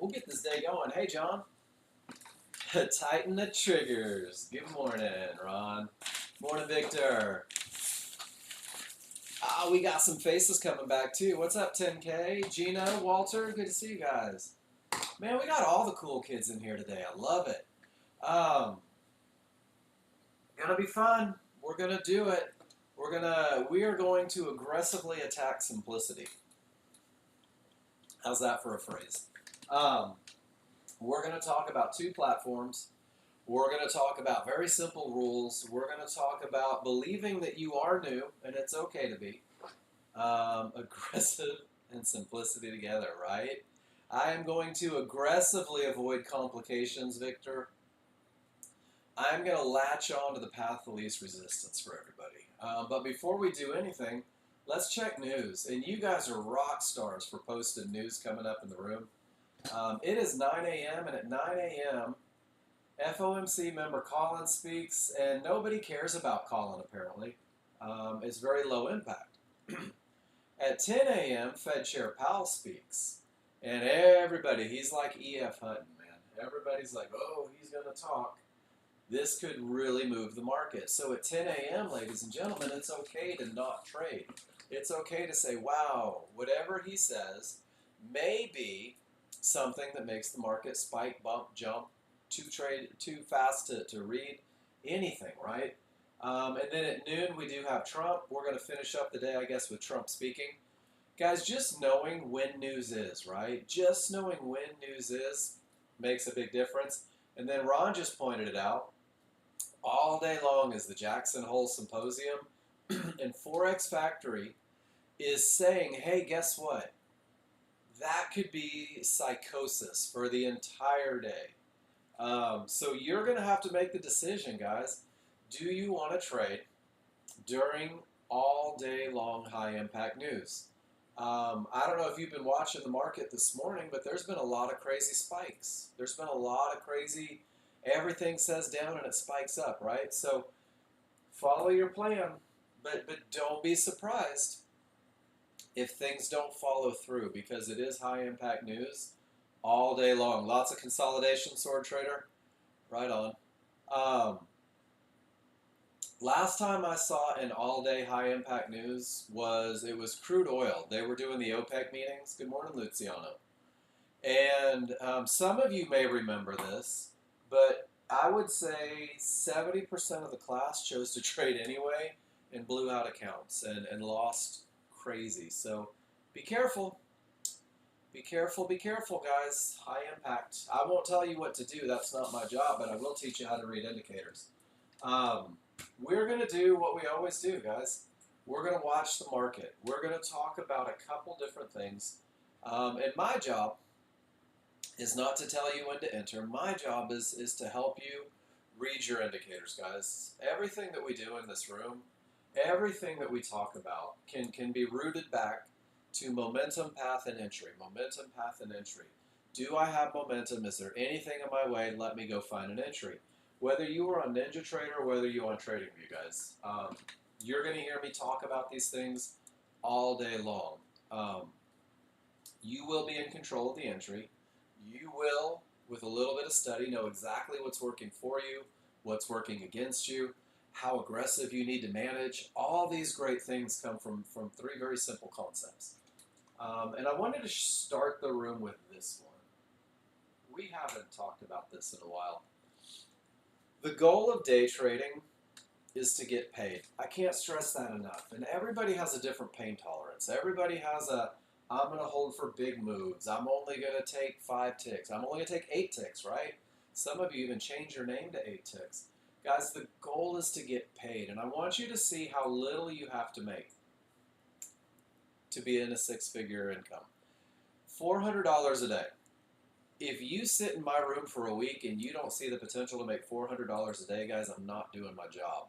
We'll get this day going. Hey, John. Tighten the triggers. Good morning, Ron. Morning, Victor. We got some faces coming back, too. What's up, 10K? Gina, Walter, good to see you guys. Man, we got all the cool kids in here today. I love it. Gonna be fun. We're gonna do it. We are going to aggressively attack simplicity. How's that for a phrase? We're going to talk about two platforms. We're going to talk about very simple rules. We're going to talk about believing that you are new, and it's okay to be. Aggressive and simplicity together, right? I am going to aggressively avoid complications, Victor. I'm going to latch on to the path of least resistance for everybody. But before we do anything, let's check news. And you guys are rock stars for posting news coming up in the room. It is 9 a.m. and at 9 a.m. FOMC member Colin speaks, and nobody cares about Colin apparently. It's very low impact. At 10 a.m. Fed Chair Powell speaks, and everybody, he's like E.F. Hutton, man. Everybody's like, oh, he's going to talk. This could really move the market. So at 10 a.m., ladies and gentlemen, it's okay to not trade. It's okay to say, wow, whatever he says may be something that makes the market spike, bump, jump, too fast to read, anything, right? And then at noon, we do have Trump. We're going to finish up the day, I guess, with Trump speaking. Guys, just knowing when news is, right? Just knowing when news is makes a big difference. And then Ron just pointed it out. All day long is the Jackson Hole Symposium, and Forex Factory is saying, hey, guess what? That could be psychosis for the entire day. So you're going to have to make the decision, guys. Do you want to trade during all day long high impact news? I don't know if you've been watching the market this morning, but there's been a lot of crazy spikes. There's been a lot of crazy, everything says down and it spikes up, right? So follow your plan, but don't be surprised if things don't follow through, because it is high impact news all day long. Lots of consolidation, sword trader. Right on. Last time I saw an all-day high-impact news was crude oil. They were doing the OPEC meetings. Good morning, Luciano. And some of you may remember this, but I would say 70% of the class chose to trade anyway and blew out accounts and lost crazy. So be careful. Be careful, guys. High impact. I won't tell you what to do. That's not my job, but I will teach you how to read indicators. We're going to do what we always do, guys. We're going to watch the market. We're going to talk about a couple different things. And my job is not to tell you when to enter. My job is to help you read your indicators, guys. Everything that we do in this room, everything that we talk about can be rooted back to momentum, path, and entry. Momentum, path, and entry. Do I have momentum? Is there anything in my way? Let me go find an entry. Whether you are on NinjaTrader or whether you're on TradingView, guys, you're going to hear me talk about these things all day long. You will be in control of the entry. You will, with a little bit of study, know exactly what's working for you, what's working against you, how aggressive you need to manage. All these great things come from three very simple concepts. And I wanted to start the room with this one. We haven't talked about this in a while. The goal of day trading is to get paid. I can't stress that enough. And everybody has a different pain tolerance. Everybody has I'm going to hold for big moves. I'm only going to take 5 ticks. I'm only going to take 8 ticks, right? Some of you even change your name to 8 ticks. Guys, the goal is to get paid. And I want you to see how little you have to make to be in a 6-figure income. $400 a day. If you sit in my room for a week and you don't see the potential to make $400 a day, guys, I'm not doing my job.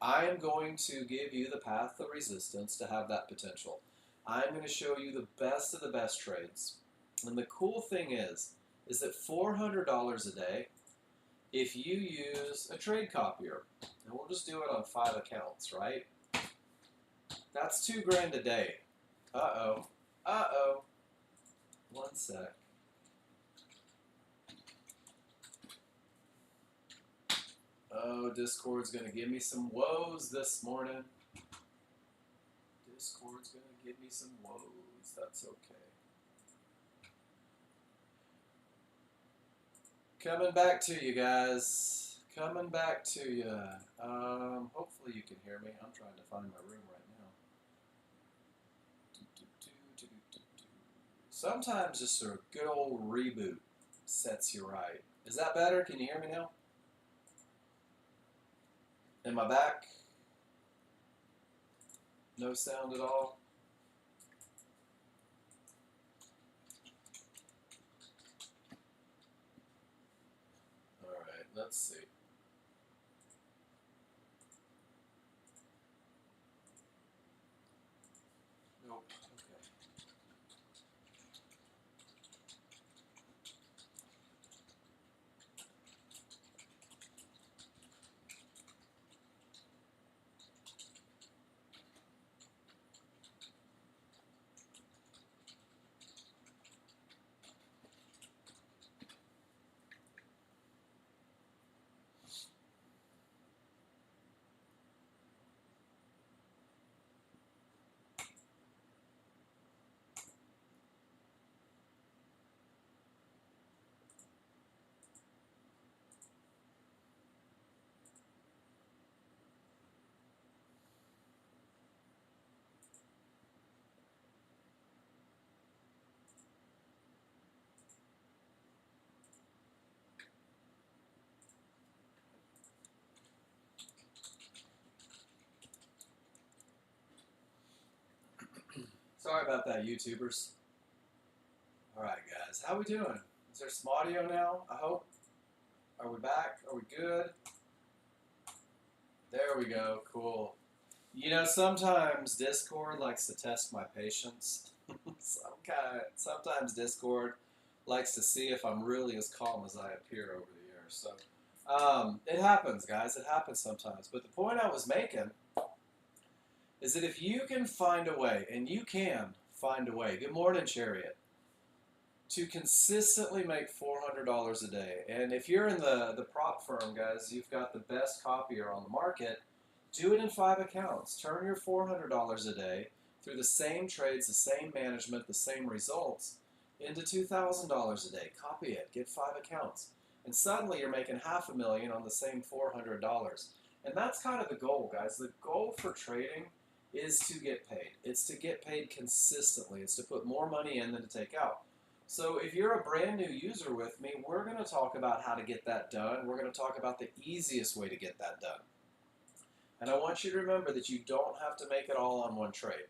I am going to give you the path of resistance to have that potential. I'm going to show you the best of the best trades. And the cool thing is that $400 a day, if you use a trade copier, and we'll just do it on 5 accounts, right? That's $2 grand a day. Uh-oh. Uh-oh. One sec. Oh, Discord's going to give me some woes this morning. Discord's going to give me some woes. That's okay. Coming back to you guys. Coming back to you. Hopefully you can hear me. I'm trying to find my room right now. Sometimes just a good old reboot sets you right. Is that better? Can you hear me now? Am I back? No sound at all? Alright, let's see. Nope. Okay. Sorry about that, YouTubers. Alright, guys. How we doing? Is there some audio now? I hope. Are we back? Are we good? There we go. Cool. You know, sometimes Discord likes to test my patience. Sometimes Discord likes to see if I'm really as calm as I appear over the years. So it happens, guys. It happens sometimes. But the point I was making is that if you can find a way, and you can find a way, good morning, Chariot, to consistently make $400 a day. And if you're in the prop firm, guys, you've got the best copier on the market, do it in 5 accounts. Turn your $400 a day through the same trades, the same management, the same results into $2,000 a day. Copy it. Get 5 accounts. And suddenly you're making $500,000 on the same $400. And that's kind of the goal, guys. The goal for trading is to get paid. It's to get paid consistently. It's to put more money in than to take out. So if you're a brand new user with me, we're going to talk about how to get that done. We're going to talk about the easiest way to get that done. And I want you to remember that you don't have to make it all on one trade.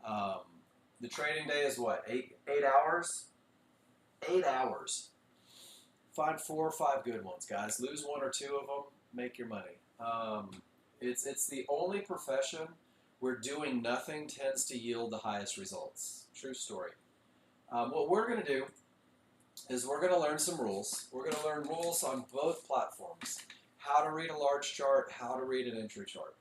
The trading day is what, 8 hours? 8 hours. Find 4 or 5 good ones, guys. Lose 1 or 2 of them, make your money. It's the only profession where doing nothing tends to yield the highest results. True story. What we're going to do is we're going to learn some rules. We're going to learn rules on both platforms. How to read a large chart, how to read an entry chart.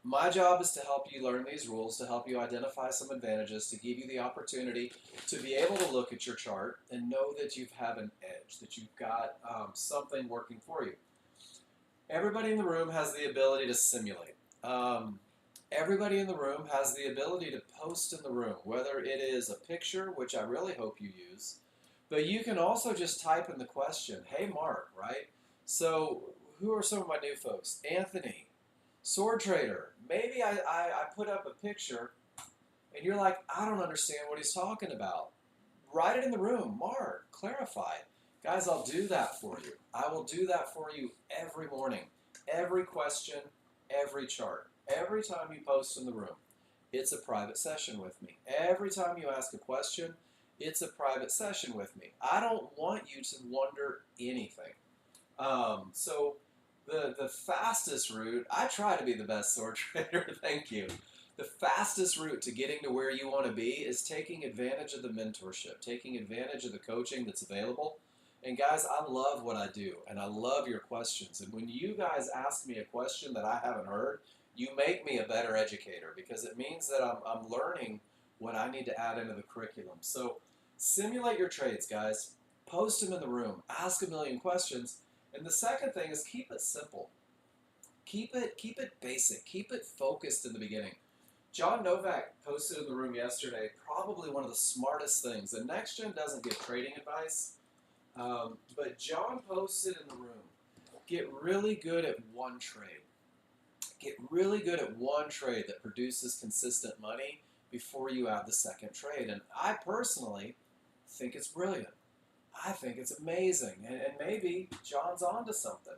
My job is to help you learn these rules, to help you identify some advantages, to give you the opportunity to be able to look at your chart and know that you have an edge, that you've got something working for you. Everybody in the room has the ability to simulate. Everybody in the room has the ability to post in the room, whether it is a picture, which I really hope you use, but you can also just type in the question, hey Mark, right? So who are some of my new folks? Anthony, Sword Trader. Maybe I put up a picture and you're like, I don't understand what he's talking about. Write it in the room. Mark, clarify. Guys, I'll do that for you. I will do that for you every morning. Every question, every chart. Every time you post in the room, it's a private session with me. Every time you ask a question, it's a private session with me. I don't want you to wonder anything. So the fastest route, I try to be the best sword trader, thank you. The fastest route to getting to where you want to be is taking advantage of the mentorship, taking advantage of the coaching that's available. And guys, I love what I do, and I love your questions. And when you guys ask me a question that I haven't heard, you make me a better educator because it means that I'm learning what I need to add into the curriculum. So simulate your trades, guys. Post them in the room. Ask a million questions. And the second thing is keep it simple. Keep it basic. Keep it focused in the beginning. John Novak posted in the room yesterday probably one of the smartest things. And Nexgen doesn't give trading advice, but John posted in the room, get really good at one trade. Get really good at one trade that produces consistent money before you add the second trade. And I personally think it's brilliant. I think it's amazing. And maybe John's onto something.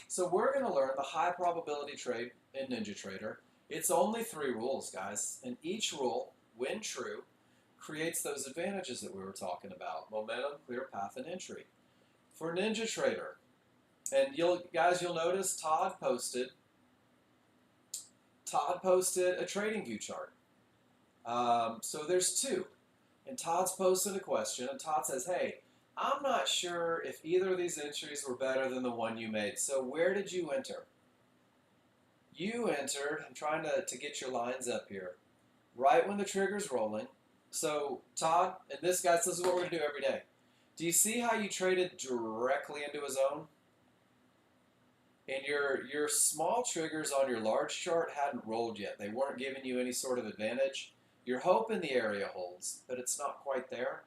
So we're going to learn the high probability trade in NinjaTrader. It's only 3 rules, guys. And each rule, when true, creates those advantages that we were talking about. Momentum, clear path, and entry. For NinjaTrader, and you'll notice Todd posted a trading view chart. So there's 2. And Todd's posted a question, and Todd says, hey, I'm not sure if either of these entries were better than the one you made. So where did you enter? You entered, I'm trying to get your lines up here, right when the trigger's rolling. So Todd, and this is what we're going to do every day. Do you see how you traded directly into a zone? And your small triggers on your large chart hadn't rolled yet. They weren't giving you any sort of advantage. You're hoping the area holds, but it's not quite there.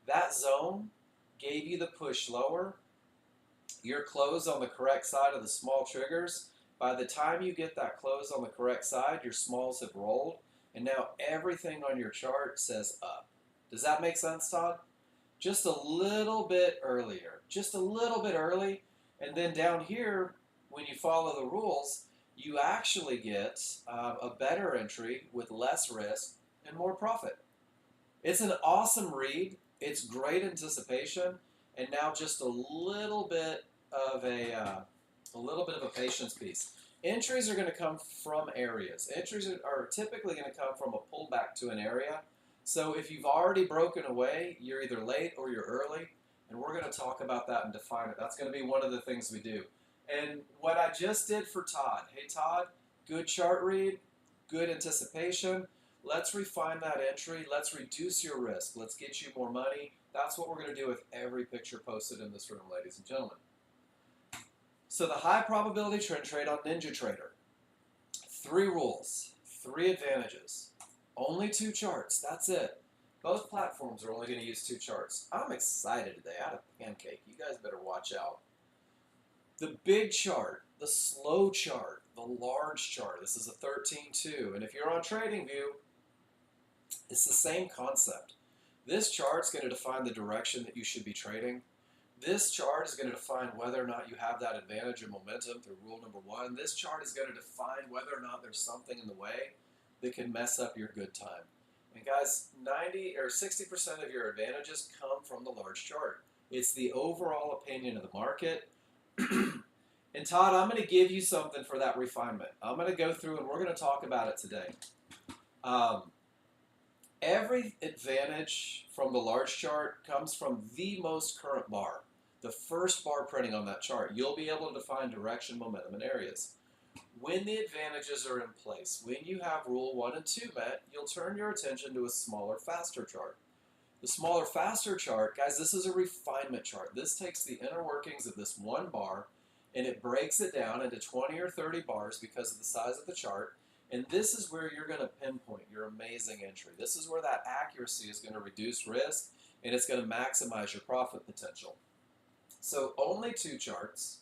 That zone gave you the push lower. Your close on the correct side of the small triggers. By the time you get that close on the correct side, your smalls have rolled, and now everything on your chart says up. Does that make sense, Todd? Just a little bit earlier. Just a little bit early, and then down here, when you follow the rules, you actually get a better entry with less risk and more profit. It's an awesome read. It's great anticipation, and now just a little bit of a patience piece. Entries are going to come from areas. Entries are typically going to come from a pullback to an area. So if you've already broken away, you're either late or you're early, and we're going to talk about that and define it. That's going to be one of the things we do. And what I just did for Todd, hey Todd, good chart read, good anticipation. Let's refine that entry. Let's reduce your risk. Let's get you more money. That's what we're going to do with every picture posted in this room, ladies and gentlemen. So the high probability trend trade on NinjaTrader. 3 rules, 3 advantages. Only 2 charts. That's it. Both platforms are only going to use 2 charts. I'm excited today. I had a pancake. You guys better watch out. The big chart, the slow chart, the large chart. This is a 13-2. And if you're on TradingView, it's the same concept. This chart's going to define the direction that you should be trading. This chart is going to define whether or not you have that advantage of momentum through rule number 1. This chart is going to define whether or not there's something in the way that can mess up your good time. And guys, 90 or 60% of your advantages come from the large chart. It's the overall opinion of the market. And Todd, I'm going to give you something for that refinement. I'm going to go through and we're going to talk about it today. Every advantage from the large chart comes from the most current bar. The first bar printing on that chart. You'll be able to define direction, momentum, and areas. When the advantages are in place, when you have rule 1 and 2 met, you'll turn your attention to a smaller, faster chart. The smaller, faster chart, guys, this is a refinement chart. This takes the inner workings of this one bar and it breaks it down into 20 or 30 bars because of the size of the chart. And this is where you're going to pinpoint your amazing entry. This is where that accuracy is going to reduce risk and it's going to maximize your profit potential. So only 2 charts.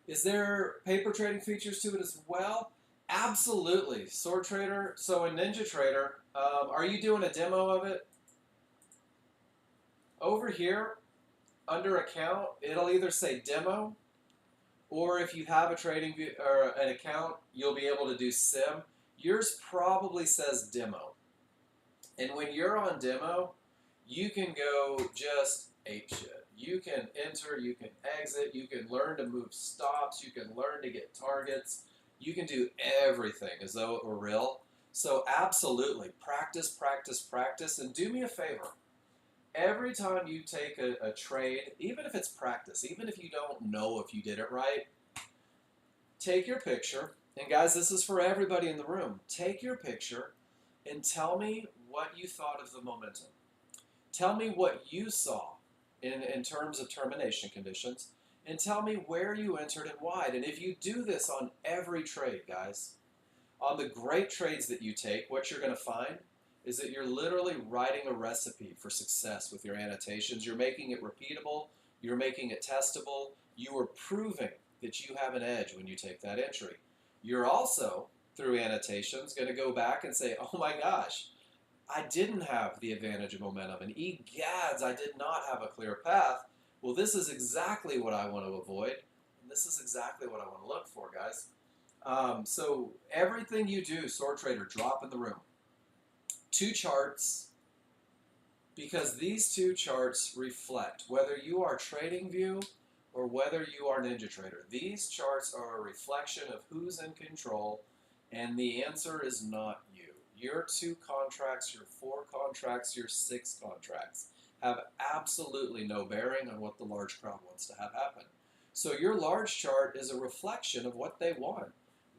Is there paper trading features to it as well? Absolutely. Sword Trader, so in NinjaTrader, are you doing a demo of it? Over here, under account, it'll either say demo, or if you have a trading view or an account, you'll be able to do sim. Yours probably says demo. And when you're on demo, you can go just apeshit. You can enter, you can exit, you can learn to move stops, you can learn to get targets. You can do everything as though it were real. So absolutely, practice, practice, practice, and do me a favor. Every time you take a trade, even if it's practice, even if you don't know if you did it right, take your picture. And guys, this is for everybody in the room. Take your picture and tell me what you thought of the momentum. Tell me what you saw in terms of termination conditions, and tell me where you entered and why. And if you do this on every trade, guys, on the great trades that you take, what you're going to find is that you're literally writing a recipe for success with your annotations. You're making it repeatable. You're making it testable. You are proving that you have an edge when you take that entry. You're also, through annotations, going to go back and say, oh my gosh, I didn't have the advantage of momentum, and egads, I did not have a clear path. Well, this is exactly what I want to avoid, and this is exactly what I want to look for, guys. So everything you do, sword trader, drop in the room. 2 charts, because these 2 charts reflect whether you are TradingView or whether you are NinjaTrader. These charts are a reflection of who's in control, and the answer is not you. Your 2 contracts, your 4 contracts, your 6 contracts have absolutely no bearing on what the large crowd wants to have happen. So your large chart is a reflection of what they want.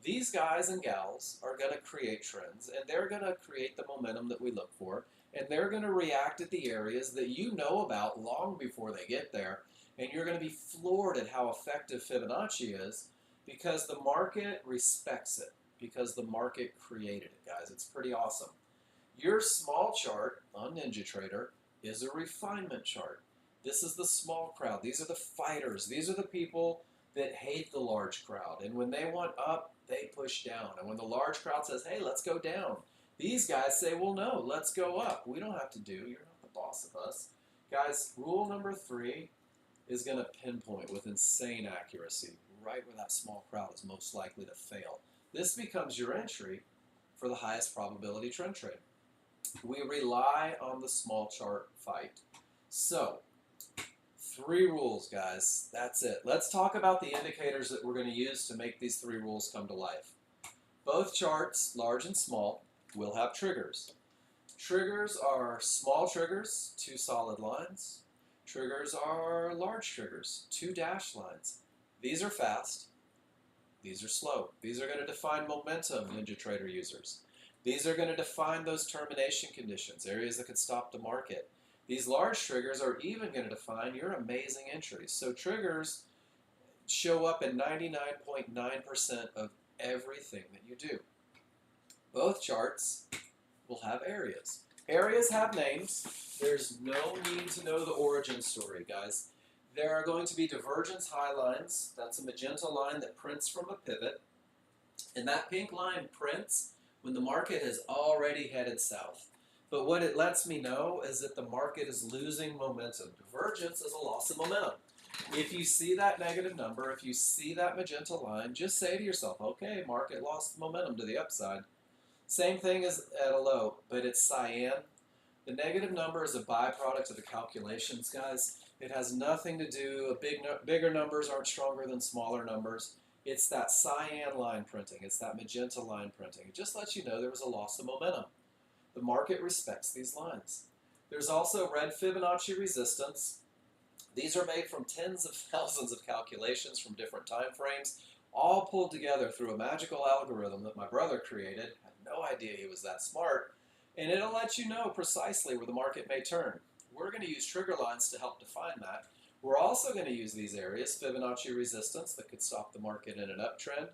These guys and gals are going to create trends, and they're going to create the momentum that we look for, and they're going to react at the areas that you know about long before they get there, and you're going to be floored at how effective Fibonacci is because the market respects it, because the market created it, guys. It's pretty awesome. Your small chart on NinjaTrader is a refinement chart. This is the small crowd. These are the fighters. These are the people that hate the large crowd. And when they want up, they push down. And when the large crowd says, hey, let's go down, these guys say, well, no, let's go up. We don't have to do. You're not the boss of us. Guys, rule number 3 is going to pinpoint with insane accuracy right where that small crowd is most likely to fail. This becomes your entry for the highest probability trend trade. We rely on the small chart fight. So, 3 rules, guys. That's it. Let's talk about the indicators that we're going to use to make these 3 rules come to life. Both charts, large and small, will have triggers. Triggers are small triggers, 2 solid lines. Triggers are large triggers, 2 dashed lines. These are fast. These are slow. These are going to define momentum, NinjaTrader users. These are going to define those termination conditions, areas that could stop the market. These large triggers are even going to define your amazing entries. So triggers show up in 99.9% of everything that you do. Both charts will have areas. Areas have names. There's no need to know the origin story, guys. There are going to be divergence high lines. That's a magenta line that prints from a pivot. And that pink line prints when the market has already headed south. But what it lets me know is that the market is losing momentum. Divergence is a loss of momentum. If you see that negative number, if you see that magenta line, just say to yourself, okay, market lost momentum to the upside. Same thing as at a low, but it's cyan. The negative number is a byproduct of the calculations, guys. It has nothing to do, bigger numbers aren't stronger than smaller numbers. It's that cyan line printing. It's that magenta line printing. It just lets you know there was a loss of momentum. The market respects these lines. There's also red Fibonacci resistance. These are made from tens of thousands of calculations from different time frames, all pulled together through a magical algorithm that my brother created. I had no idea he was that smart. And it'll let you know precisely where the market may turn. We're going to use trigger lines to help define that. We're also going to use these areas, Fibonacci resistance that could stop the market in an uptrend,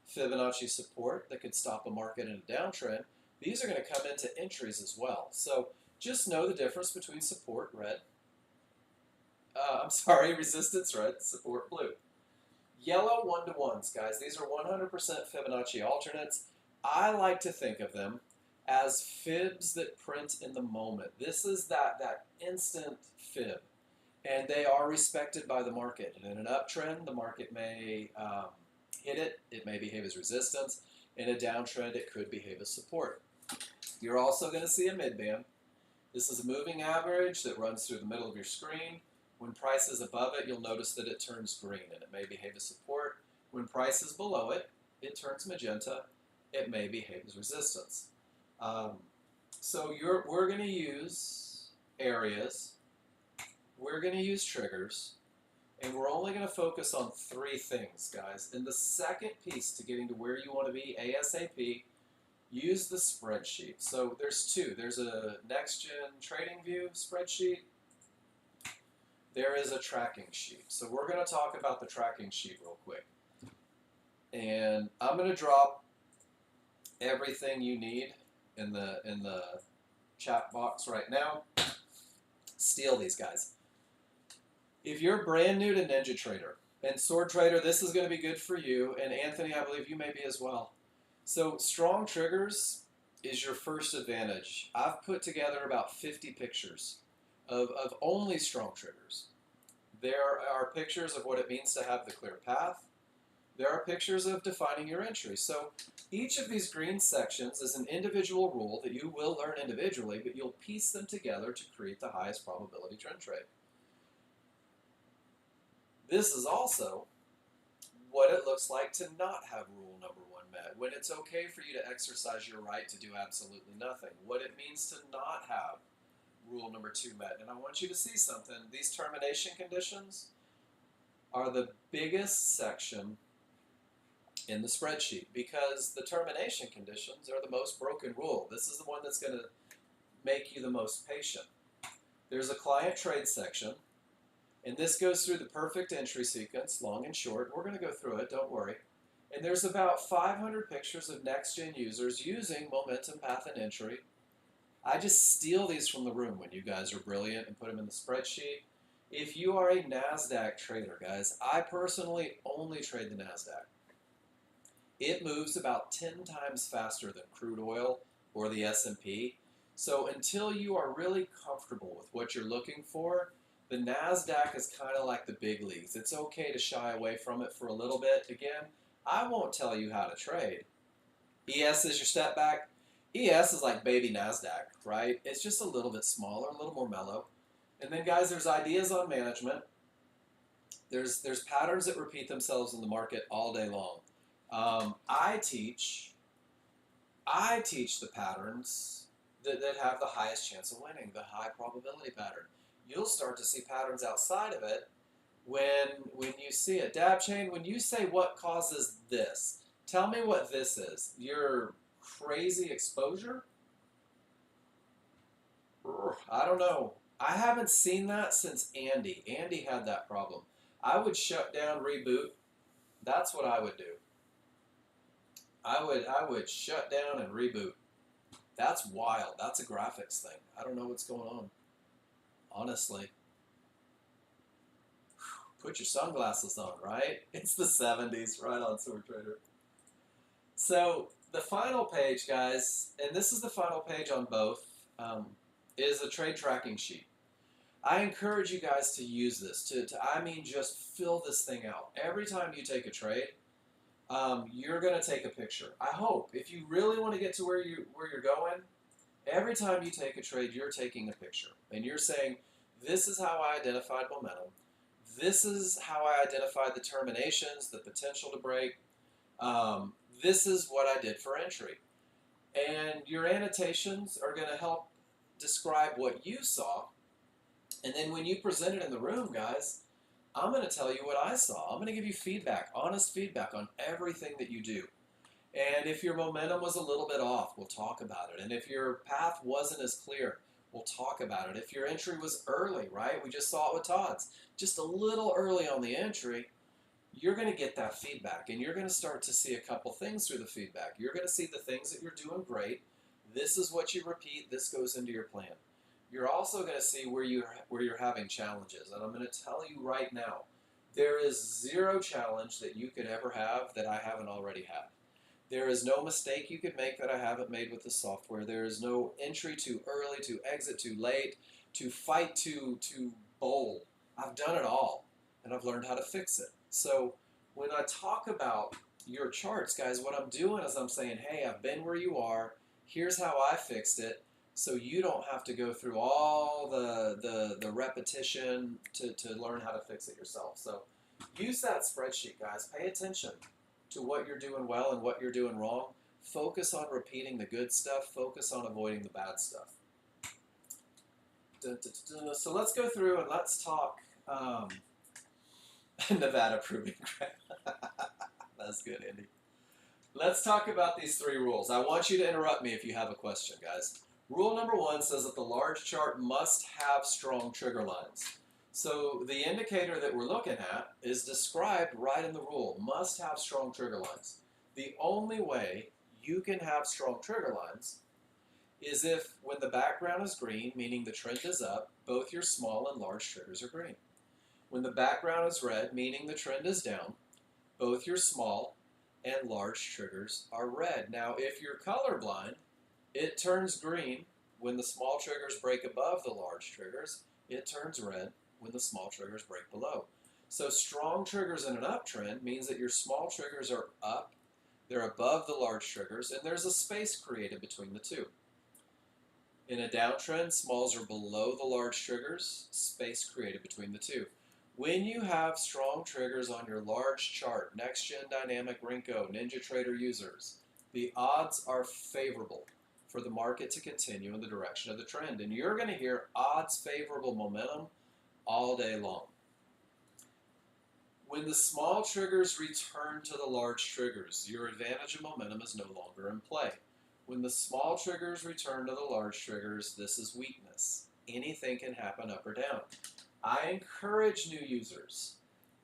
Fibonacci support that could stop a market in a downtrend. These are going to come into entries as well. So just know the difference between support, red, resistance, red, support, blue. Yellow 1-to-1s, guys. These are 100% Fibonacci alternates. I like to think of them as fibs that print in the moment. This is that instant fib, and they are respected by the market. And in an uptrend, the market may hit it. It may behave as resistance. In a downtrend, it could behave as support. You're also going to see a midband. This is a moving average that runs through the middle of your screen. When price is above it, you'll notice that it turns green, and it may behave as support. When price is below it, it turns magenta. It may behave as resistance. So we're going to use areas, we're going to use triggers, and we're only going to focus on 3 things, guys. And the second piece to getting to where you want to be ASAP, use the spreadsheet. So there's 2. There's a Nexgen TradingView spreadsheet. there is a tracking sheet. So we're going to talk about the tracking sheet real quick. And I'm going to drop everything you need in the chat box right now. Steal these guys. If you're brand new to Ninja Trader and Sword Trader, this is going to be good for you. And Anthony, I believe you may be as well. So strong triggers is your first advantage. I've put together about 50 pictures of only strong triggers. There are pictures of what it means to have the clear path. There are pictures of defining your entry. So each of these green sections is an individual rule that you will learn individually, but you'll piece them together to create the highest probability trend trade. This is also what it looks like to not have rule number 1 met, when it's okay for you to exercise your right to do absolutely nothing, what it means to not have rule number 2 met. And I want you to see something. These termination conditions are the biggest section in the spreadsheet because the termination conditions are the most broken rule. This is the one that's going to make you the most patient. There's a client trade section, and this goes through the perfect entry sequence, long and short. We're going to go through it, don't worry. And there's about 500 pictures of Nexgen users using momentum, path, and entry. I just steal these from the room when you guys are brilliant and put them in the spreadsheet. If you are a NASDAQ trader, guys, I personally only trade the NASDAQ. It moves about 10 times faster than crude oil or the S&P. So until you are really comfortable with what you're looking for, the NASDAQ is kind of like the big leagues. It's okay to shy away from it for a little bit. Again, I won't tell you how to trade. ES is your step back. ES is like baby NASDAQ, right? It's just a little bit smaller, a little more mellow. And then, guys, there's ideas on management. There's patterns that repeat themselves in the market all day long. I teach the patterns that have the highest chance of winning, the high probability pattern. You'll start to see patterns outside of it when you see it. Dab chain, when you say what causes this, tell me what this is. Your crazy exposure? I don't know. I haven't seen that since Andy. Andy had that problem. I would shut down, reboot. That's what I would do. I would shut down and reboot. That's wild. That's a graphics thing. I don't know what's going on. Honestly. Put your sunglasses on, right? It's the 70s, right on, Sword Trader. So the final page, guys, and this is the final page on both, is a trade tracking sheet. I encourage you guys to use this, I mean just fill this thing out. Every time you take a trade, you're going to take a picture. I hope, if you really want to get to where you're going, every time you take a trade, you're taking a picture. And you're saying, this is how I identified momentum. This is how I identified the terminations, the potential to break. This is what I did for entry. And your annotations are going to help describe what you saw. And then when you present it in the room, guys, I'm going to tell you what I saw. I'm going to give you feedback, honest feedback on everything that you do. And if your momentum was a little bit off, we'll talk about it. And if your path wasn't as clear, we'll talk about it. If your entry was early, right? We just saw it with Todd's. Just a little early on the entry, you're going to get that feedback. And you're going to start to see a couple things through the feedback. You're going to see the things that you're doing great. This is what you repeat. This goes into your plan. You're also going to see where you're having challenges. And I'm going to tell you right now, there is zero challenge that you could ever have that I haven't already had. There is no mistake you could make that I haven't made with the software. There is no entry too early, to exit too late, to fight too bold. I've done it all, and I've learned how to fix it. So when I talk about your charts, guys, what I'm doing is I'm saying, hey, I've been where you are. Here's how I fixed it. So you don't have to go through all the repetition to learn how to fix it yourself. So use that spreadsheet, guys. Pay attention to what you're doing well and what you're doing wrong. Focus on repeating the good stuff. Focus on avoiding the bad stuff. So let's go through and let's talk Nevada proving ground. That's good, Andy. Let's talk about these 3 rules. I want you to interrupt me if you have a question, guys. Rule number 1 says that the large chart must have strong trigger lines. So the indicator that we're looking at is described right in the rule. Must have strong trigger lines. The only way you can have strong trigger lines is if when the background is green, meaning the trend is up, both your small and large triggers are green. When the background is red, meaning the trend is down, both your small and large triggers are red. Now, if you're colorblind, it turns green when the small triggers break above the large triggers. It turns red when the small triggers break below. So strong triggers in an uptrend means that your small triggers are up, they're above the large triggers, and there's a space created between the two. In a downtrend, smalls are below the large triggers, space created between the two. When you have strong triggers on your large chart, Nexgen, Dynamic, Rinko, NinjaTrader users, the odds are favorable for the market to continue in the direction of the trend. And you're going to hear odds favorable momentum all day long. When the small triggers return to the large triggers, your advantage of momentum is no longer in play. When the small triggers return to the large triggers, this is weakness. Anything can happen up or down. I encourage new users,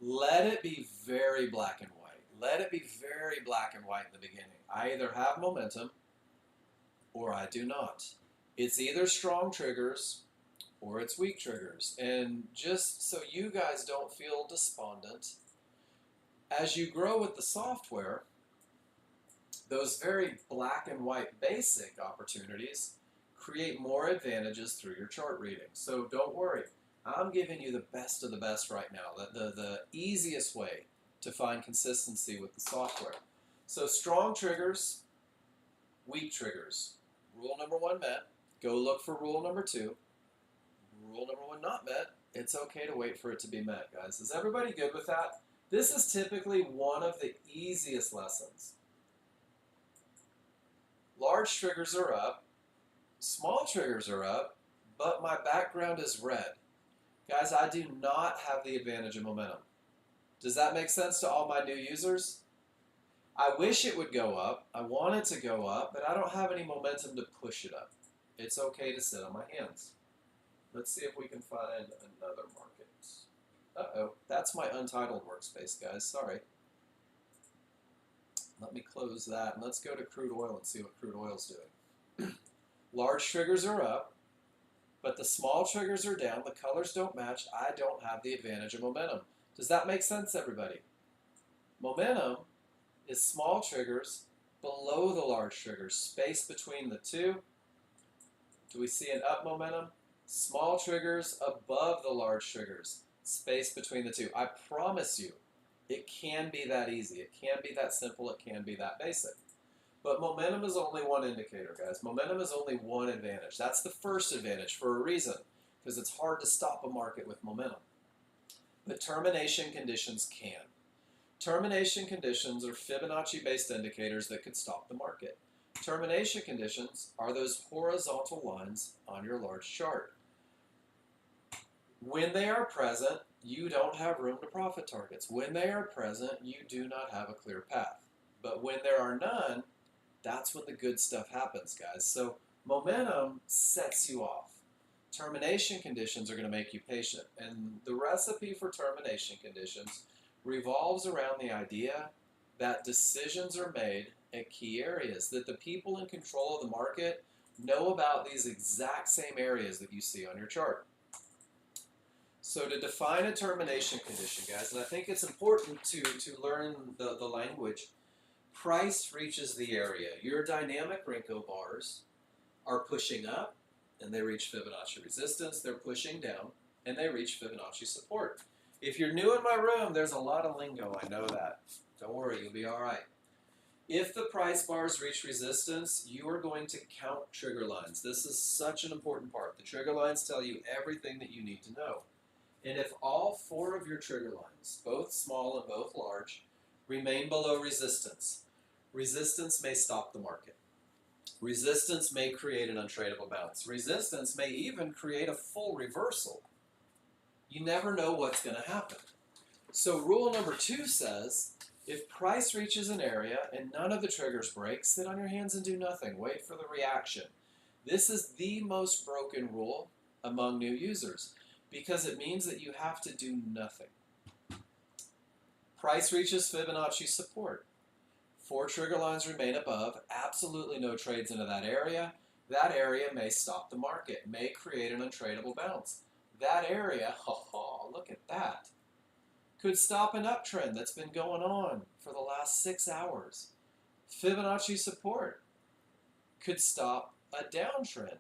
let it be very black and white. Let it be very black and white in the beginning. I either have momentum or I do not. It's either strong triggers or it's weak triggers. And just so you guys don't feel despondent, as you grow with the software, those very black and white basic opportunities create more advantages through your chart reading. So don't worry. I'm giving you the best of the best right now, the easiest way to find consistency with the software. So strong triggers, weak triggers. Rule number 1 met. Go look for rule number 2. Rule number 1 not met. It's okay to wait for it to be met, guys. Is everybody good with that? This is typically one of the easiest lessons. Large triggers are up, small triggers are up, but my background is red. Guys, I do not have the advantage of momentum. Does that make sense to all my new users? I wish it would go up. I want it to go up, but I don't have any momentum to push it up. It's okay to sit on my hands. Let's see if we can find another market. Uh-oh, that's my untitled workspace, guys. Sorry. Let me close that, and let's go to crude oil and see what crude oil's doing. Large triggers are up, but the small triggers are down. The colors don't match. I don't have the advantage of momentum. Does that make sense, everybody? Momentum is small triggers below the large triggers, space between the two. Do we see an up momentum? Small triggers above the large triggers, space between the two. I promise you, it can be that easy. It can be that simple. It can be that basic. But momentum is only one indicator, guys. Momentum is only one advantage. That's the first advantage for a reason, because it's hard to stop a market with momentum. But termination conditions can. Termination conditions are Fibonacci-based indicators that could stop the market. Termination conditions are those horizontal lines on your large chart. When they are present, you don't have room to profit targets. When they are present, you do not have a clear path. But when there are none, that's when the good stuff happens, guys. So momentum sets you off. Termination conditions are going to make you patient. And the recipe for termination conditions revolves around the idea that decisions are made at key areas, that the people in control of the market know about these exact same areas that you see on your chart. So to define a termination condition, guys, and I think it's important to learn the language, price reaches the area. Your dynamic Rinko bars are pushing up, and they reach Fibonacci resistance. They're pushing down, and they reach Fibonacci support. If you're new in my room, there's a lot of lingo. I know that. Don't worry, you'll be all right. If the price bars reach resistance, you are going to count trigger lines. This is such an important part. The trigger lines tell you everything that you need to know. And if all 4 of your trigger lines, both small and both large, remain below resistance, resistance may stop the market. Resistance may create an untradeable bounce. Resistance may even create a full reversal. You never know what's going to happen. So rule number 2 says, if price reaches an area and none of the triggers break, sit on your hands and do nothing. Wait for the reaction. This is the most broken rule among new users. because it means that you have to do nothing. Price reaches Fibonacci support. 4 trigger lines remain above, absolutely no trades into that area. That area may stop the market, may create an untradeable bounce. That area, look at that, could stop an uptrend that's been going on for the last 6 hours. Fibonacci support could stop a downtrend.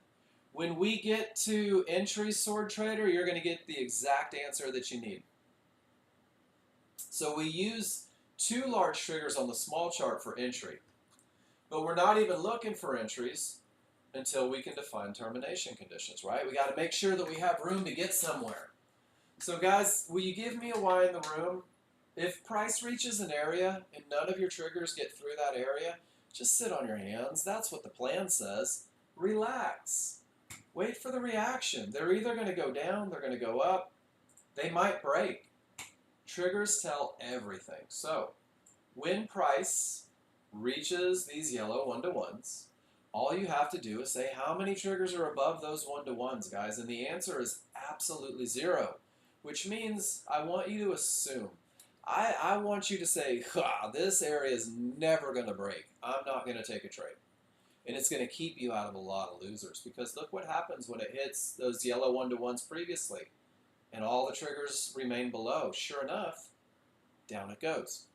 When we get to entry, sword trader, you're going to get the exact answer that you need. So we use 2 large triggers on the small chart for entry. But we're not even looking for entries until we can define termination conditions, right? We got to make sure that we have room to get somewhere. So guys, will you give me a why in the room? If price reaches an area and none of your triggers get through that area, just sit on your hands. That's what the plan says. Relax. Wait for the reaction. They're either going to go down, they're going to go up, they might break. Triggers tell everything. So, when price reaches these yellow 1-to-1s, all you have to do is say how many triggers are above those 1-to-1s, guys, and the answer is absolutely 0, which means I want you to assume. I want you to say, this area is never going to break. I'm not going to take a trade. And it's going to keep you out of a lot of losers, because look what happens when it hits those yellow 1-to-1s previously and all the triggers remain below. Sure enough, down it goes.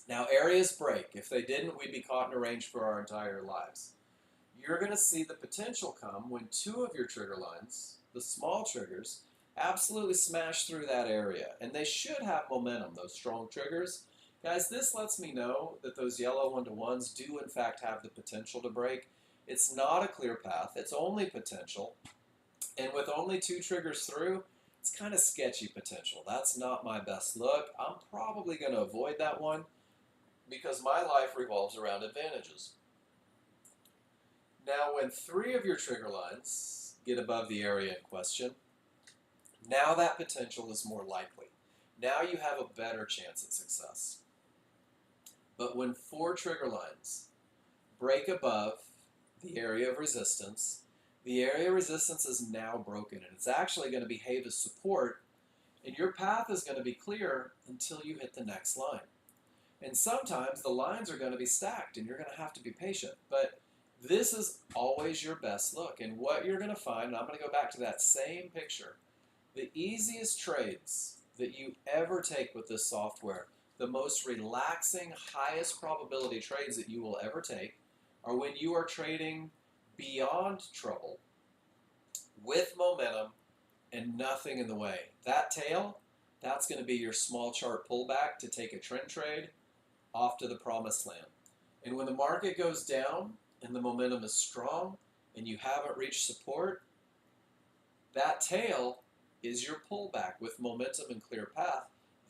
Now, areas break. If they didn't, we'd be caught in a range for our entire lives. You're going to see the potential come when 2 of your trigger lines, the small triggers, absolutely smash through that area. And they should have momentum, those strong triggers. Guys, this lets me know that those yellow 1-to-1s do in fact have the potential to break. It's not a clear path. It's only potential. And with only 2 triggers through, it's kind of sketchy potential. That's not my best look. I'm probably going to avoid that one because my life revolves around advantages. Now, when 3 of your trigger lines get above the area in question, now that potential is more likely. Now you have a better chance at success. But when 4 trigger lines break above the area of resistance, the area of resistance is now broken, and it's actually going to behave as support, and your path is going to be clear until you hit the next line. And sometimes the lines are going to be stacked, and you're going to have to be patient. But this is always your best look. And what you're going to find, and I'm going to go back to that same picture, the easiest trades that you ever take with this software, the most relaxing, highest probability trades that you will ever take, are when you are trading beyond trouble, with momentum, and nothing in the way. That tail, that's going to be your small chart pullback to take a trend trade off to the promised land. And when the market goes down and the momentum is strong and you haven't reached support, that tail is your pullback with momentum and clear path.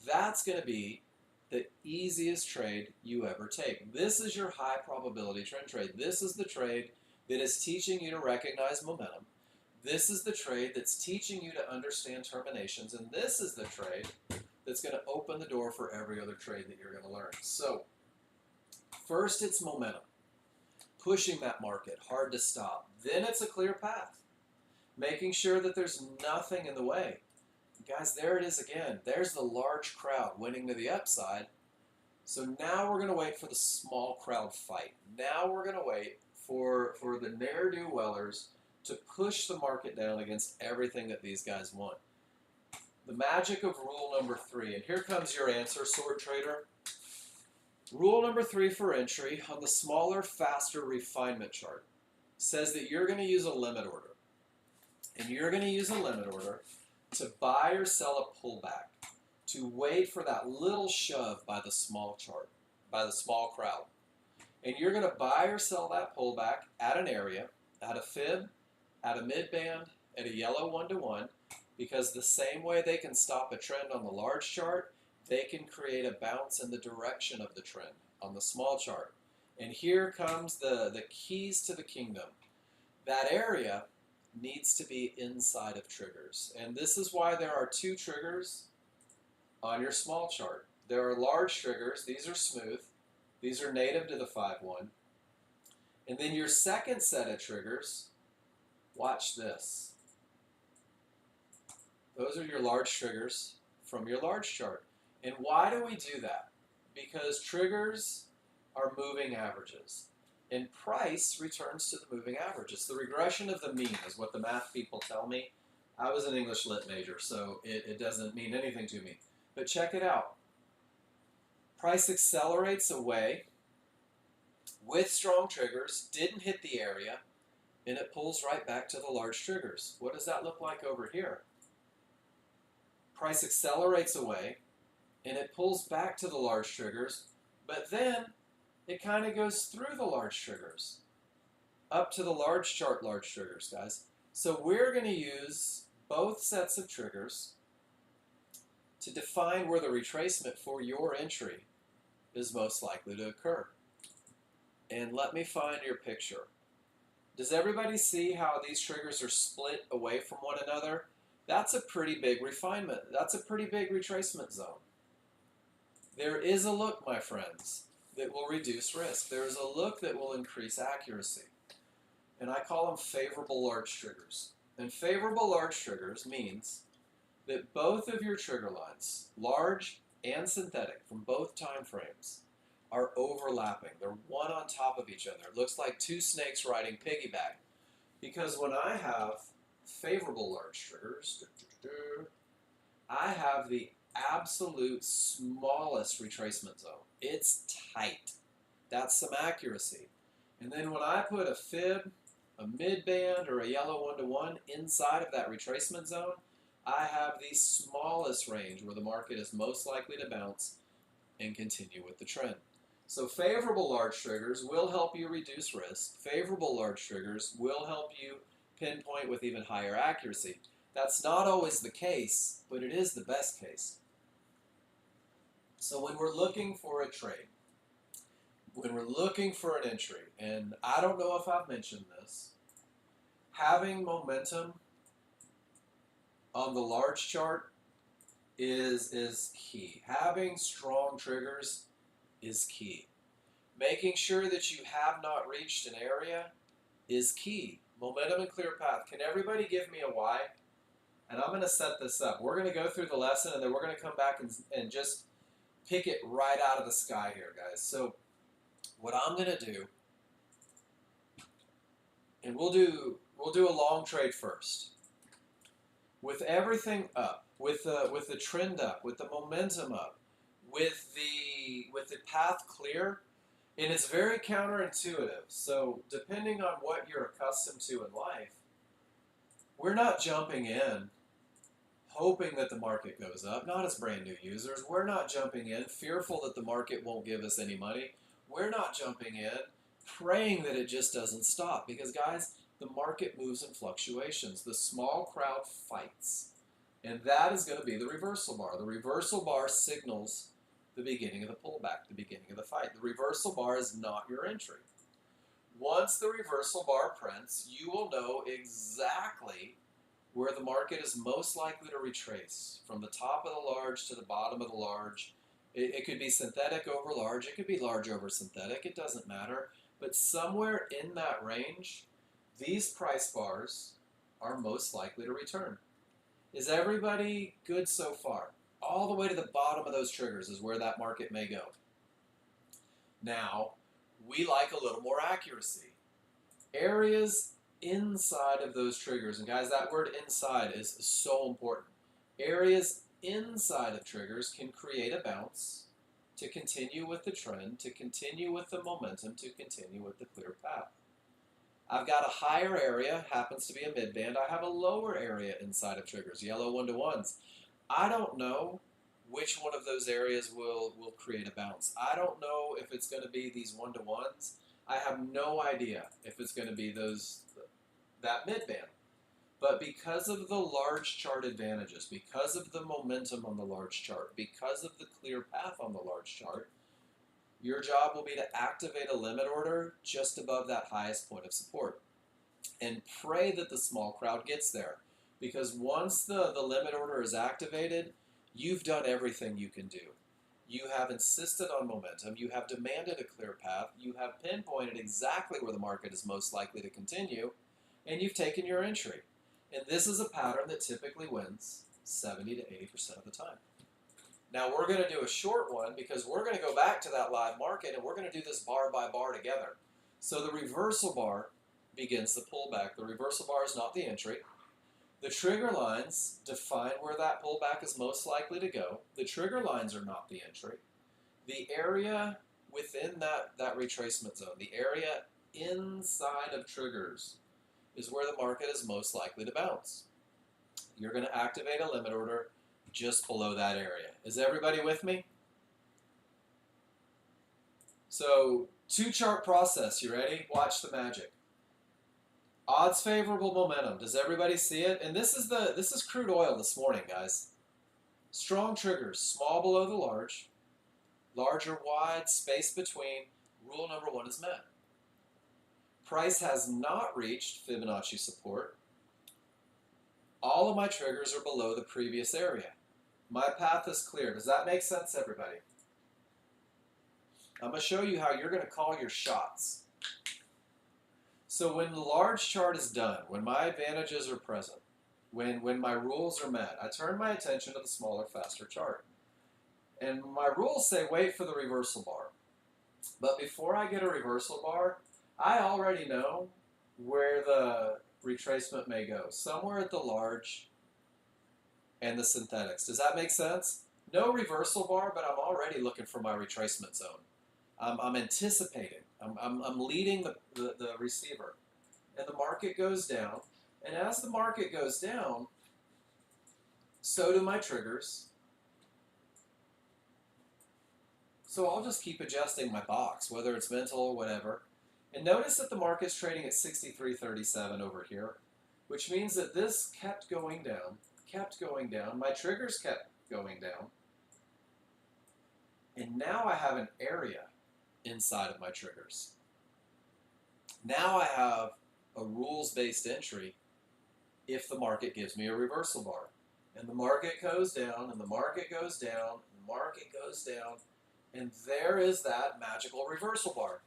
That's going to be the easiest trade you ever take. This is your high probability trend trade. This is the trade that is teaching you to recognize momentum. This is the trade that's teaching you to understand terminations. And this is the trade that's going to open the door for every other trade that you're going to learn. So, first it's momentum. Pushing that market, hard to stop. Then it's a clear path. Making sure that there's nothing in the way. Guys, there it is again. There's the large crowd winning to the upside. So now we're going to wait for the small crowd fight. Now we're going to wait for the ne'er-do-wellers to push the market down against everything that these guys want. The magic of rule number 3. And here comes your answer, sword trader. Rule number 3 for entry on the smaller, faster refinement chart says that you're going to use a limit order. And you're going to use a limit order to buy or sell a pullback, to wait for that little shove by the small chart, by the small crowd. And you're going to buy or sell that pullback at an area, at a fib, at a mid-band, at a yellow 1-to-1, because the same way they can stop a trend on the large chart, they can create a bounce in the direction of the trend on the small chart. And here comes the keys to the kingdom. That area needs to be inside of triggers. And this is why there are 2 triggers on your small chart. There are large triggers. These are smooth. These are native to the 5-1. And then your second set of triggers, watch this. Those are your large triggers from your large chart. And why do we do that? Because triggers are moving averages. And price returns to the moving average. It's the regression of the mean is what the math people tell me. I was an English lit major, so it doesn't mean anything to me. But check it out. Price accelerates away with strong triggers, didn't hit the area, and it pulls right back to the large triggers. What does that look like over here? Price accelerates away, and it pulls back to the large triggers, but then it kind of goes through the large triggers, up to the large chart large triggers, guys. So we're going to use both sets of triggers to define where the retracement for your entry is most likely to occur. And let me find your picture. Does everybody see how these triggers are split away from one another? That's a pretty big refinement. That's a pretty big retracement zone. There is a look, my friends, that will reduce risk. There is a look that will increase accuracy. And I call them favorable large triggers. And favorable large triggers means that both of your trigger lines, large and synthetic, from both time frames, are overlapping. They're one on top of each other. It looks like two snakes riding piggyback. Because when I have favorable large triggers, I have the absolute smallest retracement zone. It's tight. That's some accuracy. And then when I put a fib, a mid-band, or a yellow 1-to-1 inside of that retracement zone, I have the smallest range where the market is most likely to bounce and continue with the trend. So favorable large triggers will help you reduce risk. Favorable large triggers will help you pinpoint with even higher accuracy. That's not always the case, but it is the best case. So when we're looking for a trade, when we're looking for an entry, and I don't know if I've mentioned this, having momentum on the large chart is key. Having strong triggers is key. Making sure that you have not reached an area is key. Momentum and clear path. Can everybody give me a why? And I'm going to set this up. We're going to go through the lesson, and then we're going to come back and just pick it right out of the sky here, guys. So what I'm going to do, and we'll do a long trade first. With everything up, with the trend up, with the momentum up, with the path clear, and it's very counterintuitive. So depending on what you're accustomed to in life, we're not jumping in hoping that the market goes up. Not as brand new users. We're not jumping in fearful that the market won't give us any money. We're not jumping in praying that it just doesn't stop. Because guys, the market moves in fluctuations. The small crowd fights. And that is going to be the reversal bar. The reversal bar signals the beginning of the pullback, the beginning of the fight. The reversal bar is not your entry. Once the reversal bar prints, you will know exactly where the market is most likely to retrace. From the top of the large to the bottom of the large. It could be synthetic over large. It could be large over synthetic. It doesn't matter. But somewhere in that range, these price bars are most likely to return. Is everybody good so far? All the way to the bottom of those triggers is where that market may go. Now, we like a little more accuracy. Areas inside of those triggers, and guys, that word inside is so important. Areas inside of triggers can create a bounce to continue with the trend, to continue with the momentum, to continue with the clear path. I've got a higher area, happens to be a mid-band. I have a lower area inside of triggers, yellow 1-to-1s. I don't know which one of those areas will create a bounce. I don't know if it's going to be these 1-to-1s. I have no idea if it's going to be that mid-band. But because of the large chart advantages, because of the momentum on the large chart, because of the clear path on the large chart, your job will be to activate a limit order just above that highest point of support. And pray that the small crowd gets there. Because once the limit order is activated, you've done everything you can do. You have insisted on momentum. You have demanded a clear path. You have pinpointed exactly where the market is most likely to continue. And you've taken your entry. And this is a pattern that typically wins 70 to 80% of the time. Now we're going to do a short one because we're going to go back to that live market and we're going to do this bar by bar together. So the reversal bar begins the pullback. The reversal bar is not the entry. The trigger lines define where that pullback is most likely to go. The trigger lines are not the entry. The area within that retracement zone, the area inside of triggers, is where the market is most likely to bounce. You're going to activate a limit order just below that area. Is everybody with me? So, two chart process. You ready? Watch the magic. Odds favorable momentum. Does everybody see it? And this is crude oil this morning, guys. Strong triggers, small below the large, larger wide, space between. Rule number 1 is met. Price has not reached Fibonacci support. All of my triggers are below the previous area. My path is clear. Does that make sense, everybody? I'm going to show you how you're going to call your shots. So when the large chart is done, when my advantages are present, when my rules are met, I turn my attention to the smaller, faster chart. And my rules say wait for the reversal bar. But before I get a reversal bar, I already know where the retracement may go. Somewhere at the large and the synthetics. Does that make sense? No reversal bar, but I'm already looking for my retracement zone. I'm anticipating. I'm leading the receiver. And the market goes down. And as the market goes down, so do my triggers. So I'll just keep adjusting my box, whether it's mental or whatever. And notice that the market's trading at 63.37 over here, which means that this kept going down. My triggers kept going down. And now I have an area inside of my triggers. Now I have a rules-based entry if the market gives me a reversal bar. And the market goes down, and the market goes down, and the market goes down, and there is that magical reversal bar.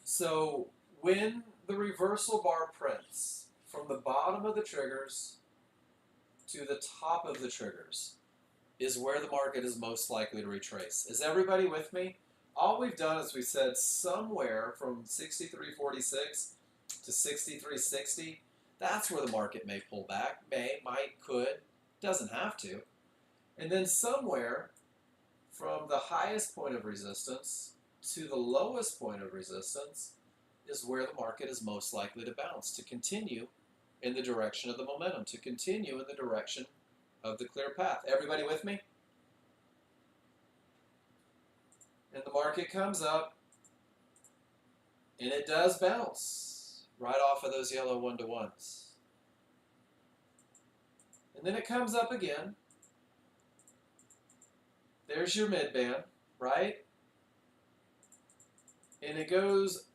So when the reversal bar prints from the bottom of the triggers to the top of the triggers is where the market is most likely to retrace. Is everybody with me? All we've done is we said somewhere from 63.46 to 63.60, that's where the market may pull back, might, could, doesn't have to. And then somewhere from the highest point of resistance to the lowest point of resistance is where the market is most likely to bounce, to continue in the direction of the momentum, to continue in the direction of the clear path. Everybody with me? And the market comes up, and it does bounce right off of those yellow 1-to-1s. And then it comes up again. There's your mid-band, right? And it goes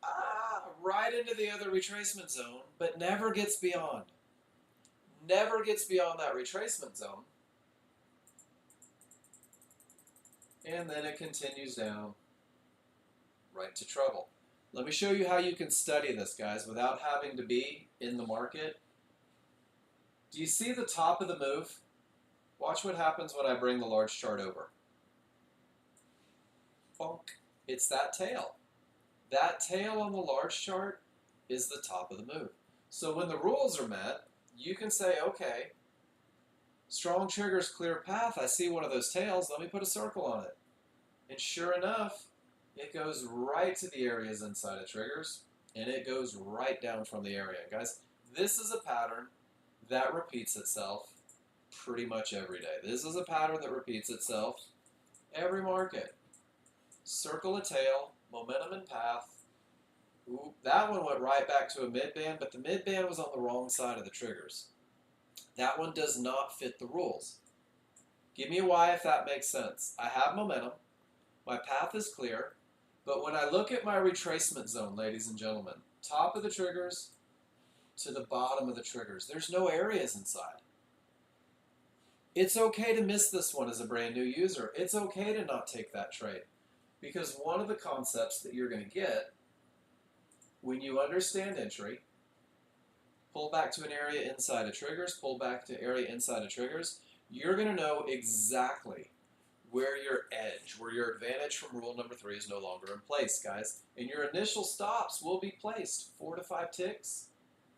right into the other retracement zone, but never gets beyond. Never gets beyond that retracement zone. And then it continues down right to trouble. Let me show you how you can study this, guys, without having to be in the market. Do you see the top of the move? Watch what happens when I bring the large chart over. Bonk. It's that tail. That tail on the large chart is the top of the move. So when the rules are met, you can say, okay, strong triggers, clear path. I see one of those tails. Let me put a circle on it. And sure enough, it goes right to the areas inside of triggers, and it goes right down from the area. Guys, this is a pattern that repeats itself pretty much every day. This is a pattern that repeats itself every market. Circle a tail, momentum and path. Ooh, that one went right back to a mid-band, but the mid-band was on the wrong side of the triggers. That one does not fit the rules. Give me a Y if that makes sense. I have momentum. My path is clear. But when I look at my retracement zone, ladies and gentlemen, top of the triggers to the bottom of the triggers, there's no areas inside. It's okay to miss this one as a brand new user. It's okay to not take that trade. Because one of the concepts that you're going to get when you understand entry, pull back to an area inside of triggers, pull back to area inside of triggers, you're going to know exactly where your edge, where your advantage from rule number 3 is no longer in place, guys. And your initial stops will be placed 4 to 5 ticks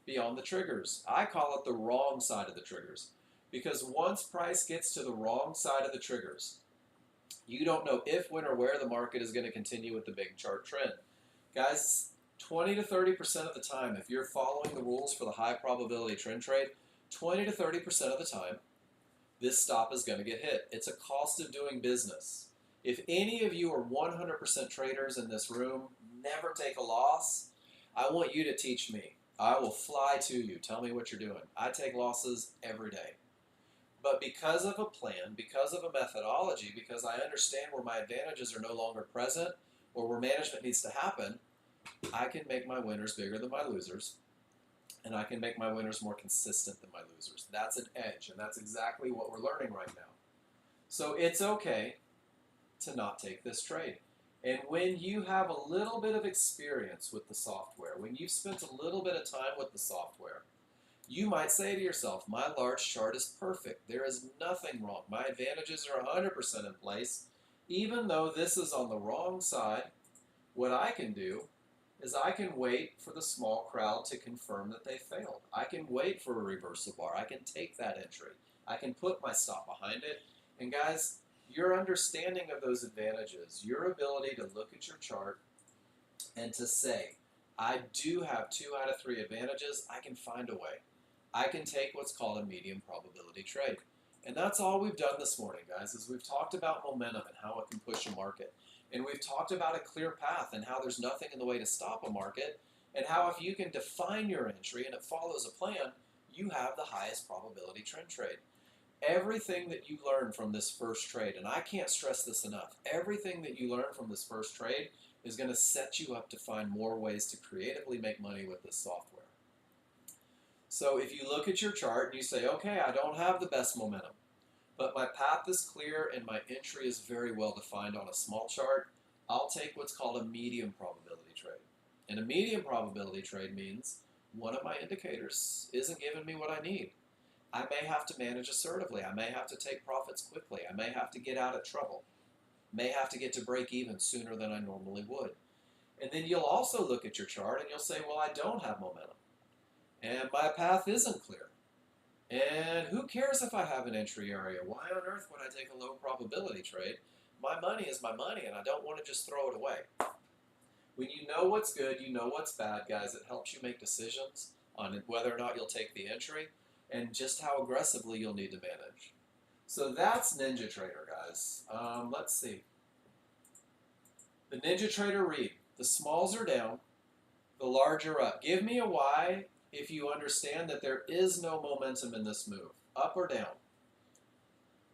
beyond the triggers. I call it the wrong side of the triggers, because once price gets to the wrong side of the triggers, you don't know if, when, or where the market is going to continue with the big chart trend. Guys, 20 to 30% of the time, if you're following the rules for the high probability trend trade, 20 to 30% of the time, this stop is going to get hit. It's a cost of doing business. If any of you are 100% traders in this room, never take a loss, I want you to teach me. I will fly to you. Tell me what you're doing. I take losses every day. But because of a plan, because of a methodology, because I understand where my advantages are no longer present or where management needs to happen, I can make my winners bigger than my losers, and I can make my winners more consistent than my losers. That's an edge, and that's exactly what we're learning right now. So it's okay to not take this trade. And when you have a little bit of experience with the software, when you've spent a little bit of time with the software, you might say to yourself, my large chart is perfect. There is nothing wrong. My advantages are 100% in place. Even though this is on the wrong side, what I can do is I can wait for the small crowd to confirm that they failed. I can wait for a reversal bar. I can take that entry. I can put my stop behind it. And guys, your understanding of those advantages, your ability to look at your chart and to say, I do have 2 out of 3 advantages, I can find a way. I can take what's called a medium probability trade. And that's all we've done this morning, guys, is we've talked about momentum and how it can push a market. And we've talked about a clear path and how there's nothing in the way to stop a market, and how if you can define your entry and it follows a plan, you have the highest probability trend trade. Everything that you learn from this first trade, and I can't stress this enough, everything that you learn from this first trade is going to set you up to find more ways to creatively make money with this software. So if you look at your chart and you say, okay, I don't have the best momentum, but my path is clear and my entry is very well defined on a small chart, I'll take what's called a medium probability trade. And a medium probability trade means one of my indicators isn't giving me what I need. I may have to manage assertively. I may have to take profits quickly. I may have to get out of trouble. May have to get to break even sooner than I normally would. And then you'll also look at your chart and you'll say, well, I don't have momentum. And my path isn't clear. And who cares if I have an entry area? Why on earth would I take a low probability trade? My money is my money, and I don't want to just throw it away. When you know what's good, you know what's bad, guys, it helps you make decisions on whether or not you'll take the entry and just how aggressively you'll need to manage. So that's Ninja Trader, guys. Let's see. The Ninja Trader read, the smalls are down, the large are up. Give me a why if you understand that there is no momentum in this move, up or down.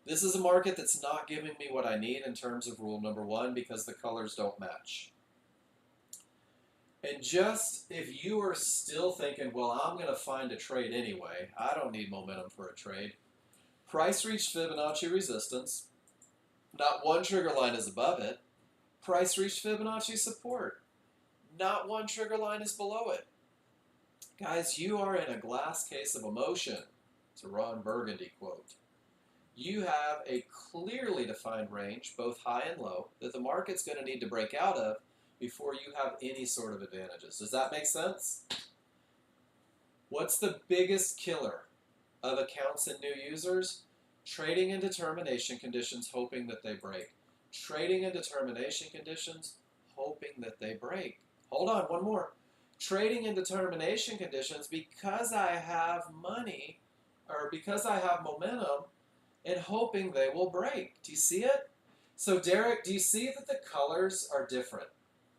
This is a market that's not giving me what I need in terms of rule number 1 because the colors don't match. And just if you are still thinking, well, I'm going to find a trade anyway, I don't need momentum for a trade. Price reached Fibonacci resistance. Not one trigger line is above it. Price reached Fibonacci support. Not one trigger line is below it. Guys, you are in a glass case of emotion. It's a Ron Burgundy quote. You have a clearly defined range, both high and low, that the market's going to need to break out of before you have any sort of advantages. Does that make sense? What's the biggest killer of accounts and new users? Trading in determination conditions, hoping that they break. Trading in determination conditions, hoping that they break. Hold on, one more. Trading in determination conditions because I have money or because I have momentum and hoping they will break. Do you see it? So Derek, do you see that the colors are different?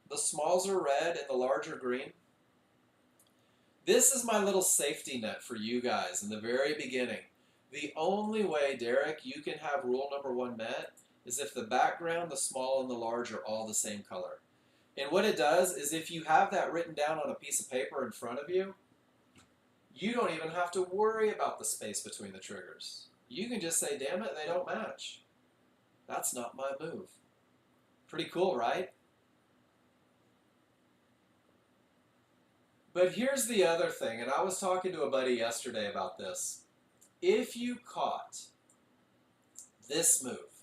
The smalls are red and the large are green. This is my little safety net for you guys in the very beginning. The only way, Derek, you can have rule number 1 met is if the background, the small, and the large are all the same color. And what it does is if you have that written down on a piece of paper in front of you, you don't even have to worry about the space between the triggers. You can just say, damn it, they don't match. That's not my move. Pretty cool, right? But here's the other thing, and I was talking to a buddy yesterday about this. If you caught this move,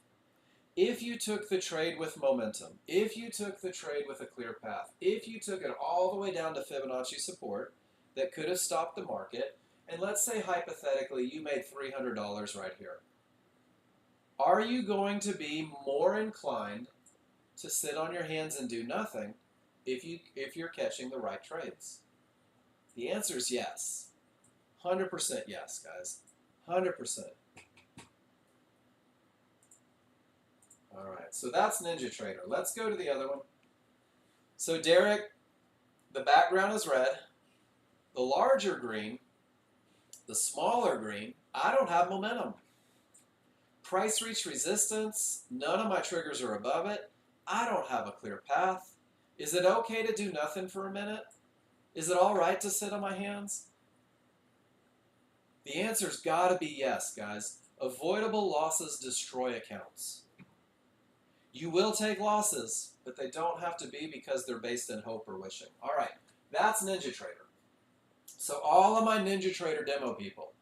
if you took the trade with momentum, if you took the trade with a clear path, if you took it all the way down to Fibonacci support that could have stopped the market, and let's say hypothetically you made $300 right here, are you going to be more inclined to sit on your hands and do nothing if you're catching the right trades? The answer is yes. 100% yes, guys. 100%. All right, so that's NinjaTrader. Let's go to the other one. So Derek, the background is red. The larger green, the smaller green, I don't have momentum. Price reach resistance, none of my triggers are above it. I don't have a clear path. Is it okay to do nothing for a minute? Is it all right to sit on my hands? The answer's got to be yes, guys. Avoidable losses destroy accounts. You will take losses, but they don't have to be because they're based in hope or wishing. All right, that's NinjaTrader. So all of my NinjaTrader demo people,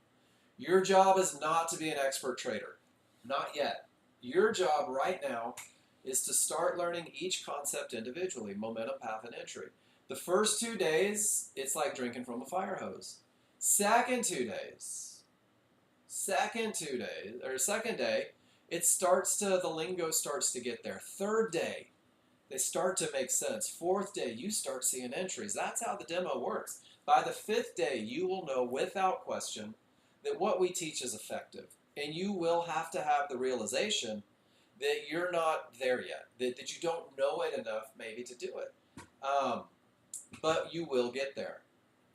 your job is not to be an expert trader. Not yet. Your job right now is to start learning each concept individually, momentum, path, and entry. The first 2 days, it's like drinking from a fire hose. Second day, the lingo starts to get there. Third day, they start to make sense. Fourth day, you start seeing entries. That's how the demo works. By the fifth day, you will know without question that what we teach is effective. And you will have to have the realization that you're not there yet, that you don't know it enough maybe to do it. But you will get there.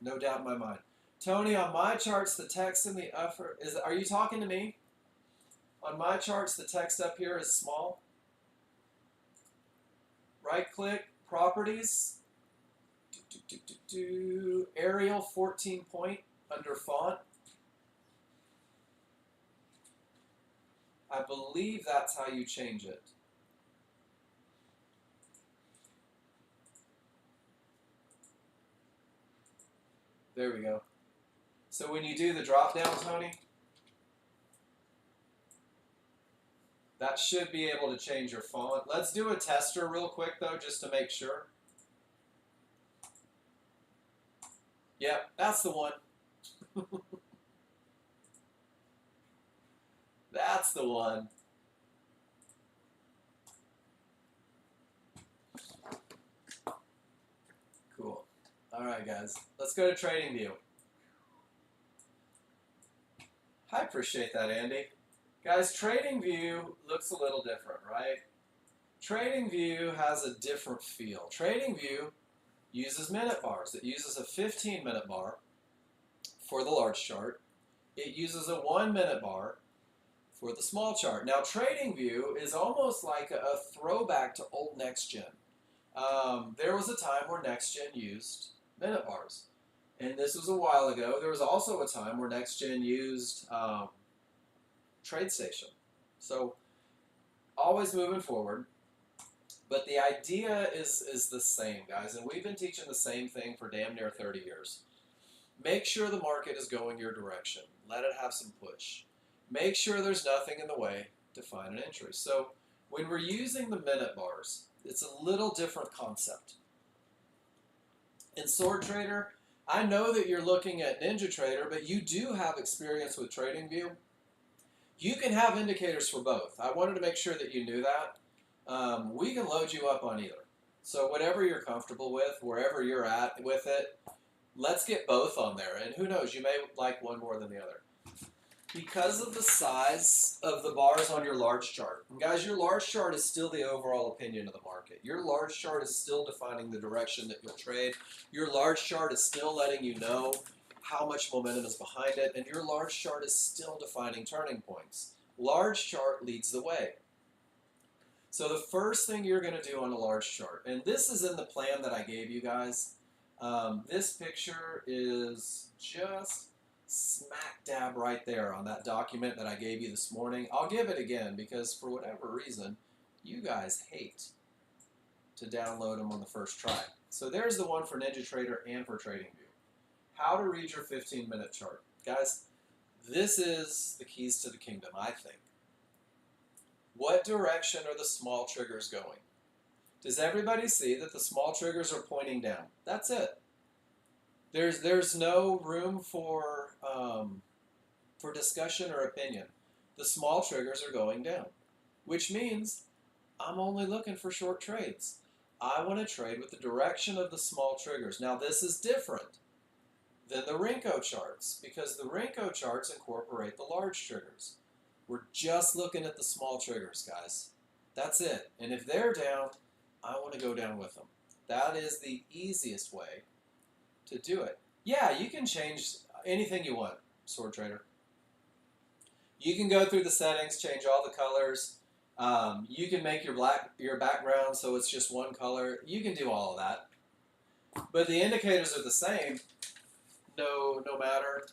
No doubt in my mind. Tony, on my charts, the text in the upper are you talking to me? On my charts, the text up here is small. Right click, properties. Arial 14 point under font. I believe that's how you change it. There we go. So when you do the drop down, Tony, that should be able to change your font. Let's do a tester real quick though, just to make sure. Yep, that's the one. That's the one. Cool. All right, guys. Let's go to TradingView. I appreciate that, Andy. Guys, TradingView looks a little different, right? TradingView has a different feel. TradingView uses minute bars. It uses a 15-minute bar for the large chart. It uses a 1-minute bar for the small chart. Now, TradingView is almost like a throwback to old Nexgen. There was a time where Nexgen used minute bars. And this was a while ago. There was also a time where Nexgen used TradeStation. So, always moving forward. But the idea is the same, guys. And we've been teaching the same thing for damn near 30 years. Make sure the market is going your direction. Let it have some push. Make sure there's nothing in the way to find an entry. So when we're using the minute bars, it's a little different concept. In Sword Trader, I know that you're looking at NinjaTrader, but you do have experience with TradingView. You can have indicators for both. I wanted to make sure that you knew that. We can load you up on either. So whatever you're comfortable with, wherever you're at with it, let's get both on there. And who knows, you may like one more than the other. Because of the size of the bars on your large chart. And guys, your large chart is still the overall opinion of the market. Your large chart is still defining the direction that you'll trade. Your large chart is still letting you know how much momentum is behind it. And your large chart is still defining turning points. Large chart leads the way. So the first thing you're going to do on a large chart, and this is in the plan that I gave you guys. This picture is just smack dab right there on that document that I gave you this morning. I'll give it again because for whatever reason, you guys hate to download them on the first try. So there's the one for NinjaTrader and for TradingView. how to read your 15-minute chart. Guys, this is the keys to the kingdom, I think. What direction are the small triggers going? Does everybody see that the small triggers are pointing down? That's it. There's no room for discussion or opinion. The small triggers are going down, which means I'm only looking for short trades. I want to trade with the direction of the small triggers. Now, this is different than the Renko charts because the Renko charts incorporate the large triggers. We're just looking at the small triggers, guys. That's it. And if they're down, I want to go down with them. That is the easiest way to do it. Yeah, you can change anything you want, sword trader. You can go through the settings, change all the colors. You can make your background so it's just one color. You can do all of that. But the indicators are the same, no matter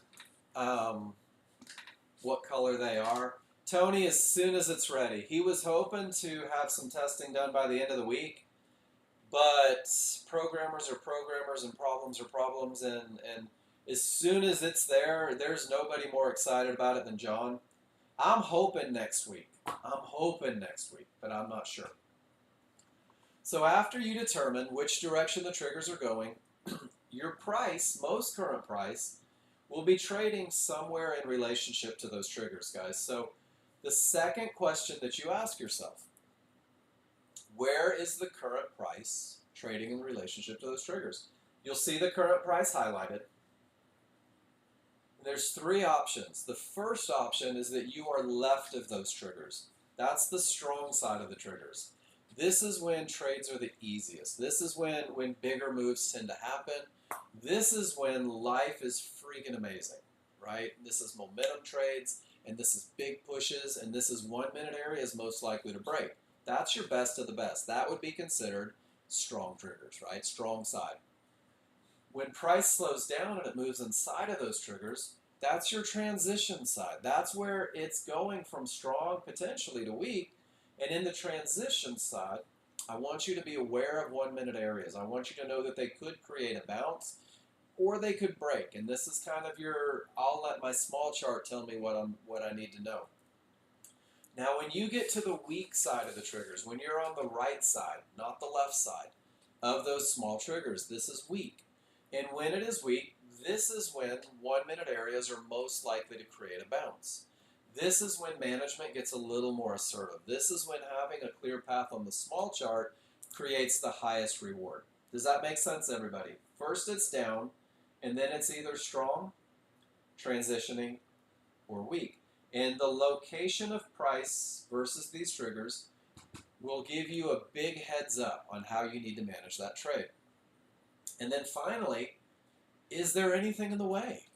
what color they are. Tony, as soon as it's ready. He was hoping to have some testing done by the end of the week, but programmers are programmers and problems are problems, and as soon as it's there, there's nobody more excited about it than John. I'm hoping next week, but I'm not sure. So after you determine which direction the triggers are going, your price, most current price, will be trading somewhere in relationship to those triggers, guys. So the second question that you ask yourself, where is the current price trading in relationship to those triggers? You'll see the current price highlighted. There's three options. The first option is that you are left of those triggers. That's the strong side of the triggers. This is when trades are the easiest. This is when bigger moves tend to happen. This is when life is freaking amazing, right? This is momentum trades, and this is big pushes, and this is 1 minute area is most likely to break. That's your best of the best. That would be considered strong triggers, right? Strong side. When price slows down and it moves inside of those triggers, that's your transition side. That's where it's going from strong potentially to weak. And in the transition side, I want you to be aware of 1 minute areas. I want you to know that they could create a bounce or they could break. And this is kind of your, I'll let my small chart tell me what I need to know. Now, when you get to the weak side of the triggers, when you're on the right side, not the left side of those small triggers, this is weak. And when it is weak, this is when 1 minute areas are most likely to create a bounce. This is when management gets a little more assertive. This is when having a clear path on the small chart creates the highest reward. Does that make sense, everybody? First it's down, and then it's either strong, transitioning, or weak. And the location of price versus these triggers will give you a big heads up on how you need to manage that trade. And then finally, is there anything in the way?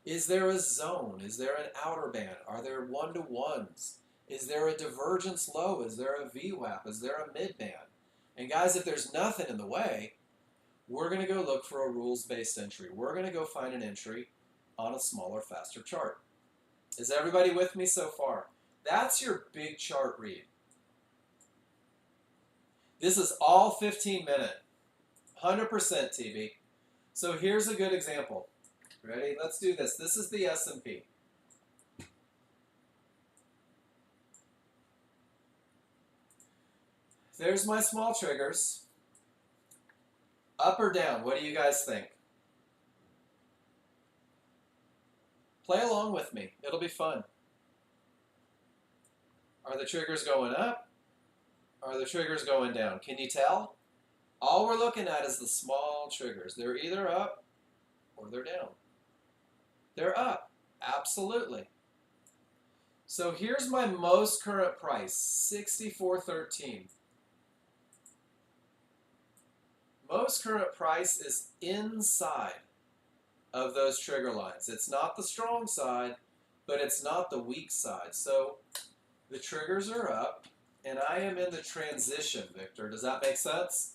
Is there a zone? Is there an outer band? Are there one-to-ones? Is there a divergence low? Is there a VWAP? Is there a mid-band? And guys, if there's nothing in the way, we're going to go look for a rules-based entry. We're going to go find an entry on a smaller, faster chart. Is everybody with me so far? That's your big chart read. This is all 15-minute, 100% TB. So here's a good example. Ready? Let's do this. This is the S&P. There's my small triggers. Up or down? What do you guys think? Play along with me. It'll be fun. Are the triggers going up? Are the triggers going down? Can you tell? All we're looking at is the small triggers. They're either up or they're down. They're up. Absolutely. So here's my most current price, 64.13. Most current price is inside of those trigger lines. It's not the strong side, but it's not the weak side. So the triggers are up, and I am in the transition, Victor. Does that make sense?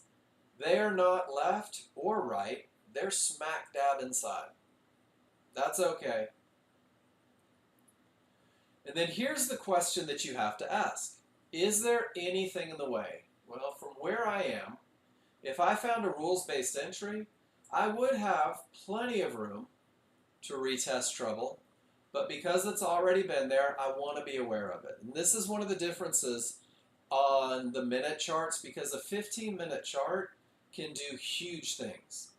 They are not left or right. They're smack dab inside. That's okay. And then here's the question that you have to ask. Is there anything in the way? Well, from where I am, if I found a rules-based entry, I would have plenty of room to retest trouble, but because it's already been there, I want to be aware of it. And this is one of the differences on the minute charts, because a 15-minute chart can do huge things.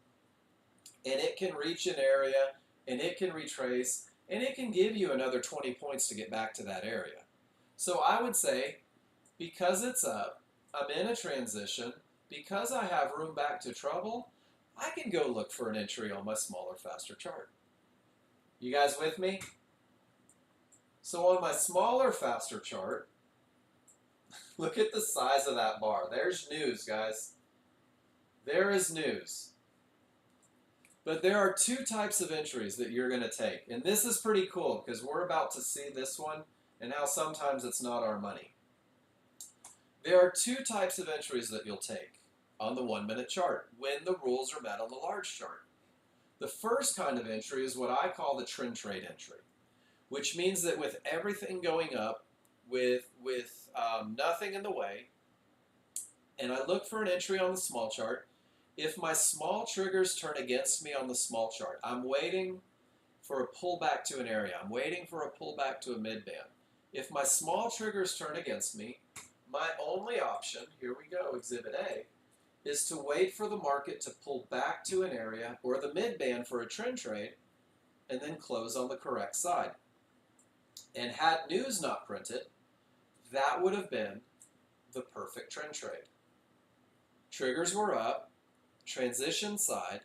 And it can reach an area, and it can retrace, and it can give you another 20 points to get back to that area. So I would say, because it's up, I'm in a transition, because I have room back to trouble, I can go look for an entry on my smaller, faster chart. You guys with me? So on my smaller, faster chart, look at the size of that bar. There's news, guys. There is news. But there are two types of entries that you're going to take. And this is pretty cool because we're about to see this one and how sometimes it's not our money. There are two types of entries that you'll take on the 1-minute chart when the rules are met on the large chart. The first kind of entry is what I call the trend trade entry, which means that with everything going up, with nothing in the way, and I look for an entry on the small chart, if my small triggers turn against me on the small chart, I'm waiting for a pullback to an area. I'm waiting for a pullback to a midband. If my small triggers turn against me, my only option, here we go, Exhibit A, is to wait for the market to pull back to an area or the midband for a trend trade and then close on the correct side. And had news not printed, that would have been the perfect trend trade. Triggers were up, transition side,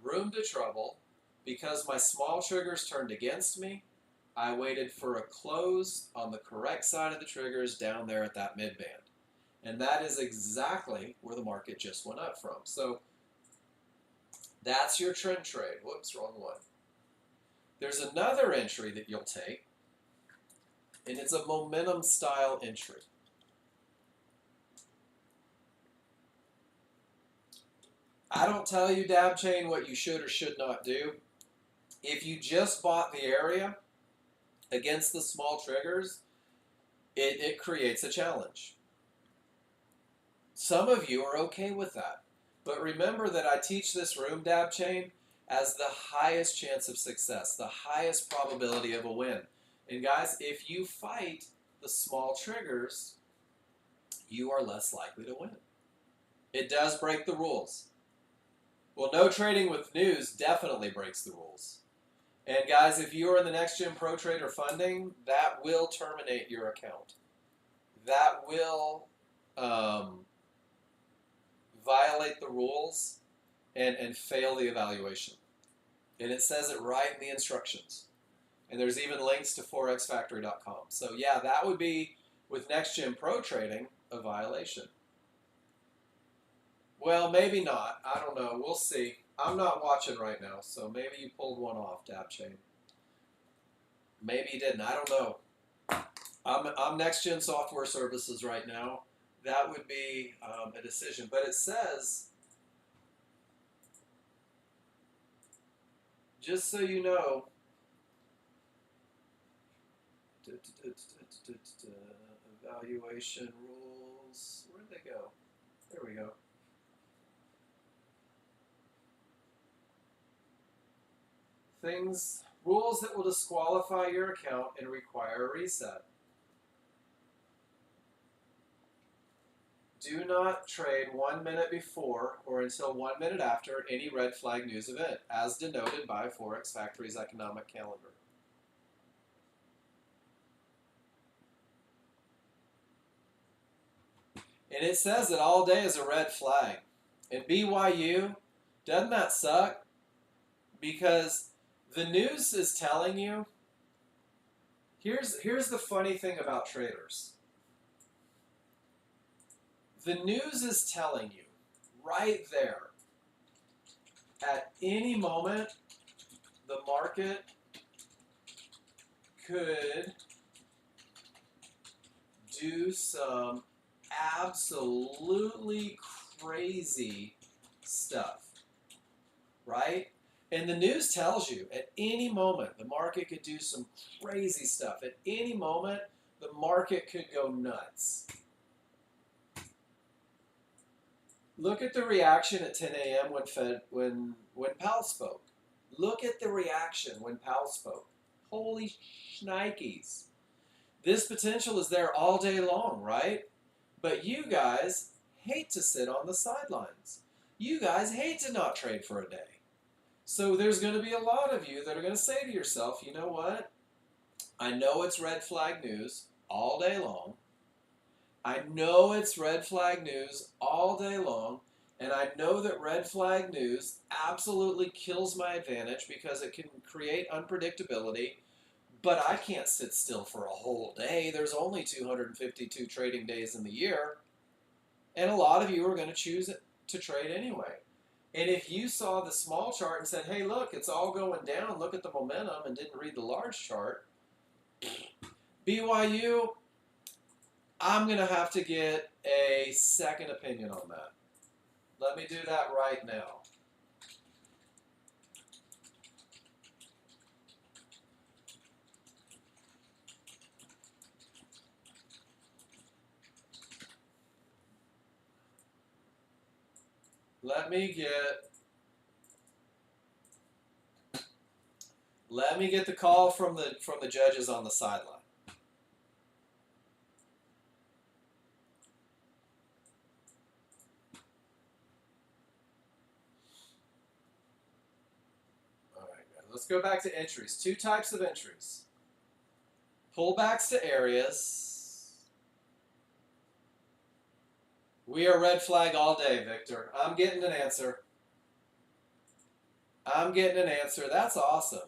room to trouble. Because my small triggers turned against me, I waited for a close on the correct side of the triggers down there at that midband. And that is exactly where the market just went up from. So that's your trend trade. Whoops, wrong one. There's another entry that you'll take, and it's a momentum style entry. I don't tell you, dab chain, what you should or should not do. If you just bought the area against the small triggers, it creates a challenge. Some of you are okay with that. But remember that I teach this room, dab chain, as the highest chance of success, the highest probability of a win. And guys, if you fight the small triggers, you are less likely to win. It does break the rules. Well, no trading with news definitely breaks the rules. And guys, if you are in the Nexgen Pro Trader funding, that will terminate your account. That will violate the rules and fail the evaluation. And it says it right in the instructions. And there's even links to forexfactory.com. So yeah, that would be, with Nexgen Pro Trading, a violation. Well, maybe not. I don't know. We'll see. I'm not watching right now, so maybe you pulled one off, dab chain. Maybe you didn't. I don't know. I'm Nexgen Software Services right now. That would be a decision. But it says, just so you know, evaluation rules. Where did they go? There we go. Rules that will disqualify your account and require a reset. Do not trade 1 minute before or until 1 minute after any red flag news event, as denoted by Forex Factory's economic calendar. And it says that all day is a red flag. And BYU, doesn't that suck? Because the news is telling you, here's the funny thing about traders. The news is telling you right there, at any moment, the market could do some absolutely crazy stuff, right? And the news tells you at any moment the market could do some crazy stuff. At any moment, the market could go nuts. Look at the reaction at 10 a.m. when Powell spoke. Look at the reaction when Powell spoke. Holy shnikes. This potential is there all day long, right? But you guys hate to sit on the sidelines. You guys hate to not trade for a day. So there's going to be a lot of you that are going to say to yourself, you know what? I know it's red flag news all day long. I know it's red flag news all day long. And I know that red flag news absolutely kills my advantage because it can create unpredictability. But I can't sit still for a whole day. There's only 252 trading days in the year. And a lot of you are going to choose to trade anyway. And if you saw the small chart and said, hey, look, it's all going down, look at the momentum, and didn't read the large chart, BYU, I'm going to have to get a second opinion on that. Let me do that right now. Let me get the call from the judges on the sideline. All right, let's go back to entries. Two types of entries. Pullbacks to areas. We are red flag all day, Victor. I'm getting an answer. I'm getting an answer. That's awesome.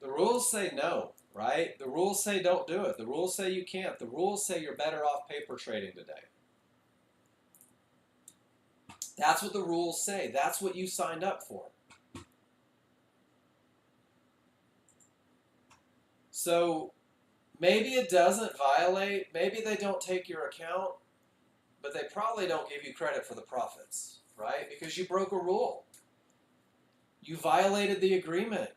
The rules say no, right? The rules say don't do it. The rules say you can't. The rules say you're better off paper trading today. That's what the rules say. That's what you signed up for. So maybe it doesn't violate, maybe they don't take your account, but they probably don't give you credit for the profits, right? Because you broke a rule. You violated the agreement.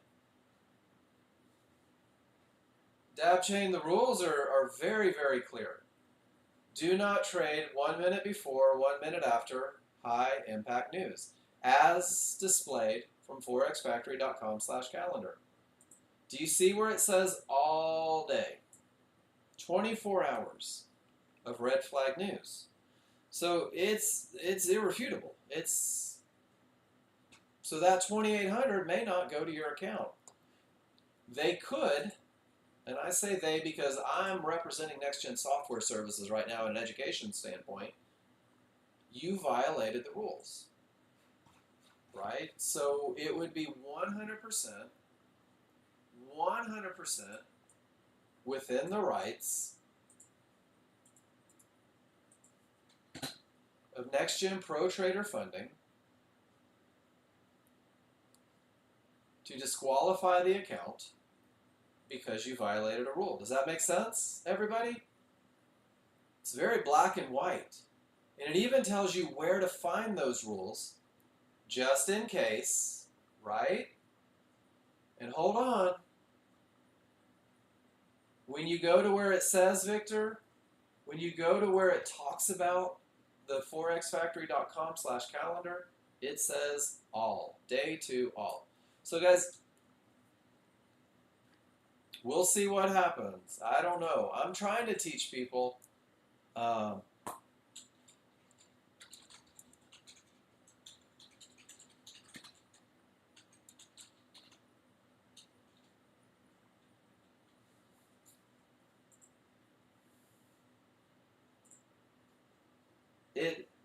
Dab chain, the rules are very, very clear. Do not trade 1 minute before, 1 minute after high impact news, as displayed from forexfactory.com/calendar. Do you see where it says all day? 24 hours of red flag news. So it's irrefutable. So that 2,800 may not go to your account. They could, and I say they because I'm representing Nexgen Software Services right now in an education standpoint. You violated the rules, right? So it would be 100% within the rights of Nexgen Pro Trader Funding to disqualify the account because you violated a rule. Does that make sense, everybody? It's very black and white. And it even tells you where to find those rules, just in case, right? And hold on. When you go to where it says, Victor, when you go to where it talks about the forexfactory.com/calendar, it says all, day to all. So guys, we'll see what happens. I don't know. I'm trying to teach people.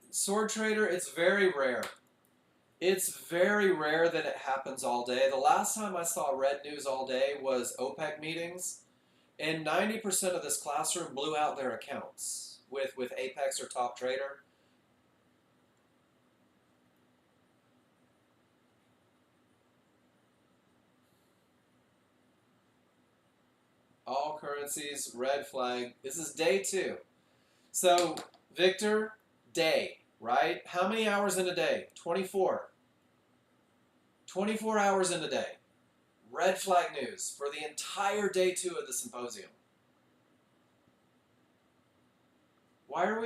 Sword Trader, it's very rare. It's very rare that it happens all day. The last time I saw red news all day was OPEC meetings, and 90% of this classroom blew out their accounts with Apex or Top Trader. All currencies, red flag. This is day 2. So, Victor, day, right? How many hours in a day? 24. 24 hours in a day. Red flag news for the entire day 2 of the symposium. Why are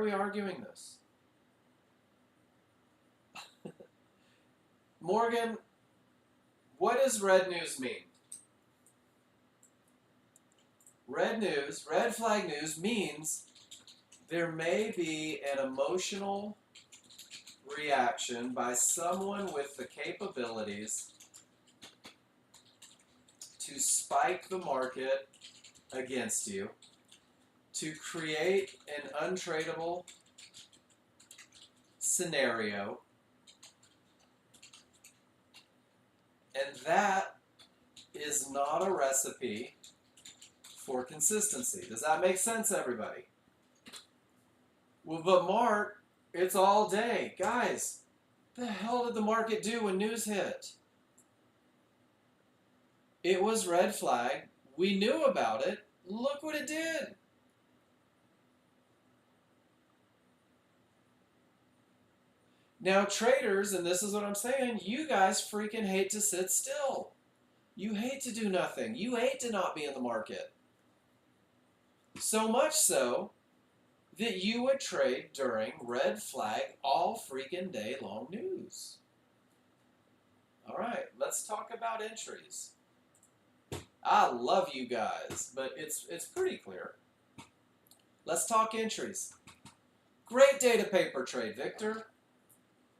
we arguing this? Morgan, what does red news mean? Red news, red flag news means there may be an emotional reaction by someone with the capabilities to spike the market against you, to create an untradeable scenario, and that is not a recipe for consistency. Does that make sense, everybody? Well, but Mark, it's all day. Guys, the hell did the market do when news hit? It was red flag. We knew about it. Look what it did. Now, traders, and this is what I'm saying, you guys freaking hate to sit still. You hate to do nothing. You hate to not be in the market. So much so that you would trade during red flag all freaking day long news. All right, let's talk about entries. I love you guys, but it's pretty clear. Let's talk entries. Great day to paper trade, Victor.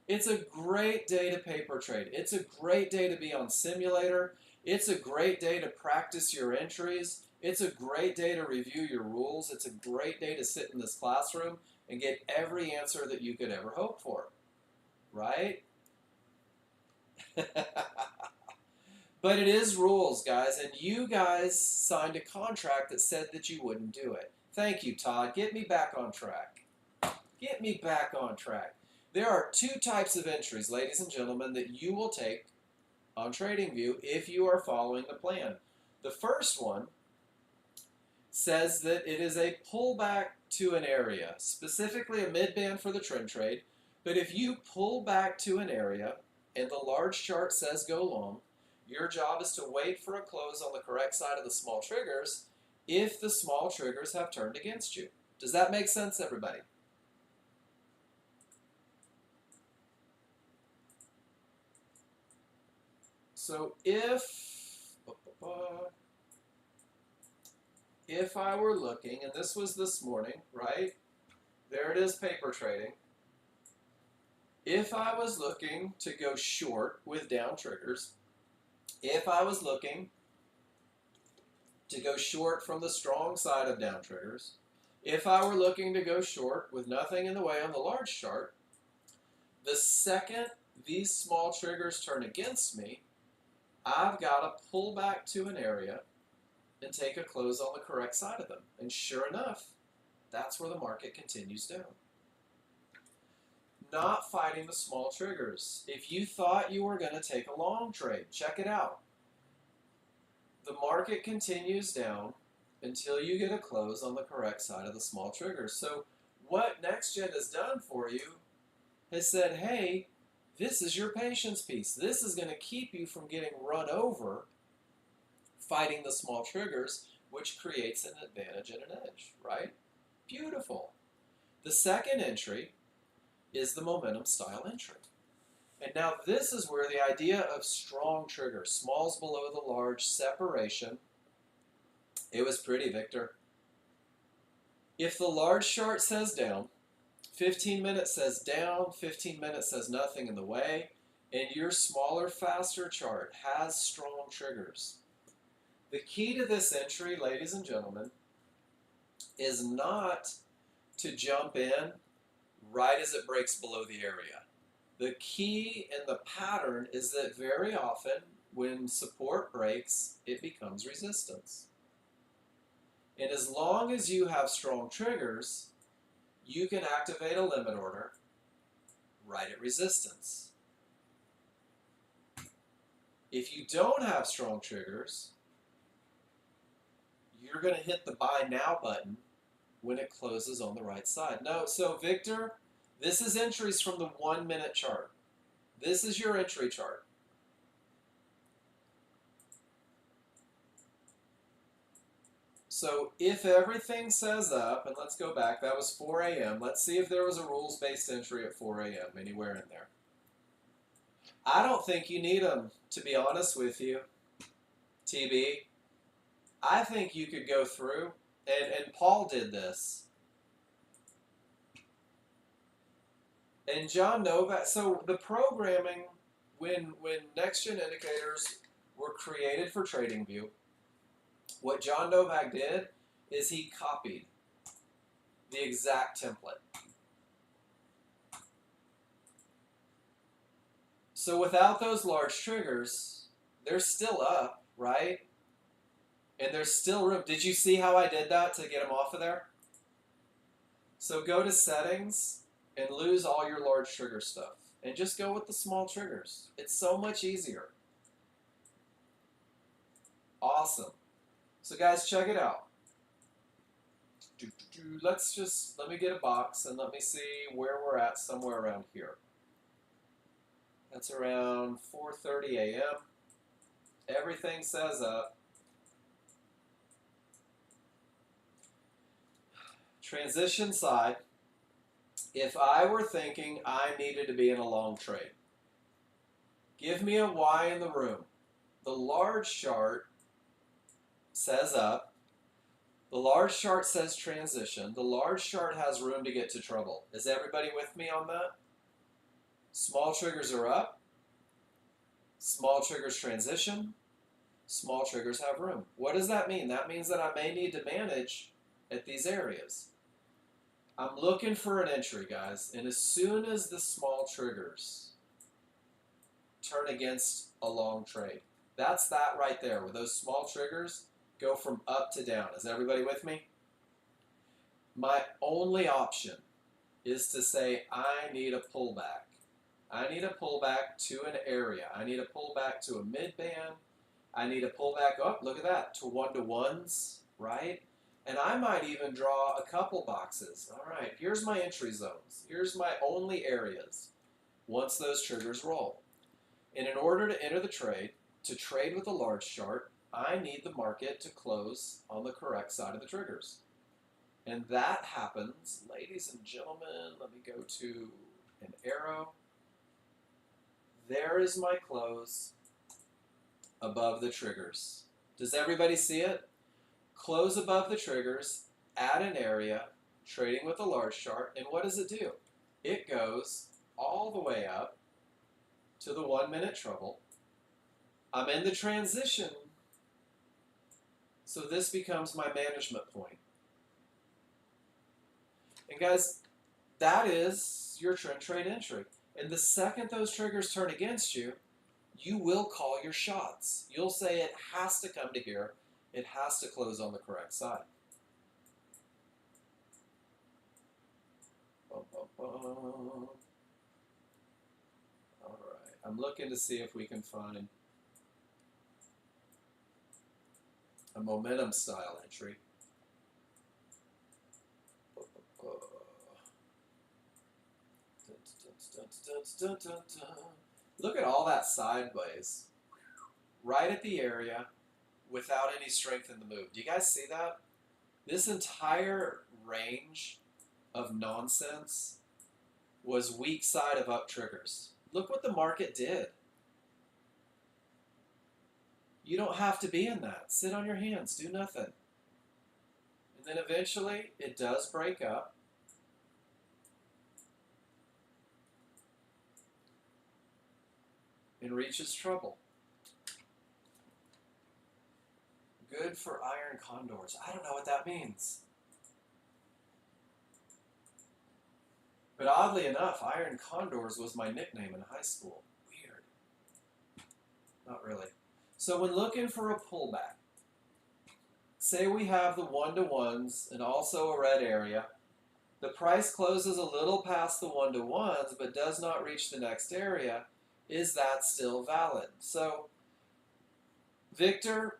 It's a great day to paper trade. It's a great day to be on simulator. It's a great day to practice your entries. It's a great day to review your rules. It's a great day to sit in this classroom and get every answer that you could ever hope for. Right? But it is rules, guys, and you guys signed a contract that said that you wouldn't do it. Thank you, Todd. Get me back on track. Get me back on track. There are 2 types of entries, ladies and gentlemen, that you will take on TradingView if you are following the plan. The first one says that it is a pullback to an area, specifically a mid-band for the trend trade. But if you pull back to an area and the large chart says go long, your job is to wait for a close on the correct side of the small triggers if the small triggers have turned against you. Does that make sense, everybody? So if I were looking, and this was this morning, right? There it is, paper trading. If I was looking to go short with down triggers, if I was looking to go short from the strong side of down triggers, if I were looking to go short with nothing in the way on the large chart, the second these small triggers turn against me, I've got to pull back to an area and take a close on the correct side of them. And sure enough, that's where the market continues down. Not fighting the small triggers. If you thought you were going to take a long trade, check it out. The market continues down until you get a close on the correct side of the small triggers. So what Nexgen has done for you has said, hey, this is your patience piece. This is going to keep you from getting run over fighting the small triggers, which creates an advantage and an edge, right? Beautiful. The second entry is the momentum style entry. And now this is where the idea of strong trigger, smalls below the large, separation, it was pretty, Victor. If the large chart says down, 15 minutes says down, 15 minutes says nothing in the way, and your smaller, faster chart has strong triggers. The key to this entry, ladies and gentlemen, is not to jump in right as it breaks below the area. The key in the pattern is that very often when support breaks, it becomes resistance. And as long as you have strong triggers, you can activate a limit order right at resistance. If you don't have strong triggers, you're going to hit the buy now button when it closes on the right side. No, so Victor, this is entries from the 1 minute chart. This is your entry chart. So if everything says up, and let's go back, that was 4 a.m. Let's see if there was a rules-based entry at 4 a.m. anywhere in there. I don't think you need them, to be honest with you, TB. I think you could go through, and Paul did this. And John Novak, so the programming, when Nexgen indicators were created for TradingView, what John Novak did is he copied the exact template. So without those large triggers, they're still up, right? And there's still room. Did you see how I did that to get them off of there? So go to settings and lose all your large trigger stuff. And just go with the small triggers. It's so much easier. Awesome. So guys, check it out. Let me get a box and let me see where we're at, somewhere around here. That's around 4:30 a.m. Everything says up. Transition side. If I were thinking I needed to be in a long trade, give me a Y in the room. The large chart says up. The large chart says transition. The large chart has room to get to trouble. Is everybody with me on that? Small triggers are up. Small triggers transition. Small triggers have room. What does that mean? That means that I may need to manage at these areas. I'm looking for an entry, guys, and as soon as the small triggers turn against a long trade, that's that right there, where those small triggers go from up to down. Is everybody with me? My only option is to say I need a pullback. I need a pullback to an area. I need a pullback to a mid-band. I need a pullback up, look at that, to 1-to-1s, right? And I might even draw a couple boxes. All right, here's my entry zones. Here's my only areas once those triggers roll. And in order to enter the trade, to trade with a large chart, I need the market to close on the correct side of the triggers. And that happens, ladies and gentlemen, let me go to an arrow. There is my close above the triggers. Does everybody see it? Close above the triggers, at an area, trading with a large chart, and what does it do? It goes all the way up to the 1 minute trouble. I'm in the transition, so this becomes my management point. And guys, that is your trend trade entry. And the second those triggers turn against you, you will call your shots. You'll say it has to come to here. It has to close on the correct side. Bum, bum, bum. All right, I'm looking to see if we can find a momentum style entry. Look at all that sideways, right at the area, without any strength in the move. Do you guys see that? This entire range of nonsense was weak side of up triggers. Look what the market did. You don't have to be in that. Sit on your hands, do nothing. And then eventually it does break up. And reaches trouble. Good for iron condors. I don't know what that means. But oddly enough, iron condors was my nickname in high school. Weird. Not really. So when looking for a pullback, say we have the 1-to-1s and also a red area. The price closes a little past the 1-to-1s but does not reach the next area. Is that still valid? So, Victor,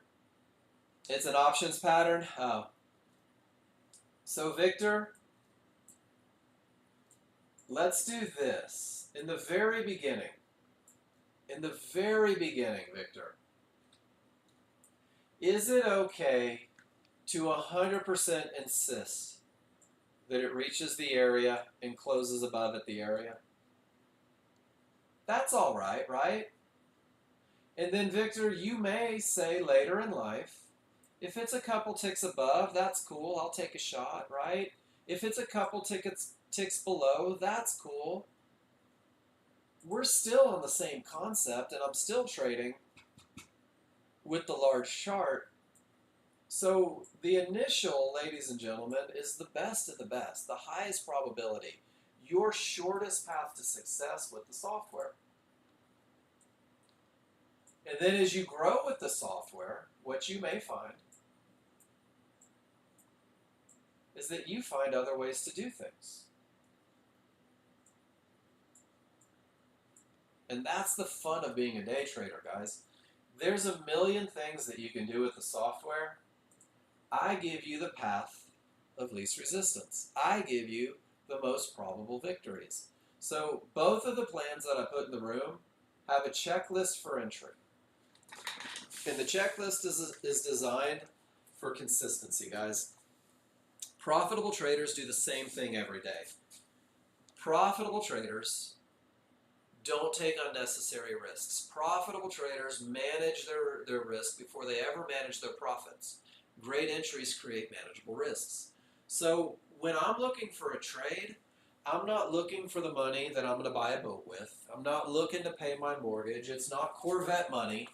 It's an options pattern. Oh. So Victor, let's do this. In the very beginning, Victor, is it okay to 100% insist that it reaches the area and closes above at the area? That's all right, right? And then, Victor, you may say later in life, if it's a couple ticks above, that's cool. I'll take a shot, right? If it's a couple ticks below, that's cool. We're still on the same concept, and I'm still trading with the large chart. So the initial, ladies and gentlemen, is the best of the best, the highest probability, your shortest path to success with the software. And then as you grow with the software, what you may find is that you find other ways to do things. And that's the fun of being a day trader, guys. There's a million things that you can do with the software. I give you the path of least resistance. I give you the most probable victories. So both of the plans that I put in the room have a checklist for entry. And the checklist is designed for consistency, guys. Profitable traders do the same thing every day. Profitable traders don't take unnecessary risks. Profitable traders manage their risk before they ever manage their profits. Great entries create manageable risks. So when I'm looking for a trade, I'm not looking for the money that I'm going to buy a boat with. I'm not looking to pay my mortgage. It's not Corvette money.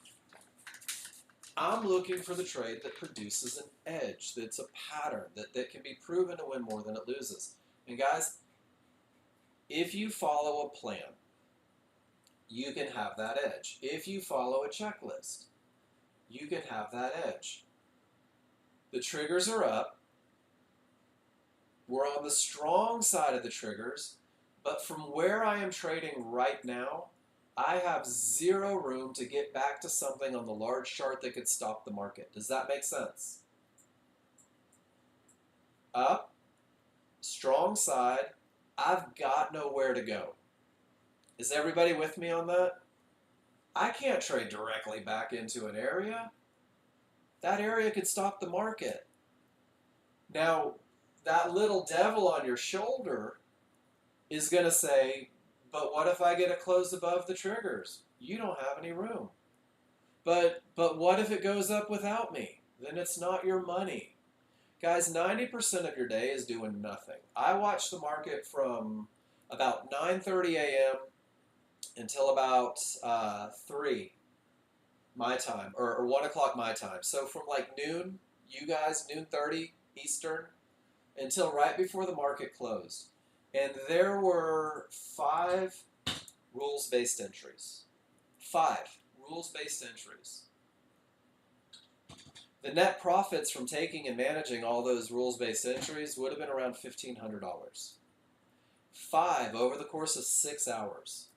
I'm looking for the trade that produces an edge, that's a pattern, that can be proven to win more than it loses. And guys, if you follow a plan, you can have that edge. If you follow a checklist, you can have that edge. The triggers are up. We're on the strong side of the triggers, but from where I am trading right now, I have zero room to get back to something on the large chart that could stop the market. Does that make sense? Up, strong side, I've got nowhere to go. Is everybody with me on that? I can't trade directly back into an area. That area could stop the market. Now, that little devil on your shoulder is going to say, but what if I get it closed above the triggers? You don't have any room. But what if it goes up without me? Then it's not your money. Guys, 90% of your day is doing nothing. I watch the market from about 9:30 a.m. until about 3 my time, or 1 o'clock my time. So from like noon, you guys, noon 30 Eastern, until right before the market closed. And there were 5 rules-based entries. 5 rules-based entries. The net profits from taking and managing all those rules-based entries would have been around $1,500. 5 over the course of 6 hours.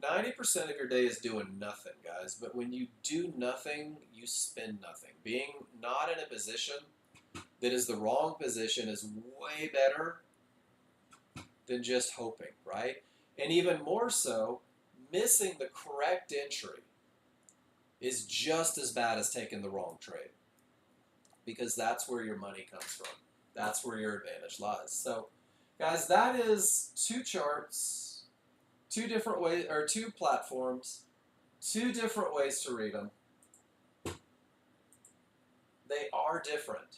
90% of your day is doing nothing, guys. But when you do nothing, you spend nothing. Being not in a position that is the wrong position is way better than just hoping, right? And even more so, missing the correct entry is just as bad as taking the wrong trade, because that's where your money comes from. That's where your advantage lies. So, guys, that is 2 charts, 2 different ways, or 2 platforms, 2 different ways to read them. They are different.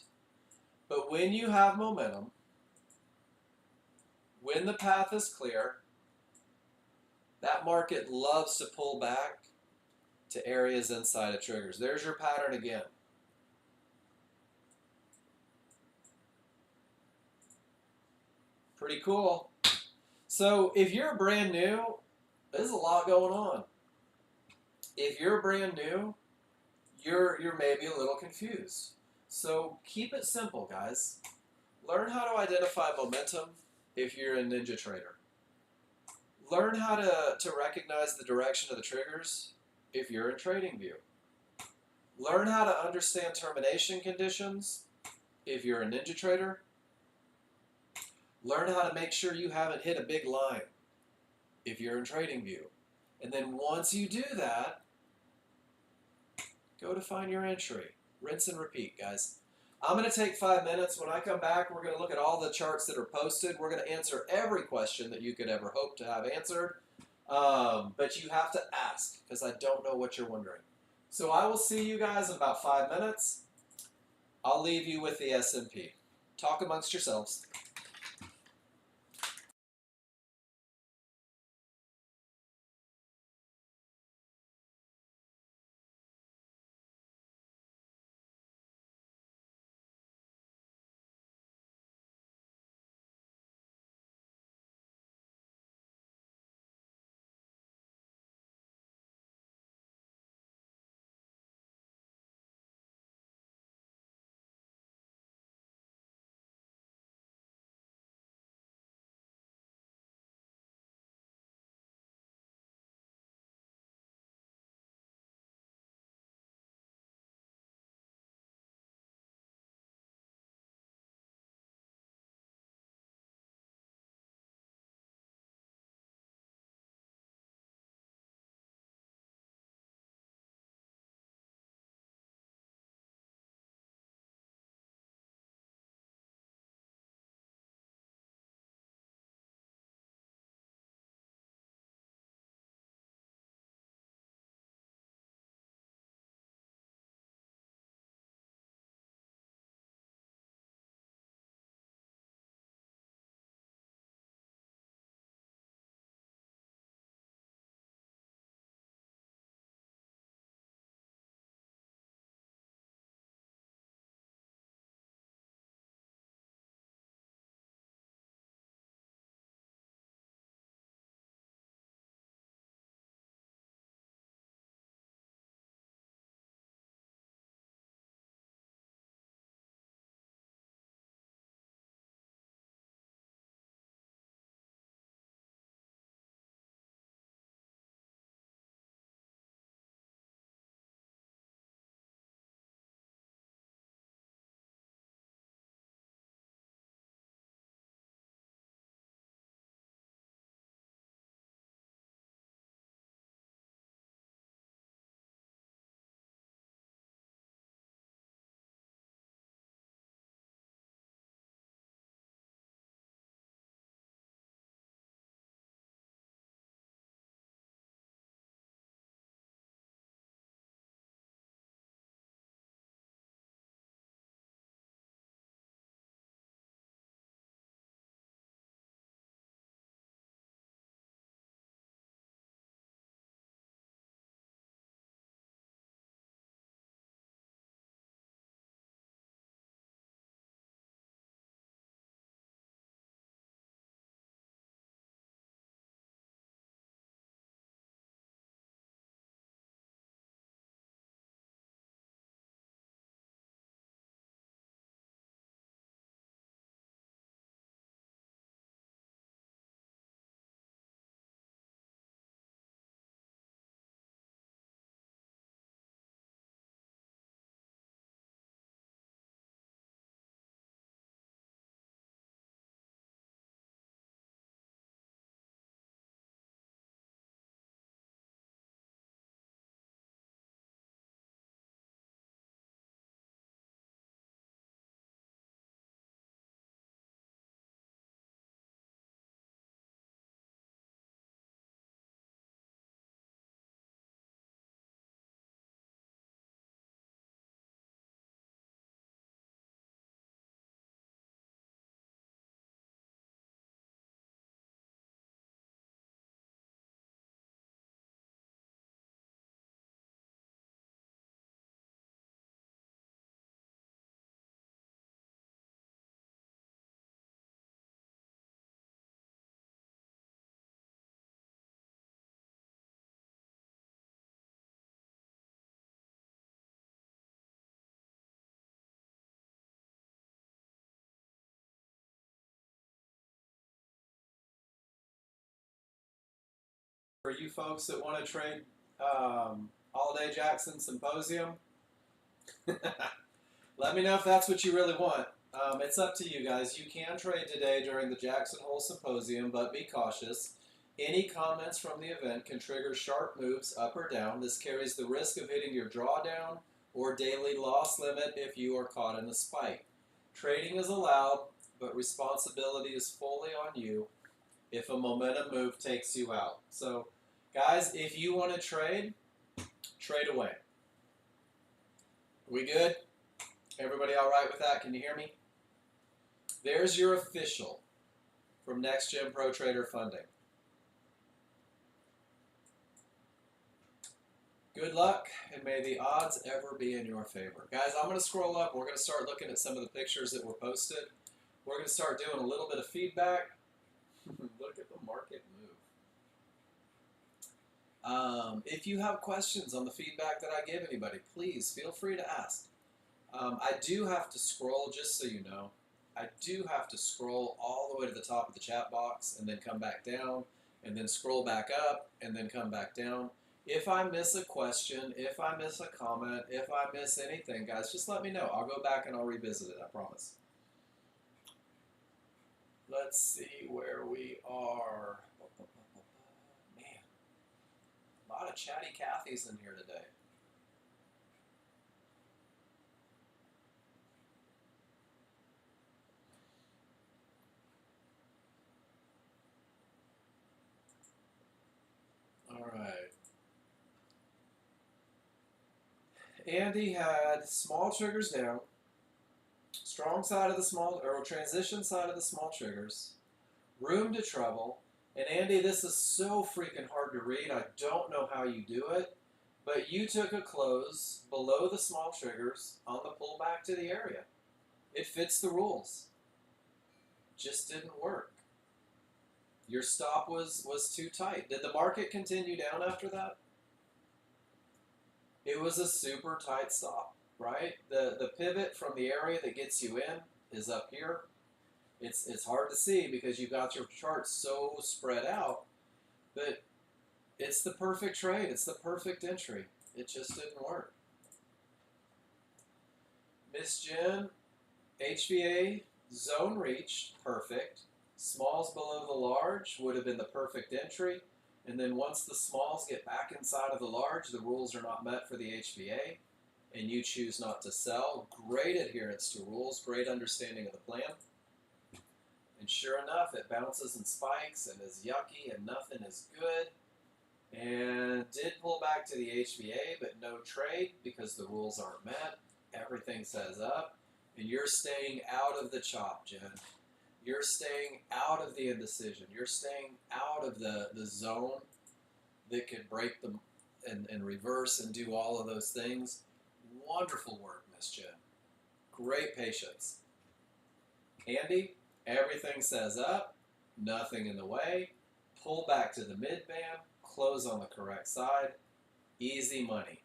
But when you have momentum, when the path is clear, that market loves to pull back to areas inside of triggers. There's your pattern again. Pretty cool. So if you're brand new, there's a lot going on. If you're brand new, you're maybe a little confused. So keep it simple, guys. Learn how to identify momentum if you're a ninja trader. Learn how to recognize the direction of the triggers if you're in TradingView. Learn how to understand termination conditions if you're a ninja trader. Learn how to make sure you haven't hit a big line if you're in TradingView. And then once you do that, go define your entry. Rinse and repeat, guys. I'm going to take 5 minutes. When I come back, we're going to look at all the charts that are posted. We're going to answer every question that you could ever hope to have answered. But you have to ask, because I don't know what you're wondering. So I will see you guys in about 5 minutes. I'll leave you with the S&P. Talk amongst yourselves. For you folks that want to trade All Day Jackson Symposium, Let me know if that's what you really want. It's up to you guys. You can trade today during the Jackson Hole Symposium, but be cautious. Any comments from the event can trigger sharp moves up or down. This carries the risk of hitting your drawdown or daily loss limit if you are caught in a spike. Trading is allowed, but responsibility is fully on you if a momentum move takes you out. So, guys, if you want to trade away. We good? Everybody all right with that? Can you hear me? There's your official from Nexgen Pro Trader Funding. Good luck, and may the odds ever be in your favor. Guys, I'm going to scroll up. We're going to start looking at some of the pictures that were posted. We're going to start doing a little bit of feedback. Look at the market move. If you have questions on the feedback that I give anybody, please feel free to ask. I do have to scroll, just so you know. I do have to scroll all the way to the top of the chat box and then come back down and then scroll back up and then come back down. If I miss a question, if I miss a comment, if I miss anything, guys, just let me know. I'll go back and I'll revisit it, I promise. Let's see where we are. Man, a lot of chatty Cathys in here today. All right. Andy had small triggers down, strong side of the small, or transition side of the small triggers, room to trouble, and Andy, this is so freaking hard to read, I don't know how you do it, but you took a close below the small triggers on the pullback to the area. It fits the rules. Just didn't work. Your stop was too tight. Did the market continue down after that? It was a super tight stop, right? The pivot from the area that gets you in is up here. It's hard to see because you've got your chart so spread out, but it's the perfect trade. It's the perfect entry. It just didn't work. Miss Jen, HVA zone reached, perfect. Smalls below the large would have been the perfect entry. And then once the smalls get back inside of the large, the rules are not met for the HVA, and you choose not to sell. Great adherence to rules, great understanding of the plan. And sure enough, it bounces and spikes and is yucky and nothing is good. And did pull back to the HVA, but no trade because the rules aren't met. Everything says up, and you're staying out of the chop, Jen. You're staying out of the indecision. You're staying out of the zone that could break them and reverse and do all of those things. Wonderful work, Miss Jen. Great patience. Andy, everything says up, nothing in the way. Pull back to the mid-band, close on the correct side. Easy money.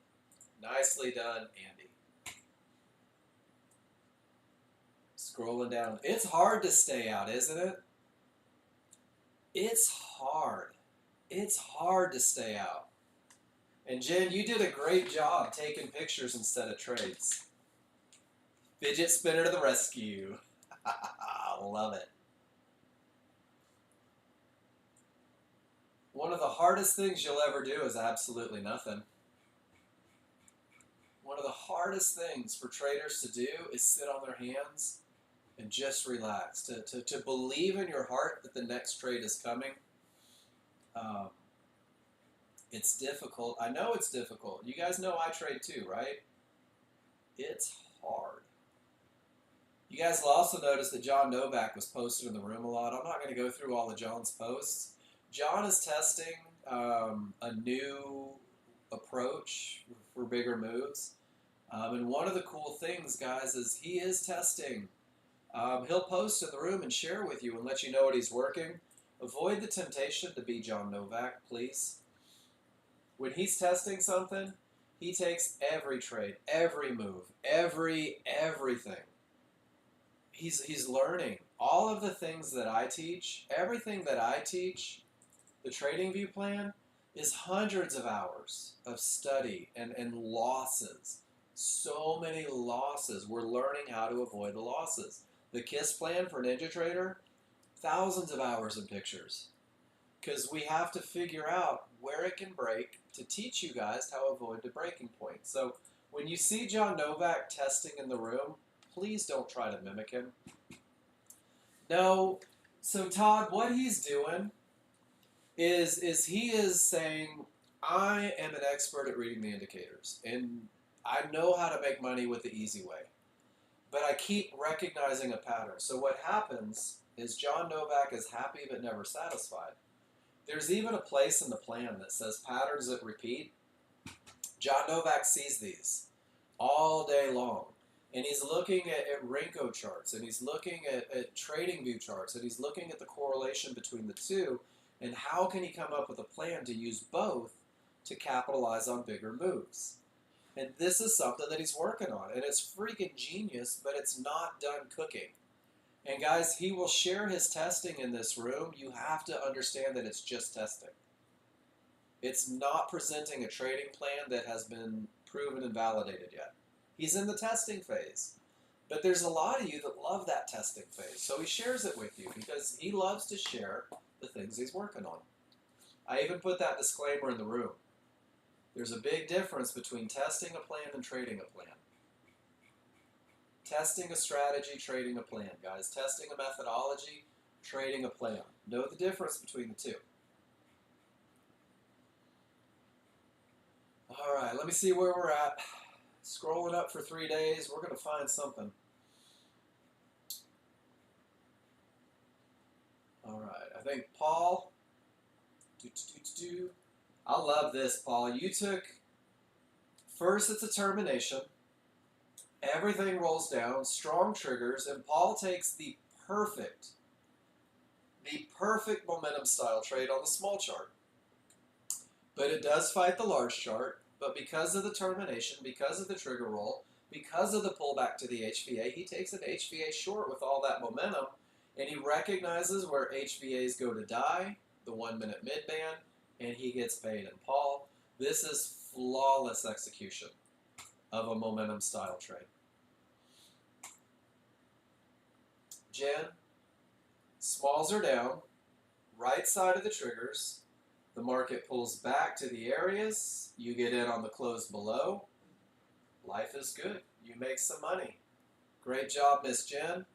Nicely done, Andy. Scrolling down. It's hard to stay out, isn't it? It's hard. It's hard to stay out. And Jen, you did a great job taking pictures instead of trades. Fidget spinner to the rescue. Love it. One of the hardest things you'll ever do is absolutely nothing. One of the hardest things for traders to do is sit on their hands and just relax, to believe in your heart that the next trade is coming. It's difficult. I know it's difficult. You guys know I trade too, right? It's hard. You guys will also notice that John Novak was posted in the room a lot. I'm not going to go through all of John's posts. John is testing a new approach for bigger moves. And one of the cool things, guys, is he is testing. He'll post in the room and share with you and let you know what he's working. Avoid the temptation to be John Novak, please. When he's testing something, he takes every trade, every move, everything. He's learning. All of the things that I teach, everything that I teach, the Trading View plan, is hundreds of hours of study and losses. So many losses. We're learning how to avoid the losses. The KISS plan for NinjaTrader, thousands of hours of pictures. Because we have to figure out where it can break to teach you guys how to avoid the breaking point. So when you see John Novak testing in the room, please don't try to mimic him. No. So Todd, what he's doing is he is saying, I am an expert at reading the indicators, and I know how to make money with the easy way. But I keep recognizing a pattern. So what happens is John Novak is happy but never satisfied. There's even a place in the plan that says patterns that repeat. John Novak sees these all day long. And he's looking at Renko charts, and he's looking at trading view charts, and he's looking at the correlation between the two, and how can he come up with a plan to use both to capitalize on bigger moves. And this is something that he's working on, and it's freaking genius, but it's not done cooking. And guys, he will share his testing in this room. You have to understand that it's just testing. It's not presenting a trading plan that has been proven and validated yet. He's in the testing phase. But there's a lot of you that love that testing phase. So he shares it with you because he loves to share the things he's working on. I even put that disclaimer in the room. There's a big difference between testing a plan and trading a plan. Testing a strategy, trading a plan, guys. Testing a methodology, trading a plan. Know the difference between the two. All right, let me see where we're at. Scrolling up for 3 days, we're going to find something. All right, I think Paul. I love this, Paul. You took, first it's a termination. Everything rolls down, strong triggers, and Paul takes the perfect momentum style trade on the small chart. But it does fight the large chart, but because of the termination, because of the trigger roll, because of the pullback to the HVA, he takes an HVA short with all that momentum, and he recognizes where HVAs go to die, the 1 minute mid band, and he gets paid. And Paul, this is flawless execution of a momentum style trade. Jen, smalls are down, right side of the triggers. The market pulls back to the areas. You get in on the close below. Life is good. You make some money. Great job, Miss Jen.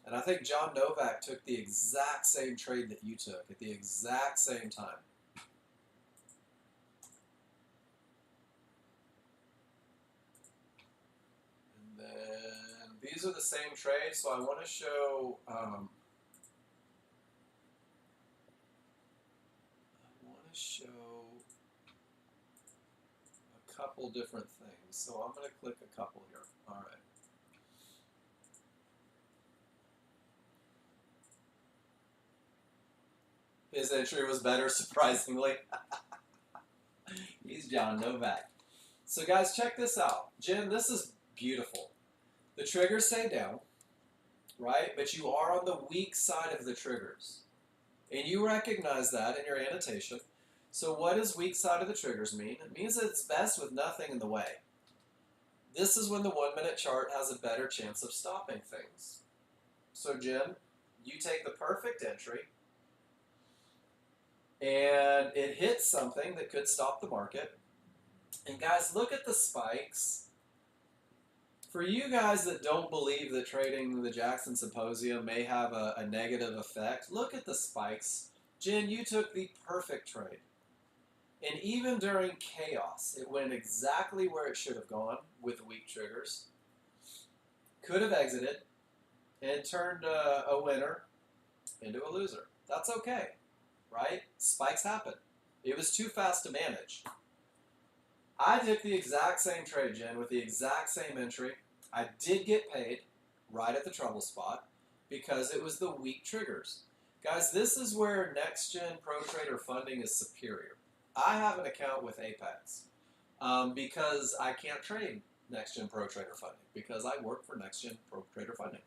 And I think John Novak took the exact same trade that you took at the exact same time. And then these are the same trades, so I want to show a couple different things. So I'm going to click a couple here. All right. His entry was better, surprisingly. He's John Novak. So guys, check this out. Jen, this is beautiful. The triggers stay down, right? But you are on the weak side of the triggers. And you recognize that in your annotation. So what does weak side of the triggers mean? It means that it's best with nothing in the way. This is when the 1 minute chart has a better chance of stopping things. So Jen, you take the perfect entry, and it hits something that could stop the market. And guys, look at the spikes. For you guys that don't believe that trading the Jackson Symposium may have a negative effect, look at the spikes. Jen, you took the perfect trade. And even during chaos, it went exactly where it should have gone with weak triggers. Could have exited and turned a winner into a loser. That's okay, right? Spikes happen. It was too fast to manage. I took the exact same trade, Jen, with the exact same entry. I did get paid right at the trouble spot because it was the weak triggers. Guys, this is where Nexgen Pro Trader funding is superior. I have an account with Apex because I can't trade Nexgen Pro Trader funding because I work for Nexgen Pro Trader funding.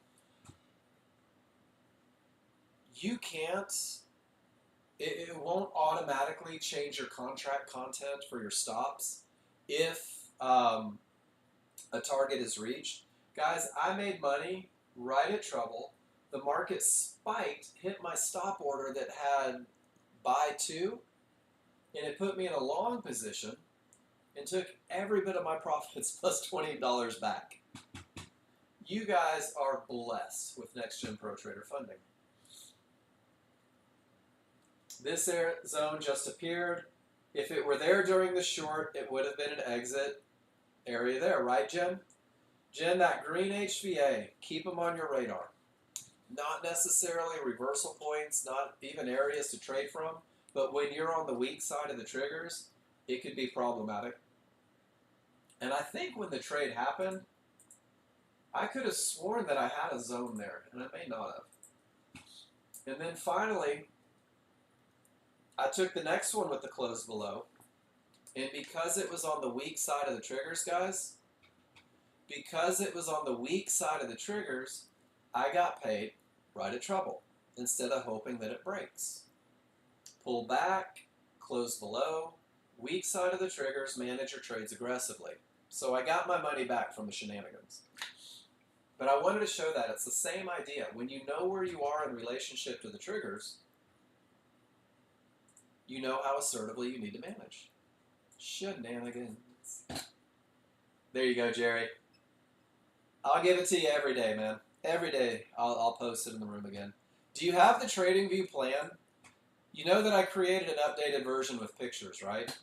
You can't, it won't automatically change your contract content for your stops if a target is reached. Guys, I made money right at trouble. The market spiked, hit my stop order that had buy two, and it put me in a long position and took every bit of my profits plus $20 back. You guys are blessed with Nexgen Pro Trader funding. This zone just appeared. If it were there during the short, it would have been an exit area there, right, Jen? Jen, that green HVA, keep them on your radar. Not necessarily reversal points, not even areas to trade from, but when you're on the weak side of the triggers, it could be problematic. And I think when the trade happened, I could have sworn that I had a zone there, and I may not have. And then finally, I took the next one with the close below, and because it was on the weak side of the triggers, guys, because it was on the weak side of the triggers, I got paid right at trouble instead of hoping that it breaks. Pull back, close below, weak side of the triggers, manage your trades aggressively. So I got my money back from the shenanigans. But I wanted to show that it's the same idea. When you know where you are in relationship to the triggers, you know how assertively you need to manage. Shenanigans. There you go, Jerry. I'll give it to you every day, man. Every day I'll post it in the room again. Do you have the TradingView plan? You know that I created an updated version with pictures, right?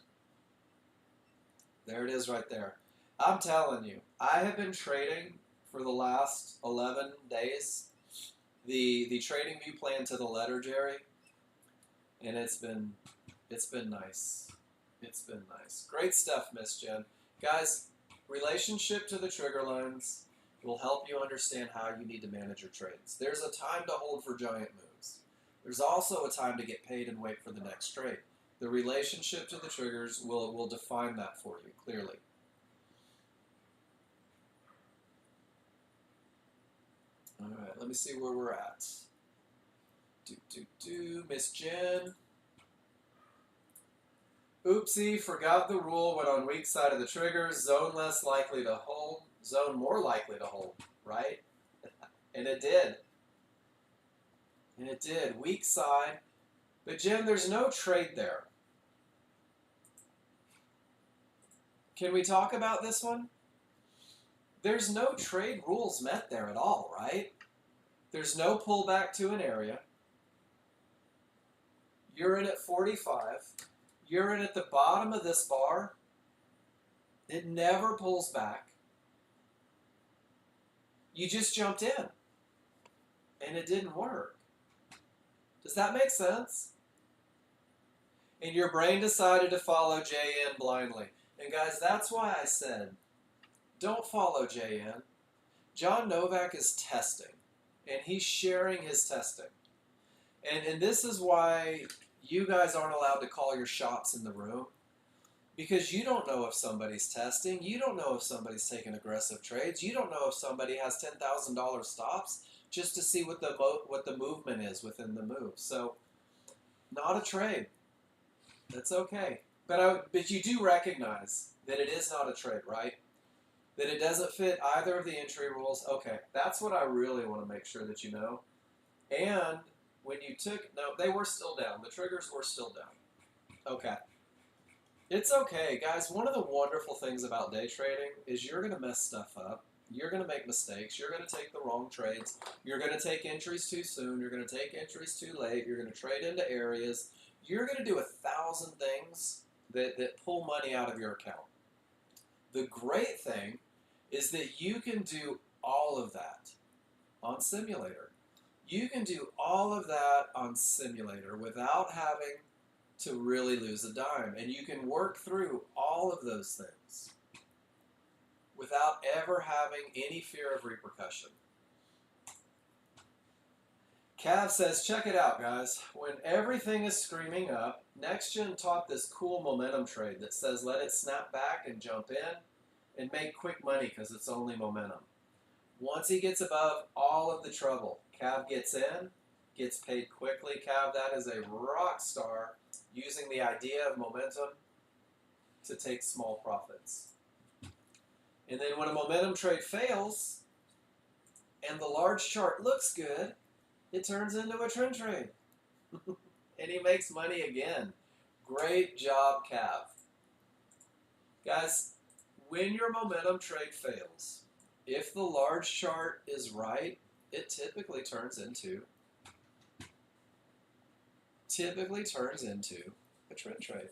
There it is right there. I'm telling you, I have been trading for the last 11 days the TradingView plan to the letter, Jerry, and it's been nice. It's been nice. Great stuff, Miss Jen. Guys, relationship to the trigger lines will help you understand how you need to manage your trades. There's a time to hold for giant moves. There's also a time to get paid and wait for the next trade. The relationship to the triggers will define that for you clearly. All right, let me see where we're at. Miss Jen. Oopsie, forgot the rule when on weak side of the triggers, zone less likely to hold, zone more likely to hold, right? And it did. And it did. Weak side. But Jen, there's no trade there. Can we talk about this one? There's no trade rules met there at all, right? There's no pullback to an area. You're in at 45. You're in at the bottom of this bar. It never pulls back. You just jumped in. And it didn't work. Does that make sense? And your brain decided to follow JN blindly. And guys, that's why I said, don't follow JN. John Novak is testing. And he's sharing his testing. And this is why you guys aren't allowed to call your shots in the room. Because you don't know if somebody's testing. You don't know if somebody's taking aggressive trades. You don't know if somebody has $10,000 stops just to see what the movement is within the move. So, not a trade. That's okay. But you do recognize that it is not a trade, right? That it doesn't fit either of the entry rules. Okay, that's what I really want to make sure that you know. And when you no, they were still down. The triggers were still down. Okay. It's okay, guys. One of the wonderful things about day trading is you're going to mess stuff up. You're going to make mistakes. You're going to take the wrong trades. You're going to take entries too soon. You're going to take entries too late. You're going to trade into areas. You're going to do 1,000 things that pull money out of your account. The great thing is that you can do all of that on Simulator. You can do all of that on Simulator without having to really lose a dime. And you can work through all of those things without ever having any fear of repercussion. Cav says, check it out, guys. When everything is screaming up, Nexgen taught this cool momentum trade that says let it snap back and jump in and make quick money because it's only momentum. Once he gets above all of the trouble, Cav gets in, gets paid quickly. Cav, that is a rock star using the idea of momentum to take small profits. And then when a momentum trade fails and the large chart looks good, it turns into a trend trade. And he makes money again. Great job, Cav. Guys, when your momentum trade fails, if the large chart is right, it typically turns into a trend trade.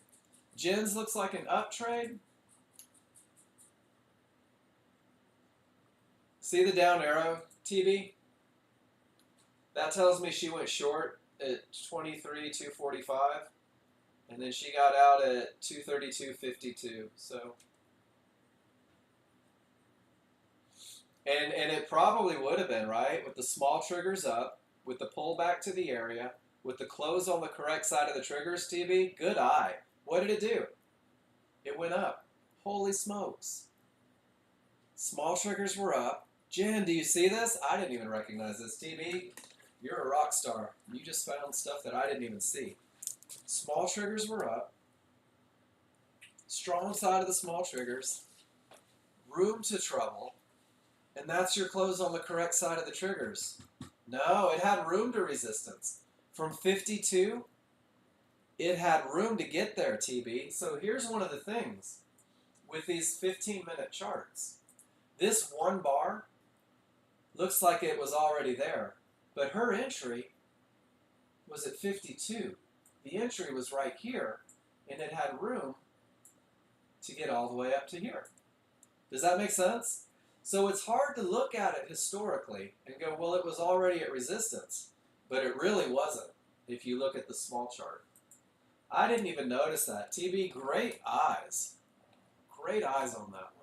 Jen's looks like an up trade. See the down arrow, TV? That tells me she went short at 23,245, and then she got out at 232.52. So, and it probably would have been right with the small triggers up, with the pullback to the area, with the close on the correct side of the triggers. TV, good eye. What did it do? It went up. Holy smokes! Small triggers were up. Jen, do you see this? I didn't even recognize this. TV, you're a rock star. You just found stuff that I didn't even see. Small triggers were up. Strong side of the small triggers. Room to trouble. And that's your close on the correct side of the triggers. No, it had room to resistance. From 52, it had room to get there, TB. So here's one of the things with these 15-minute charts. This one bar looks like it was already there, but her entry was at 52. The entry was right here, and it had room to get all the way up to here. Does that make sense? So it's hard to look at it historically and go, well, it was already at resistance, but it really wasn't if you look at the small chart. I didn't even notice that. TB, great eyes. Great eyes on that one.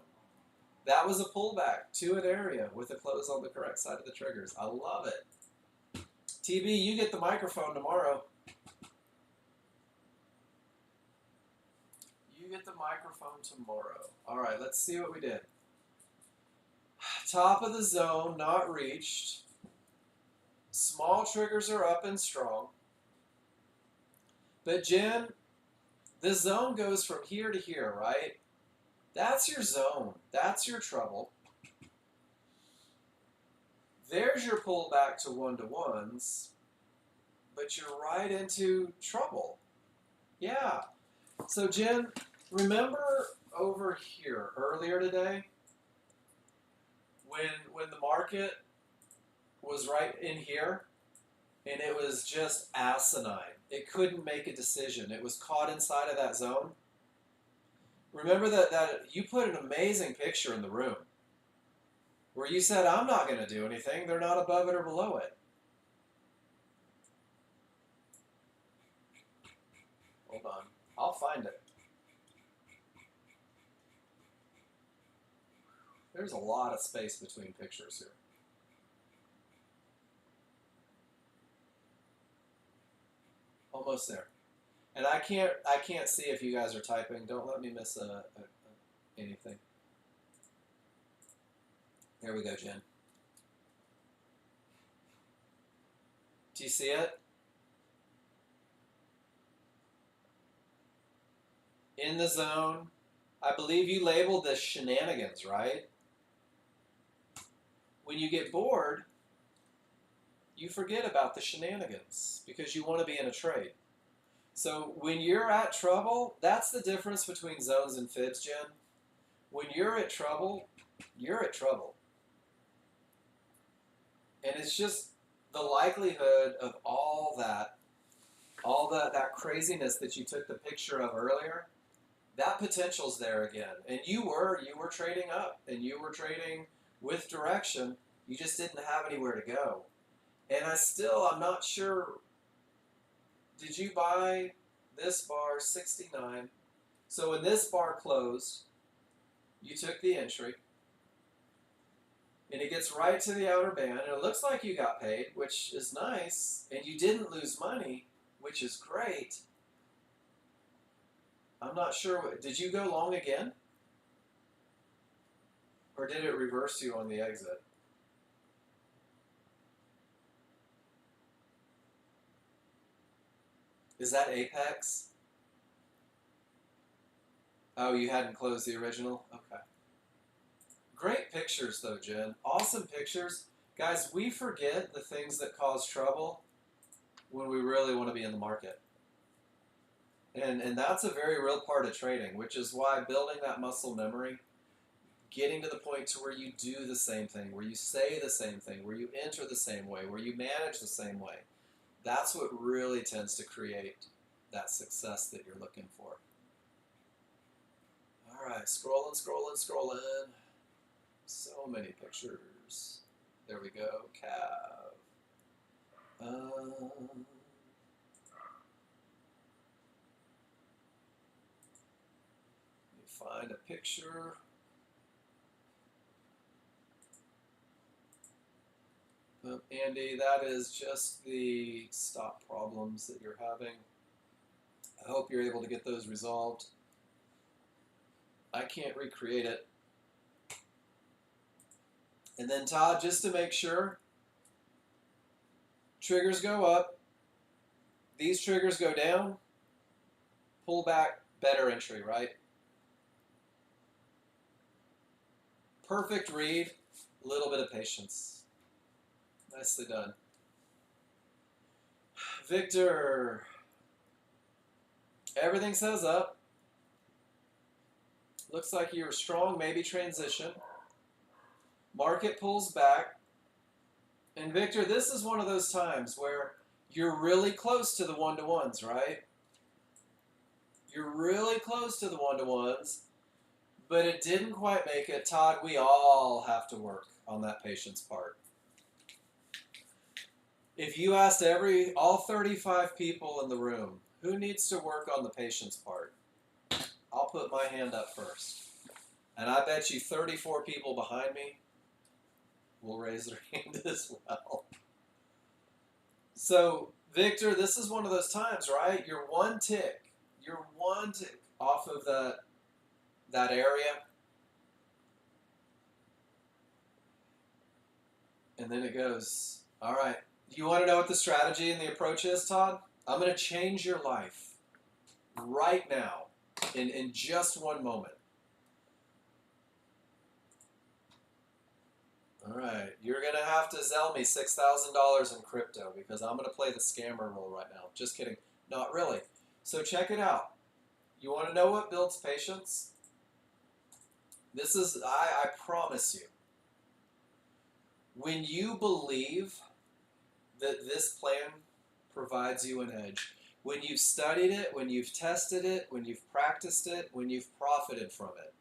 That was a pullback to an area with a close on the correct side of the triggers. I love it. TB, you get the microphone tomorrow. You get the microphone tomorrow. All right, let's see what we did. Top of the zone, not reached. Small triggers are up and strong. But Jen, the zone goes from here to here, right? That's your zone. That's your trouble. There's your pullback to one-to-ones, but you're right into trouble. Yeah. So Jen, remember over here earlier today when the market was right in here and it was just asinine. It couldn't make a decision. It was caught inside of that zone. Remember that you put an amazing picture in the room where you said, I'm not going to do anything. They're not above it or below it. Hold on. I'll find it. There's a lot of space between pictures here. Almost there. And I can't see if you guys are typing. Don't let me miss anything. There we go, Jen. Do you see it? In the zone. I believe you labeled this shenanigans, right? When you get bored, you forget about the shenanigans because you want to be in a trade. So when you're at trouble, that's the difference between zones and fibs, Jen. When you're at trouble, you're at trouble. And it's just the likelihood of all that craziness that you took the picture of earlier, that potential's there again. And you were trading up, and you were trading with direction. You just didn't have anywhere to go. And I'm not sure. Did you buy this bar 69? So when this bar closed, you took the entry, and it gets right to the outer band, and it looks like you got paid, which is nice, and you didn't lose money, which is great. I'm not sure. Did you go long again? Or did it reverse you on the exit? Is that Apex? Oh, you hadn't closed the original? Okay. Great pictures, though, Jen. Awesome pictures. Guys, we forget the things that cause trouble when we really want to be in the market. And that's a very real part of trading, which is why building that muscle memory, getting to the point to where you do the same thing, where you say the same thing, where you enter the same way, where you manage the same way, that's what really tends to create that success that you're looking for. All right, scrolling, scrolling, scrolling. So many pictures. There we go, calf. Let me find a picture. Andy, that is just the stop problems that you're having. I hope you're able to get those resolved. I can't recreate it. And then Todd, just to make sure, triggers go up, these triggers go down, pull back, better entry, right? Perfect read, a little bit of patience. Nicely done. Victor, everything says up. Looks like you're strong, maybe transition. Market pulls back. And Victor, this is one of those times where you're really close to the one-to-ones, right? You're really close to the one-to-ones, but it didn't quite make it. Todd, we all have to work on that patience part. If you asked all 35 people in the room, who needs to work on the patience part? I'll put my hand up first. And I bet you 34 people behind me will raise their hand as well. So, Victor, this is one of those times, right? You're one tick off of that area. And then it goes, all right. You want to know what the strategy and the approach is, Todd? I'm going to change your life right now in just one moment. All right, you're going to have to Zelle me $6,000 in crypto because I'm going to play the scammer role right now. Just kidding. Not really. So check it out. You want to know what builds patience? This is, I promise you, when you believe that this plan provides you an edge, when you've studied it, when you've tested it, when you've practiced it, when you've profited from it,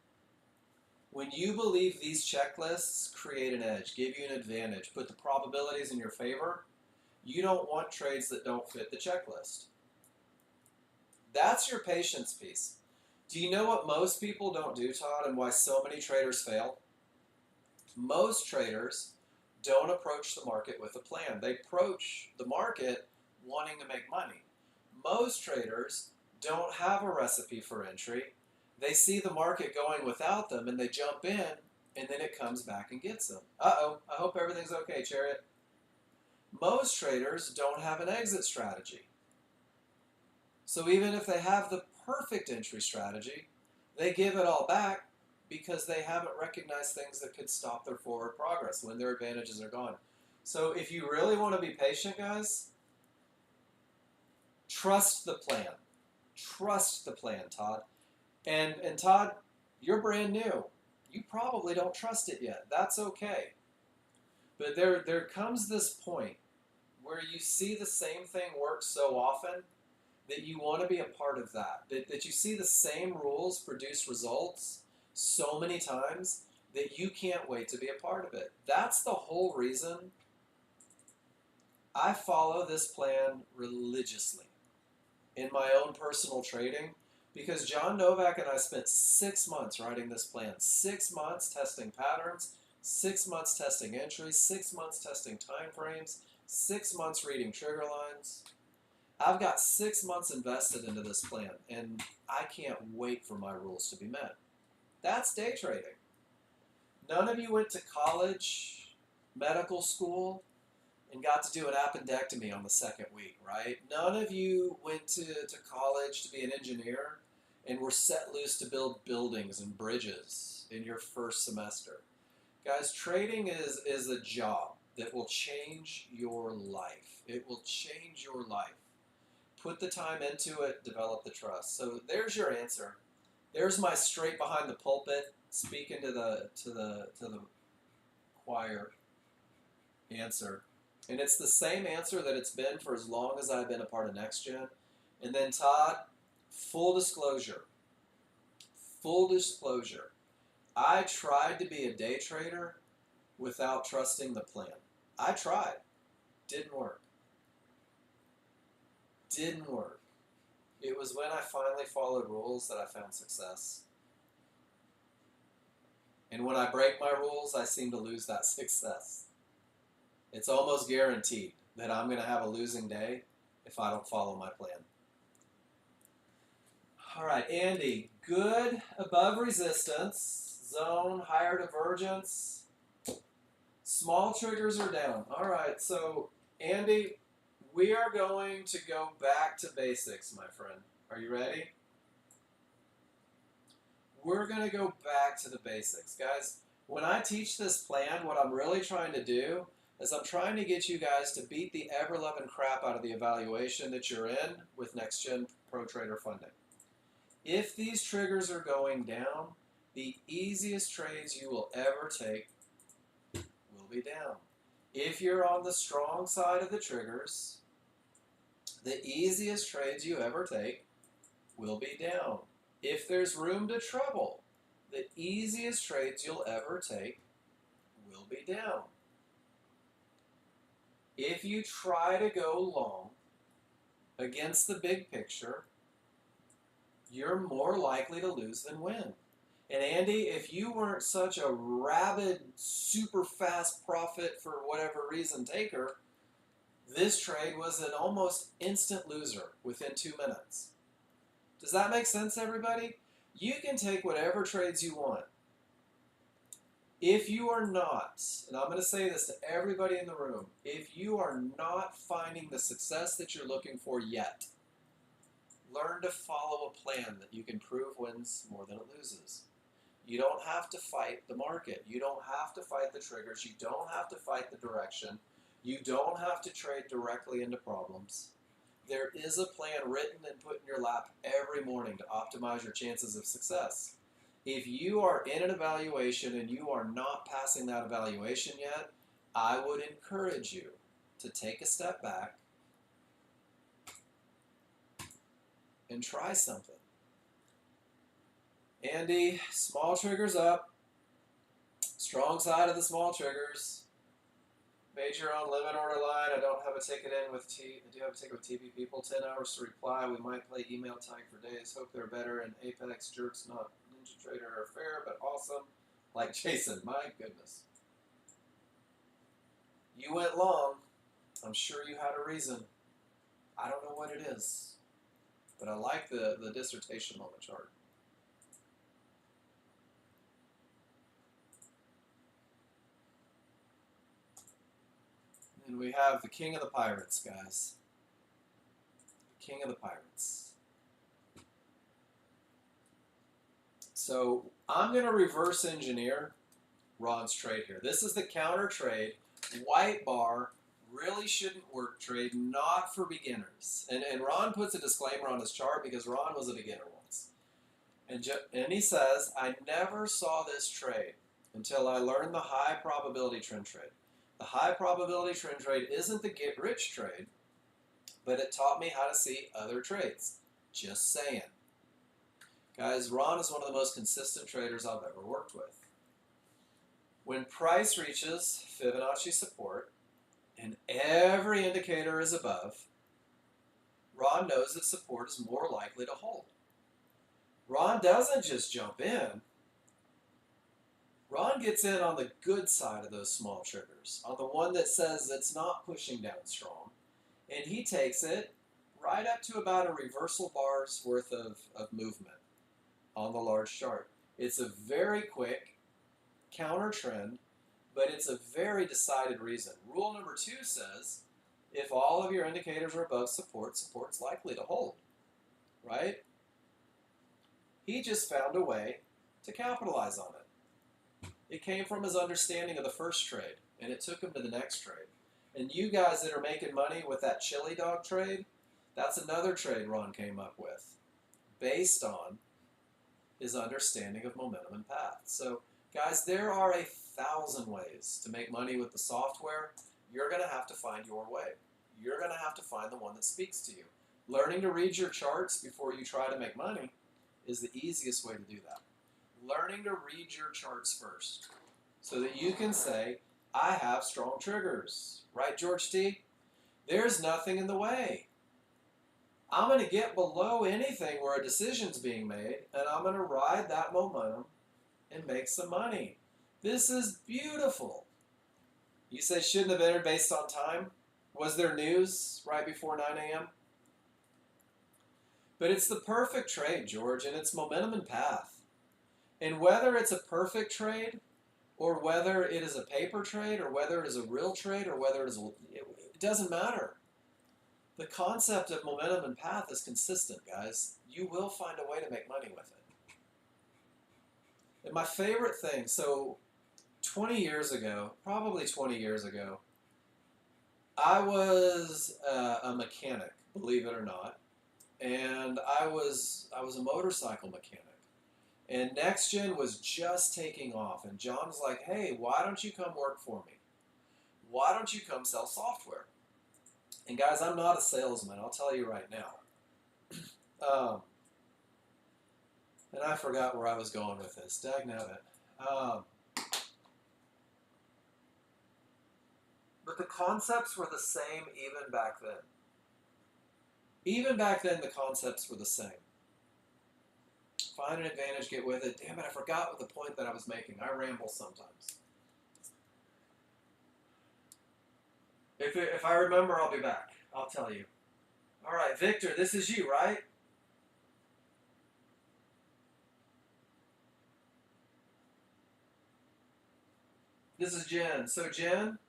when you believe these checklists create an edge, give you an advantage, put the probabilities in your favor, you don't want trades that don't fit the checklist. That's your patience piece. Do you know what most people don't do, Todd, and why so many traders fail? Most traders don't approach the market with a plan. They approach the market wanting to make money. Most traders don't have a recipe for entry. They see the market going without them and they jump in and then it comes back and gets them. Uh-oh, I hope everything's okay, Chariot. Most traders don't have an exit strategy. So even if they have the perfect entry strategy, they give it all back because they haven't recognized things that could stop their forward progress when their advantages are gone. So if you really want to be patient, guys, trust the plan. Trust the plan, Todd. And Todd, you're brand new. You probably don't trust it yet. That's okay. But there comes this point where you see the same thing work so often that you want to be a part of that. That you see the same rules produce results so many times that you can't wait to be a part of it. That's the whole reason I follow this plan religiously in my own personal trading, because John Novak and I spent 6 months writing this plan. 6 months testing patterns, 6 months testing entries, 6 months testing time frames, 6 months reading trigger lines. I've got 6 months invested into this plan, and I can't wait for my rules to be met. That's day trading. None of you went to college, medical school, and got to do an appendectomy on the second week, right? None of you went to college to be an engineer and were set loose to build buildings and bridges in your first semester. Guys, trading is a job that will change your life. It will change your life. Put the time into it, develop the trust. So there's your answer. There's my straight behind the pulpit, speaking to the choir answer. And it's the same answer that it's been for as long as I've been a part of Nexgen. And then Todd, full disclosure. Full disclosure. I tried to be a day trader without trusting the plan. I tried. Didn't work. Didn't work. It was when I finally followed rules that I found success. And when I break my rules, I seem to lose that success. It's almost guaranteed that I'm going to have a losing day if I don't follow my plan. All right, Andy, good above resistance, zone, higher divergence, small triggers are down. All right, so Andy, we are going to go back to basics, my friend. Are you ready? We're going to go back to the basics. Guys, when I teach this plan, what I'm really trying to do is I'm trying to get you guys to beat the ever-loving crap out of the evaluation that you're in with Nexgen Pro Trader funding. If these triggers are going down, the easiest trades you will ever take will be down. If you're on the strong side of the triggers, the easiest trades you ever take will be down. If there's room to treble, the easiest trades you'll ever take will be down. If you try to go long against the big picture, you're more likely to lose than win. And Andy, if you weren't such a rabid, super fast profit for whatever reason taker, this trade was an almost instant loser within 2 minutes. Does that make sense, everybody? You can take whatever trades you want. If you are not, and I'm going to say this to everybody in the room, if you are not finding the success that you're looking for yet, learn to follow a plan that you can prove wins more than it loses. You don't have to fight the market. You don't have to fight the triggers. You don't have to fight the direction. You don't have to trade directly into problems. There is a plan written and put in your lap every morning to optimize your chances of success. If you are in an evaluation and you are not passing that evaluation yet, I would encourage you to take a step back and try something. Andy, small triggers up, strong side of the small triggers. Major on limit order line. I don't have a ticket in with I do have a ticket with TV people. 10 hours to reply. We might play email tag for days. Hope they're better. And Apex jerks, not Ninja Trader, are fair but awesome. Like Jason, my goodness. You went long. I'm sure you had a reason. I don't know what it is, but I like the dissertation on the chart. And we have the king of the pirates, guys. The king of the pirates. So I'm going to reverse engineer Ron's trade here. This is the counter trade. White bar, really shouldn't work trade, not for beginners. And Ron puts a disclaimer on his chart because Ron was a beginner once. And he says, I never saw this trade until I learned the high probability trend trade. The high probability trend trade isn't the get rich trade, but it taught me how to see other trades. Just saying. Guys, Ron is one of the most consistent traders I've ever worked with. When price reaches Fibonacci support and every indicator is above, Ron knows that support is more likely to hold. Ron doesn't just jump in. Ron gets in on the good side of those small triggers, on the one that says it's not pushing down strong, and he takes it right up to about a reversal bar's worth of movement on the large chart. It's a very quick counter trend, but it's a very decided reason. Rule number 2 says if all of your indicators are above support, support's likely to hold, right? He just found a way to capitalize on it. It came from his understanding of the first trade, and it took him to the next trade. And you guys that are making money with that chili dog trade, that's another trade Ron came up with based on his understanding of momentum and path. So, guys, there are 1,000 ways to make money with the software. You're going to have to find your way. You're going to have to find the one that speaks to you. Learning to read your charts before you try to make money is the easiest way to do that. Learning to read your charts first so that you can say, I have strong triggers. Right, George T? There's nothing in the way. I'm going to get below anything where a decision's being made, and I'm going to ride that momentum and make some money. This is beautiful. You say shouldn't have entered based on time? Was there news right before 9 a.m.? But it's the perfect trade, George, and it's momentum and path. And whether it's a perfect trade, or whether it is a paper trade, or whether it is a real trade, or whether it doesn't matter. The concept of momentum and path is consistent, guys. You will find a way to make money with it. And my favorite thing, so 20 years ago, probably 20 years ago, I was a mechanic, believe it or not. And I was a motorcycle mechanic. And Nexgen was just taking off. And John's like, hey, why don't you come work for me? Why don't you come sell software? And guys, I'm not a salesman, I'll tell you right now. And I forgot where I was going with this. Dagnabbit. But the concepts were the same even back then. Even back then, the concepts were the same. Find an advantage, get with it. Damn it, I forgot what the point that I was making. I ramble sometimes. If I remember, I'll be back. I'll tell you. All right, Victor, this is you, right? This is Jen. So Jen,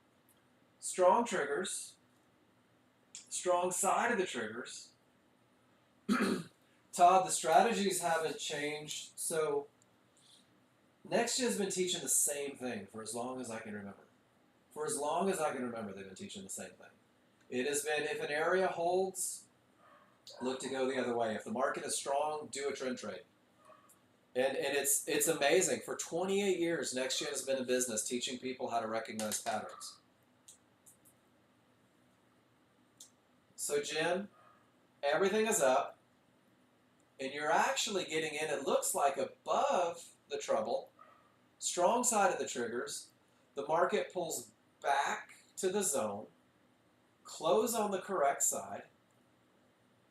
strong triggers, strong side of the triggers. Todd, the strategies haven't changed. So Nexgen's been teaching the same thing for as long as I can remember. For as long as I can remember, they've been teaching the same thing. It has been, if an area holds, look to go the other way. If the market is strong, do a trend trade. And it's amazing. For 28 years, Nexgen has been in business teaching people how to recognize patterns. So Jen, everything is up, and you're actually getting in, it looks like above the trouble, strong side of the triggers, the market pulls back to the zone, close on the correct side,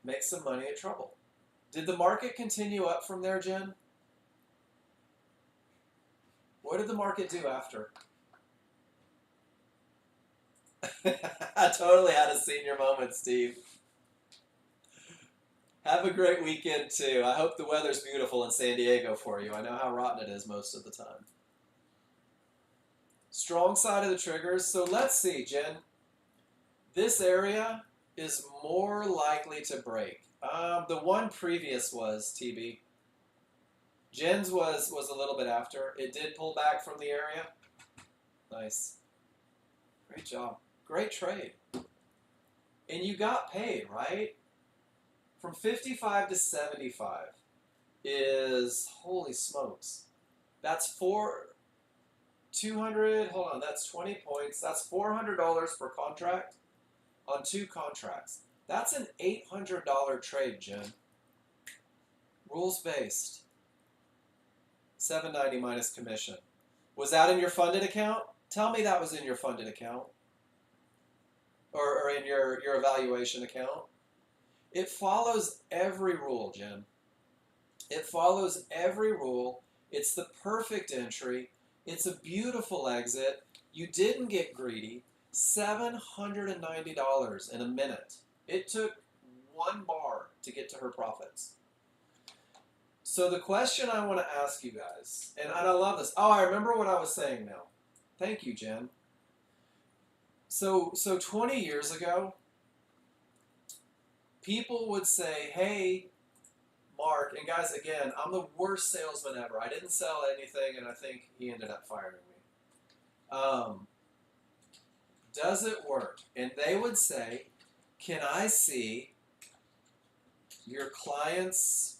make some money at trouble. Did the market continue up from there, Jen? What did the market do after? I totally had a senior moment, Steve. Have a great weekend, too. I hope the weather's beautiful in San Diego for you. I know how rotten it is most of the time. Strong side of the triggers. So let's see, Jen. This area is more likely to break. The one previous was TB. Jen's was a little bit after. It did pull back from the area. Nice. Great job. Great trade. And you got paid, right? From 55 to 75 is, holy smokes. That's 200, hold on, that's 20 points. That's $400 per contract on 2 contracts. That's an $800 trade, Jen. Rules based. $790 minus commission. Was that in your funded account? Tell me that was in your funded account. Or in your evaluation account. It follows every rule, Jen. It follows every rule. It's the perfect entry. It's a beautiful exit. You didn't get greedy. $790 in a minute. It took 1 bar to get to her profits. So the question I want to ask you guys, and I love this. Oh, I remember what I was saying now. Thank you, Jen. So 20 years ago, people would say, hey, Mark, and guys, again, I'm the worst salesman ever. I didn't sell anything, and I think he ended up firing me. Does it work? And they would say, can I see your client's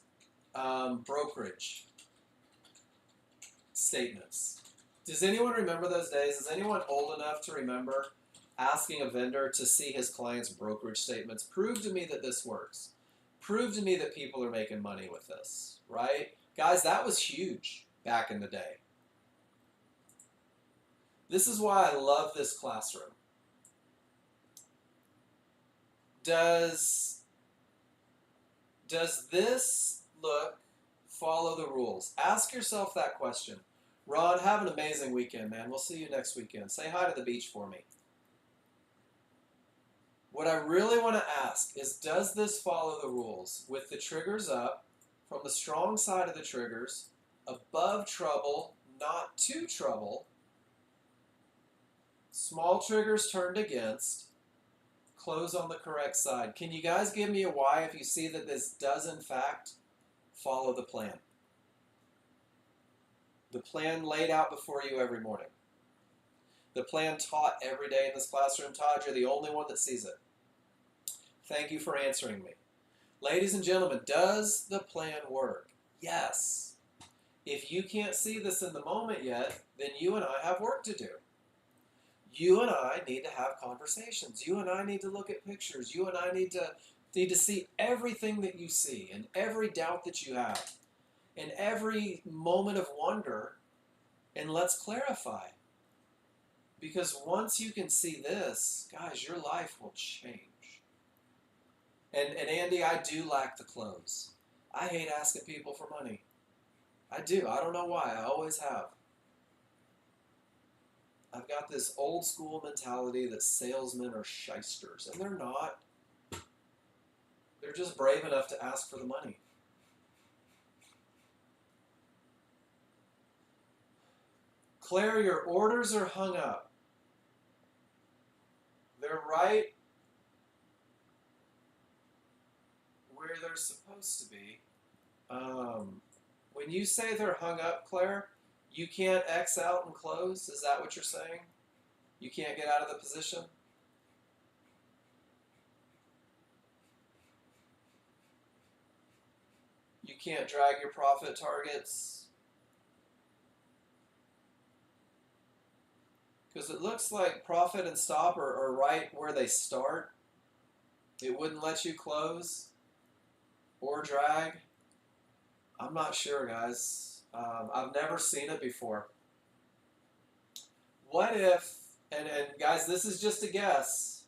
brokerage statements? Does anyone remember those days? Is anyone old enough to remember asking a vendor to see his client's brokerage statements? Prove to me that this works. Prove to me that people are making money with this, right? Guys, that was huge back in the day. This is why I love this classroom. Does this look follow the rules? Ask yourself that question. Ron, have an amazing weekend, man. We'll see you next weekend. Say hi to the beach for me. What I really want to ask is, does this follow the rules? With the triggers up, from the strong side of the triggers, above trouble, not to trouble, small triggers turned against, close on the correct side. Can you guys give me a why if you see that this does in fact follow the plan? The plan laid out before you every morning. The plan taught every day in this classroom. Todd, you're the only one that sees it. Thank you for answering me. Ladies and gentlemen, does the plan work? Yes. If you can't see this in the moment yet, then you and I have work to do. You and I need to have conversations. You and I need to look at pictures. You and I need to see everything that you see and every doubt that you have and every moment of wonder, and let's clarify. Because once you can see this, guys, your life will change. And Andy, I do lack the close. I hate asking people for money. I do. I don't know why. I always have. I've got this old school mentality that salesmen are shysters, and they're not. They're just brave enough to ask for the money. Claire, your orders are hung up. They're right where they're supposed to be. When you say they're hung up, Claire, you can't X out and close? Is that what you're saying? You can't get out of the position? You can't drag your profit targets? Because it looks like profit and stop are right where they start. It wouldn't let you close or drag. I'm not sure, guys. I've never seen it before. What if, and guys, this is just a guess.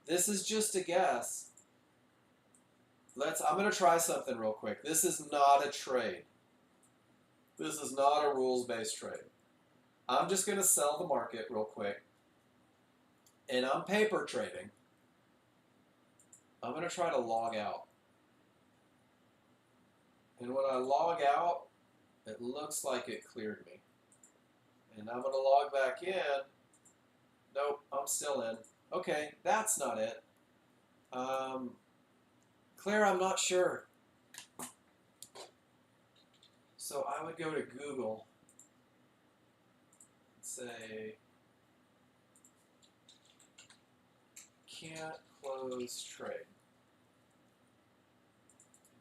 This is just a guess. I'm going to try something real quick. This is not a trade. This is not a rules-based trade. I'm just going to sell the market real quick. And I'm paper trading. I'm going to try to log out. And when I log out, it looks like it cleared me. And I'm going to log back in. Nope, I'm still in. Okay, that's not it. Claire, I'm not sure. So I would go to Google and say, can't close trade.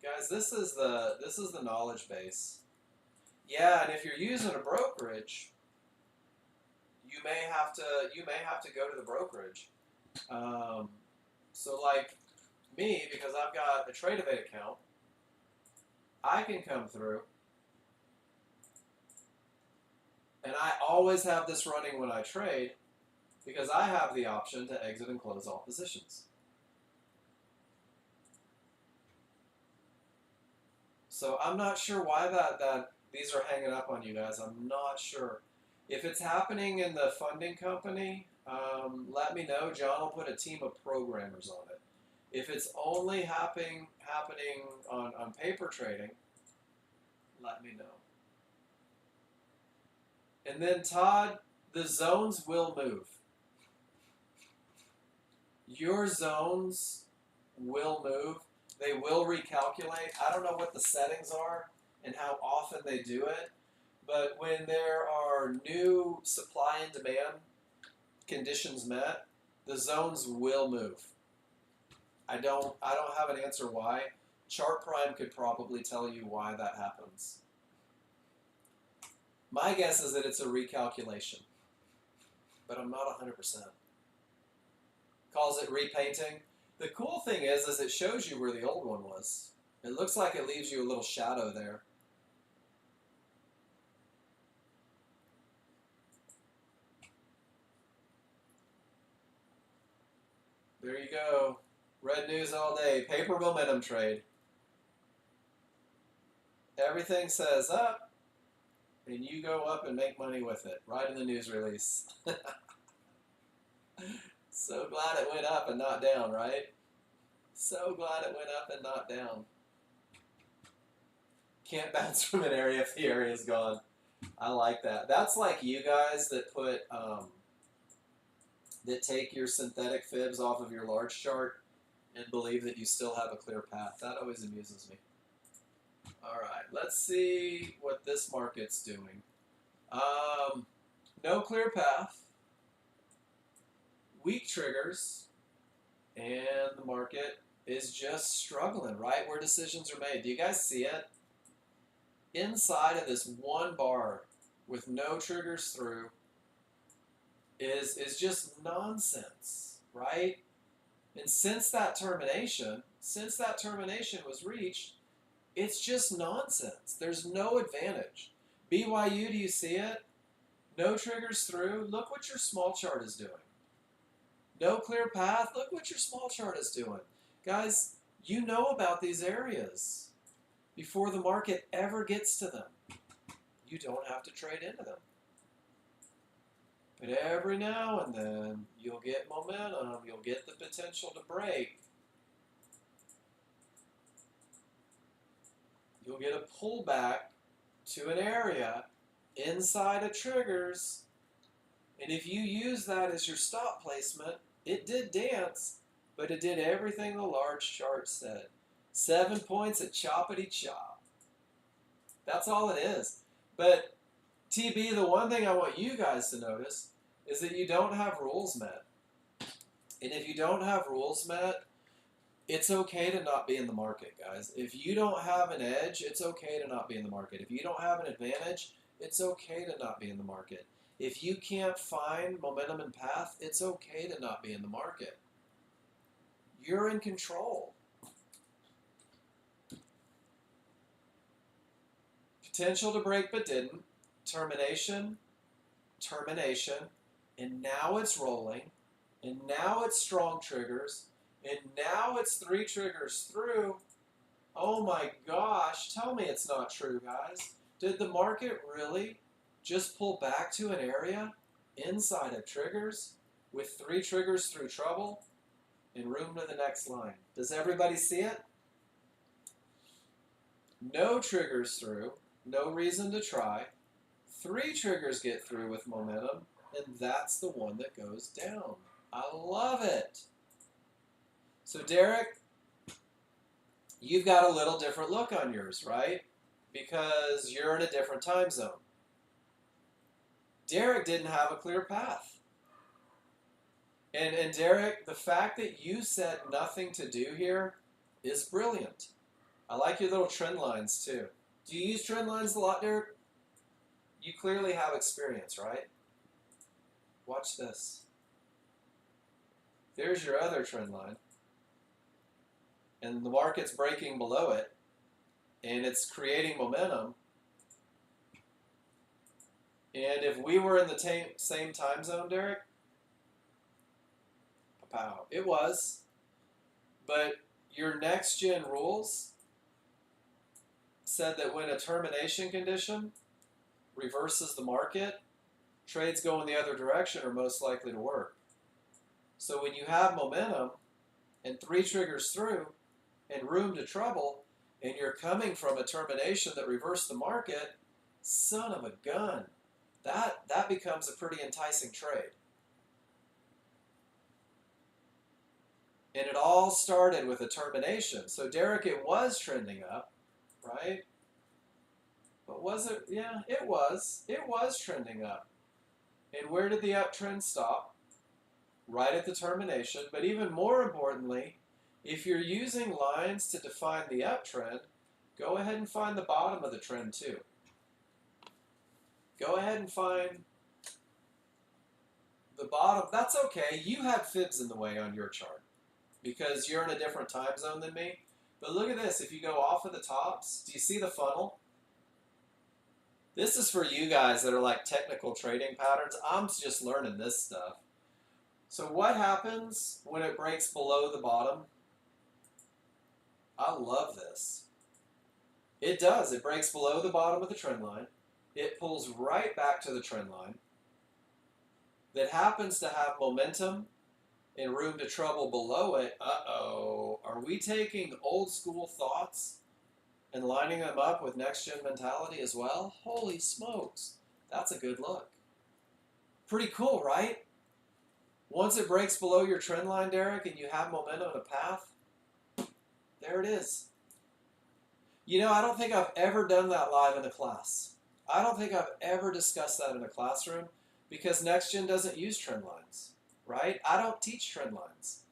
Guys, this is the knowledge base. Yeah, and if you're using a brokerage, you may have to go to the brokerage. So like me, because I've got a Trade-Evade account, I can come through, and I always have this running when I trade, because I have the option to exit and close all positions. So I'm not sure why that these are hanging up on you guys. I'm not sure. If it's happening in the funding company, let me know. John will put a team of programmers on it. If it's only happening on paper trading, let me know. And then Todd, the zones will move. Your zones will move. They will recalculate. I don't know what the settings are and how often they do it, but when there are new supply and demand conditions met, the zones will move. I don't have an answer why. Chart Prime could probably tell you why that happens. My guess is that it's a recalculation, but I'm not 100%. Calls it repainting. The cool thing is it shows you where the old one was. It looks like it leaves you a little shadow there. There you go. Red news all day. Paper momentum trade. Everything says up, and you go up and make money with it, right in the news release. So glad it went up and not down, right? So glad it went up and not down. Can't bounce from an area if the area is gone. I like that. That's like you guys that put that take your synthetic fibs off of your large chart and believe that you still have a clear path. That always amuses me. All right, let's see what this market's doing. No clear path, weak triggers, and the market is just struggling right where decisions are made. Do you guys see it? Inside of this one bar with no triggers through is just nonsense, right? And since that termination was reached, it's just nonsense. There's no advantage. BYU, do you see it? No triggers through. Look what your small chart is doing. No clear path. Look what your small chart is doing. Guys, you know about these areas before the market ever gets to them. You don't have to trade into them. But every now and then, you'll get momentum. You'll get the potential to break. You'll get a pullback to an area inside of triggers. And if you use that as your stop placement, it did dance, but it did everything the large chart said. 7 points at choppity chop. That's all it is. But TB, the one thing I want you guys to notice is that you don't have rules met. And if you don't have rules met, it's okay to not be in the market, guys. If you don't have an edge, it's okay to not be in the market. If you don't have an advantage, it's okay to not be in the market. If you can't find momentum and path, it's okay to not be in the market. You're in control. Potential to break but didn't. Termination, and now it's rolling, and now it's strong triggers, and now it's 3 triggers through. Oh my gosh, tell me it's not true, guys. Did the market really just pull back to an area inside of triggers with 3 triggers through trouble and room to the next line? Does everybody see it? No triggers through, no reason to try. 3 triggers get through with momentum, and that's the one that goes down. I love it. So Derek, you've got a little different look on yours, right? Because you're in a different time zone. Derek didn't have a clear path. And Derek, the fact that you said nothing to do here is brilliant. I like your little trend lines too. Do you use trend lines a lot, Derek? You clearly have experience, right? Watch this. There's your other trend line. And the market's breaking below it, and it's creating momentum. And if we were in the same time zone, Derek, pow, it was. But your Nexgen rules said that when a termination condition reverses the market, trades going the other direction are most likely to work. So when you have momentum and 3 triggers through and room to trouble, and you're coming from a termination that reversed the market, son of a gun, that becomes a pretty enticing trade. And it all started with a termination. So Derek, it was trending up, right? But was it? Yeah, it was. It was trending up. And where did the uptrend stop? Right at the termination. But even more importantly, if you're using lines to define the uptrend, go ahead and find the bottom of the trend too. Go ahead and find the bottom. That's okay. You have fibs in the way on your chart because you're in a different time zone than me. But look at this. If you go off of the tops, do you see the funnel? This is for you guys that are like technical trading patterns. I'm just learning this stuff. So what happens when it breaks below the bottom? I love this. It does. It breaks below the bottom of the trend line. It pulls right back to the trend line. That happens to have momentum and room to trouble below it. Uh-oh. Are we taking old school thoughts and lining them up with next-gen mentality as well? Holy smokes. That's a good look. Pretty cool, right? Once it breaks below your trend line, Derek, and you have momentum and a path, there it is. You know, I don't think I've ever done that live in a class. I don't think I've ever discussed that in a classroom because Nexgen doesn't use trend lines, right? I don't teach trend lines.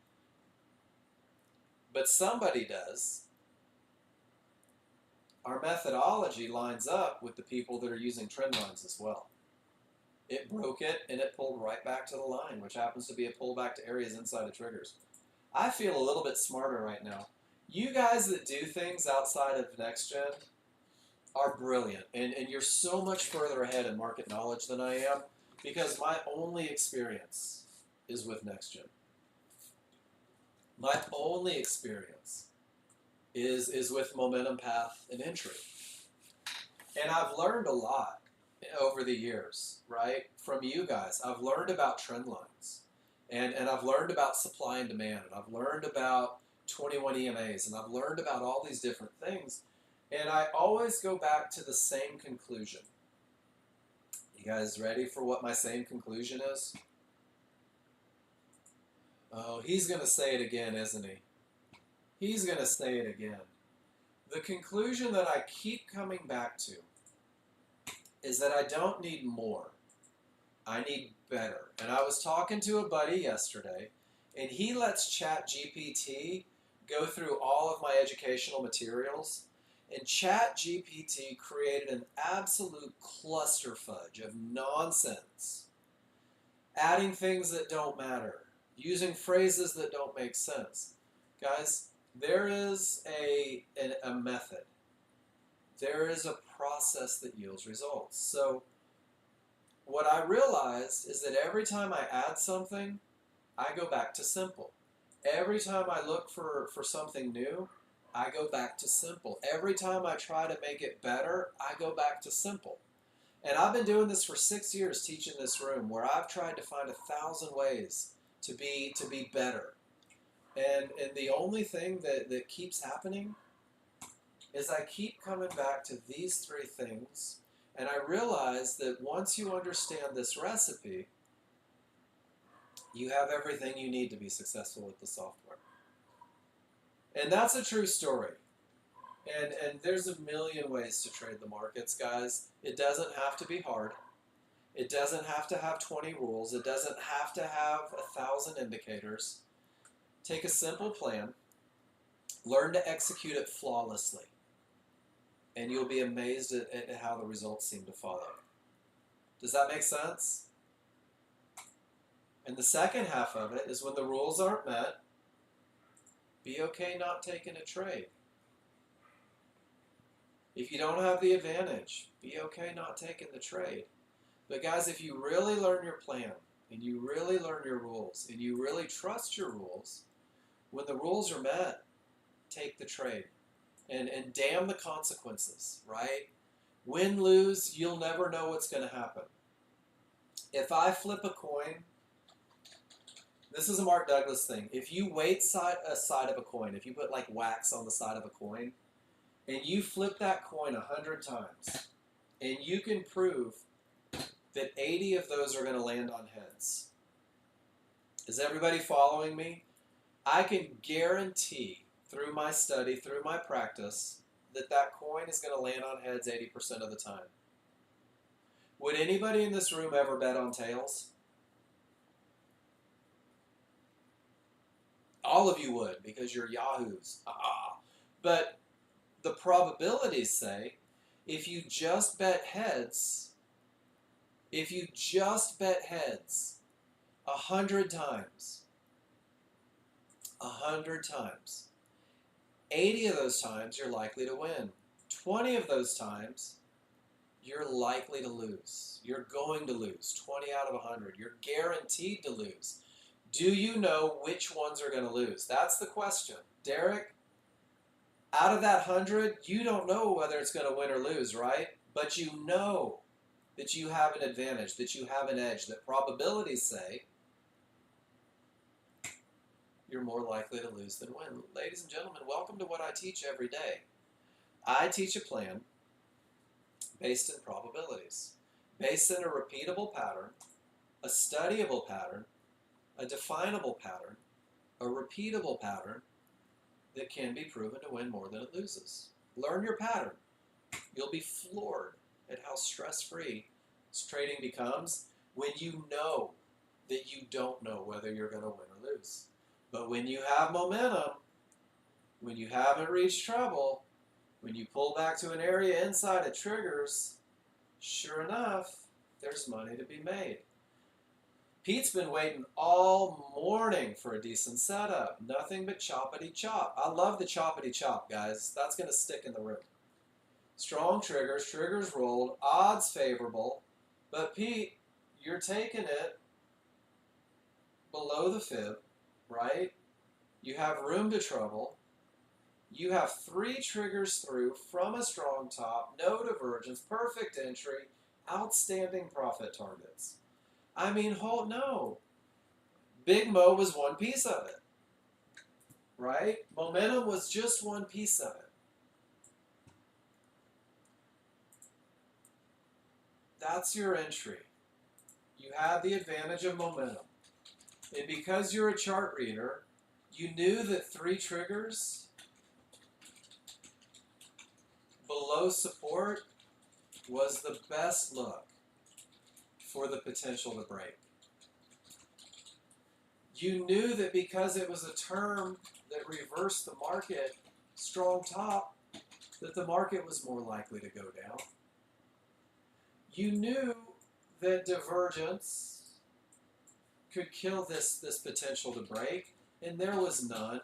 But somebody does. Our methodology lines up with the people that are using trend lines as well. It broke it and it pulled right back to the line, which happens to be a pullback to areas inside of triggers. I feel a little bit smarter right now. You guys that do things outside of Nexgen are brilliant, and you're so much further ahead in market knowledge than I am because my only experience is with Nexgen. My only experience is with momentum path and entry. And I've learned a lot over the years, right, from you guys. I've learned about trend lines, and I've learned about supply and demand, and I've learned about 21 EMAs, and I've learned about all these different things, and I always go back to the same conclusion. You guys ready for what my same conclusion is? Oh, he's going to say it again, isn't he? He's going to say it again. The conclusion that I keep coming back to is that I don't need more. I need better. And I was talking to a buddy yesterday, and he lets ChatGPT go through all of my educational materials, and ChatGPT created an absolute clusterfudge of nonsense, adding things that don't matter, using phrases that don't make sense. Guys, there is a method. There is a process that yields results. So what I realized is that every time I add something, I go back to simple. Every time I look for something new, I go back to simple. Every time I try to make it better, I go back to simple. And I've been doing this for 6 years, teaching this room, where I've tried to find 1,000 ways to be better. And the only thing that keeps happening is I keep coming back to these 3 things, and I realize that once you understand this recipe, you have everything you need to be successful with the software. And that's a true story. And there's a million ways to trade the markets, guys. It doesn't have to be hard. It doesn't have to have 20 rules. It doesn't have to have 1,000 indicators. Take a simple plan, learn to execute it flawlessly, and you'll be amazed at how the results seem to follow. Does that make sense? And the second half of it is when the rules aren't met, be okay not taking a trade. If you don't have the advantage, be okay not taking the trade. But guys, if you really learn your plan, and you really learn your rules, and you really trust your rules, when the rules are met, take the trade. And damn the consequences, right? Win, lose, you'll never know what's going to happen. If I flip a coin, this is a Mark Douglas thing. If you weight a side of a coin, if you put like wax on the side of a coin, and you flip that coin 100 times, and you can prove that 80 of those are going to land on heads. Is everybody following me? I can guarantee through my study, through my practice, that that coin is going to land on heads 80% of the time. Would anybody in this room ever bet on tails? All of you would, because you're yahoos. But the probabilities say if you just bet heads, 100 times, 80 of those times you're likely to win. 20 of those times you're likely to lose. You're going to lose. 20 out of 100. You're guaranteed to lose. Do you know which ones are going to lose? That's the question. Derek, out of that 100, you don't know whether it's going to win or lose, right? But you know that you have an advantage, that you have an edge, that probabilities say you're more likely to lose than win. Ladies and gentlemen, welcome to what I teach every day. I teach a plan based in probabilities, based in a repeatable pattern, a studyable pattern, a definable pattern, a repeatable pattern that can be proven to win more than it loses. Learn your pattern. You'll be floored at how stress-free trading becomes when you know that you don't know whether you're going to win or lose. But when you have momentum, when you haven't reached treble, when you pull back to an area inside of triggers, sure enough, there's money to be made. Pete's been waiting all morning for a decent setup. Nothing but choppity chop. I love the choppity chop, guys. That's going to stick in the room. Strong triggers, triggers rolled, odds favorable. But Pete, you're taking it below the fib, right? You have room to trouble. You have 3 triggers through from a strong top, no divergence, perfect entry, outstanding profit targets. I mean, no. Big Mo was one piece of it, right? Momentum was just one piece of it. That's your entry. You have the advantage of momentum. And because you're a chart reader, you knew that 3 triggers below support was the best look for the potential to break. You knew that because it was a term that reversed the market, strong top, that the market was more likely to go down. You knew that divergence could kill this potential to break, and there was none.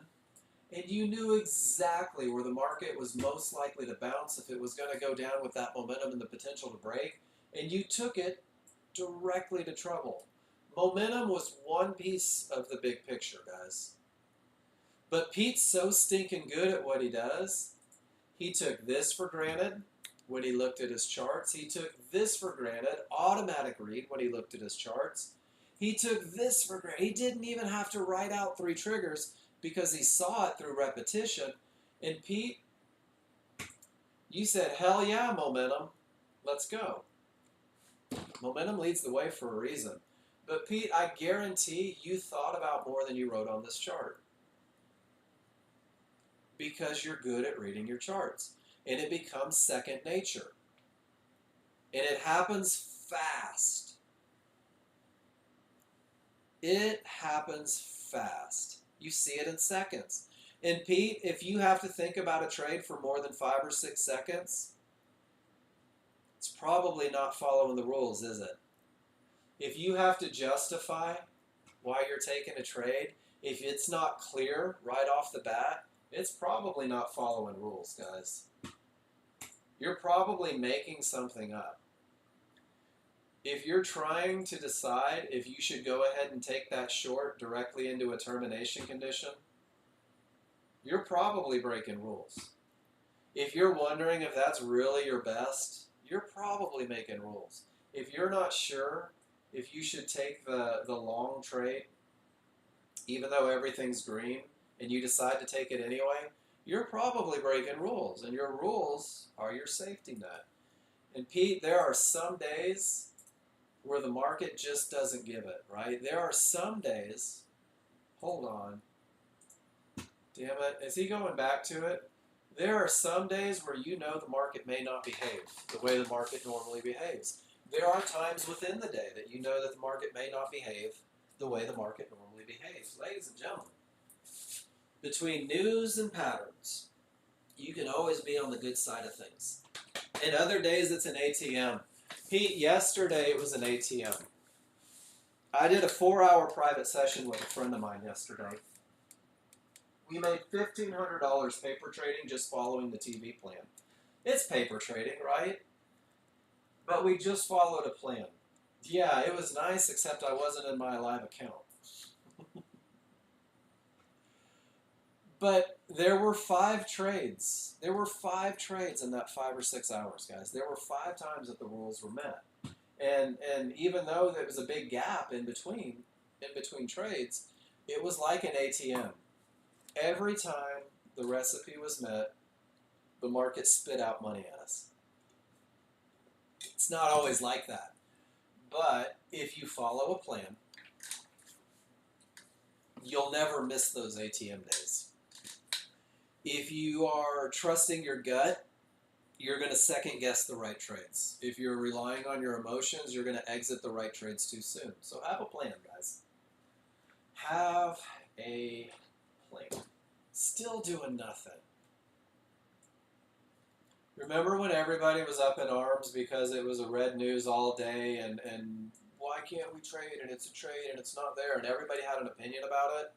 And you knew exactly where the market was most likely to bounce if it was going to go down with that momentum and the potential to break, and you took it directly to trouble. Momentum was one piece of the big picture, guys. But Pete's so stinking good at what he does, he took this for granted when he looked at his charts. He took this for granted, automatic read when he looked at his charts. He took this for granted. He didn't even have to write out 3 triggers because he saw it through repetition. And Pete, you said, hell yeah, momentum. Let's go. Momentum leads the way for a reason. But Pete, I guarantee you thought about more than you wrote on this chart. Because you're good at reading your charts. And it becomes second nature. And it happens fast. It happens fast. You see it in seconds. And Pete, if you have to think about a trade for more than 5 or 6 seconds, it's probably not following the rules, is it? If you have to justify why you're taking a trade, if it's not clear right off the bat, it's probably not following rules, guys. You're probably making something up. If you're trying to decide if you should go ahead and take that short directly into a termination condition, you're probably breaking rules. If you're wondering if that's really your best, you're probably making rules. If you're not sure if you should take the long trade, even though everything's green, and you decide to take it anyway, you're probably breaking rules, and your rules are your safety net. And Pete, there are some days where the market just doesn't give it, right? There are some days, hold on, Damn it. Is he going back to it? There are some days where you know the market may not behave the way the market normally behaves. There are times within the day that you know that the market may not behave the way the market normally behaves. Ladies and gentlemen, between news and patterns, you can always be on the good side of things. And other days it's an ATM. Yesterday it was an ATM. I did a 4-hour private session with a friend of mine yesterday. We made $1,500 paper trading just following the TV plan. It's paper trading, right? But we just followed a plan. Yeah, it was nice, except I wasn't in my live account. But there were 5 trades. There were 5 trades in that 5 or 6 hours, guys. There were 5 times that the rules were met. And even though there was a big gap in between trades, it was like an ATM. Every time the recipe was met, the market spit out money at us. It's not always like that. But if you follow a plan, you'll never miss those ATM days. If you are trusting your gut, you're going to second guess the right trades. If you're relying on your emotions, you're going to exit the right trades too soon. So have a plan, guys. Have a plan. Still doing nothing. Remember when everybody was up in arms because it was a red news all day and why can't we trade and it's a trade and it's not there and everybody had an opinion about it?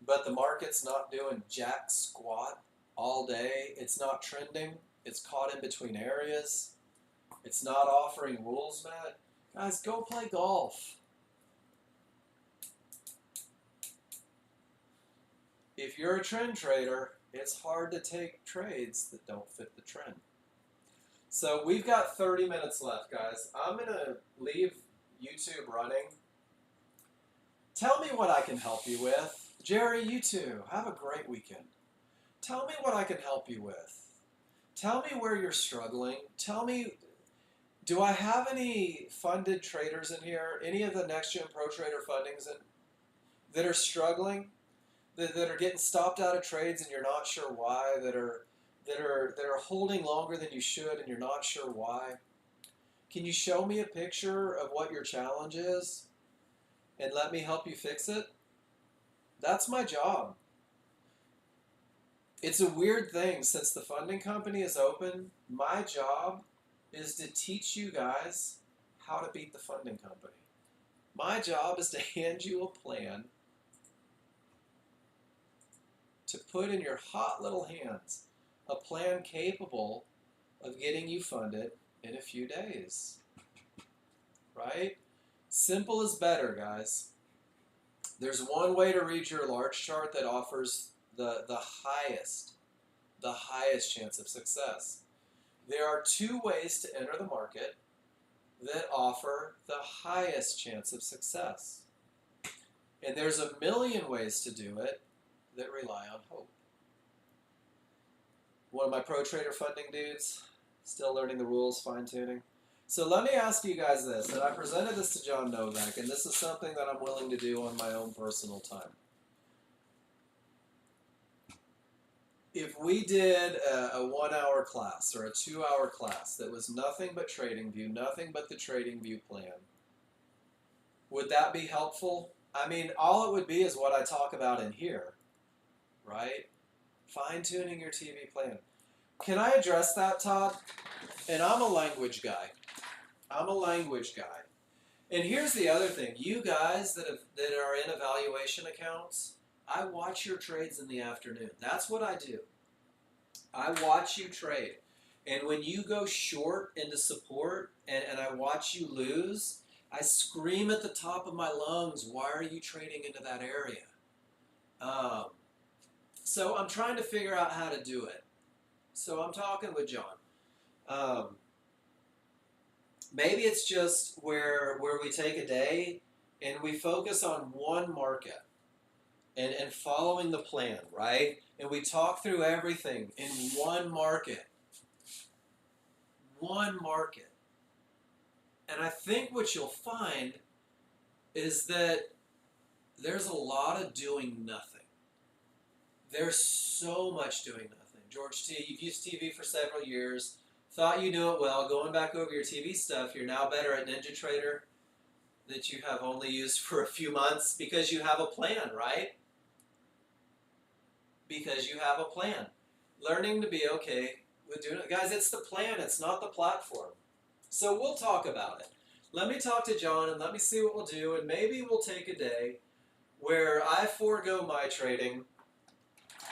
But the market's not doing jack squat all day. It's not trending. It's caught in between areas. It's not offering rules, Matt. Guys, go play golf. If you're a trend trader, it's hard to take trades that don't fit the trend. So we've got 30 minutes left, guys. I'm going to leave YouTube running. Tell me what I can help you with. Jerry, you too. Have a great weekend. Tell me what I can help you with. Tell me where you're struggling. Tell me, do I have any funded traders in here? Any of the Nexgen Pro Trader fundings that are struggling? That are getting stopped out of trades and you're not sure why? That are holding longer than you should and you're not sure why? Can you show me a picture of what your challenge is and let me help you fix it? That's my job. It's a weird thing. Since the funding company is open, my job is to teach you guys how to beat the funding company. My job is to hand you a plan to put in your hot little hands, a plan capable of getting you funded in a few days. Right? Simple is better, guys. There's one way to read your large chart that offers the highest chance of success. There are 2 ways to enter the market that offer the highest chance of success. And there's a million ways to do it that rely on hope. One of my pro trader funding dudes, still learning the rules, fine-tuning. So let me ask you guys this, and I presented this to John Novak, and this is something that I'm willing to do on my own personal time. If we did a 1-hour class or a 2-hour class that was nothing but TradingView, nothing but the TradingView plan, would that be helpful? I mean, all it would be is what I talk about in here, right? Fine-tuning your TV plan. Can I address that, Todd? And I'm a language guy. I'm a language guy. And here's the other thing. You guys that are in evaluation accounts, I watch your trades in the afternoon. That's what I do. I watch you trade. And when you go short into support and I watch you lose, I scream at the top of my lungs, why are you trading into that area? So I'm trying to figure out how to do it. So I'm talking with John. Maybe it's just where we take a day and we focus on one market and following the plan, right? And we talk through everything in one market. One market. And I think what you'll find is that there's a lot of doing nothing. There's so much doing nothing. George T., you've used TV for several years, thought you knew it well. Going back over your TV stuff, you're now better at NinjaTrader that you have only used for a few months because you have a plan, right? Because you have a plan. Learning to be okay with doing it. Guys, it's the plan, it's not the platform. So we'll talk about it. Let me talk to John and let me see what we'll do, and maybe we'll take a day where I forego my trading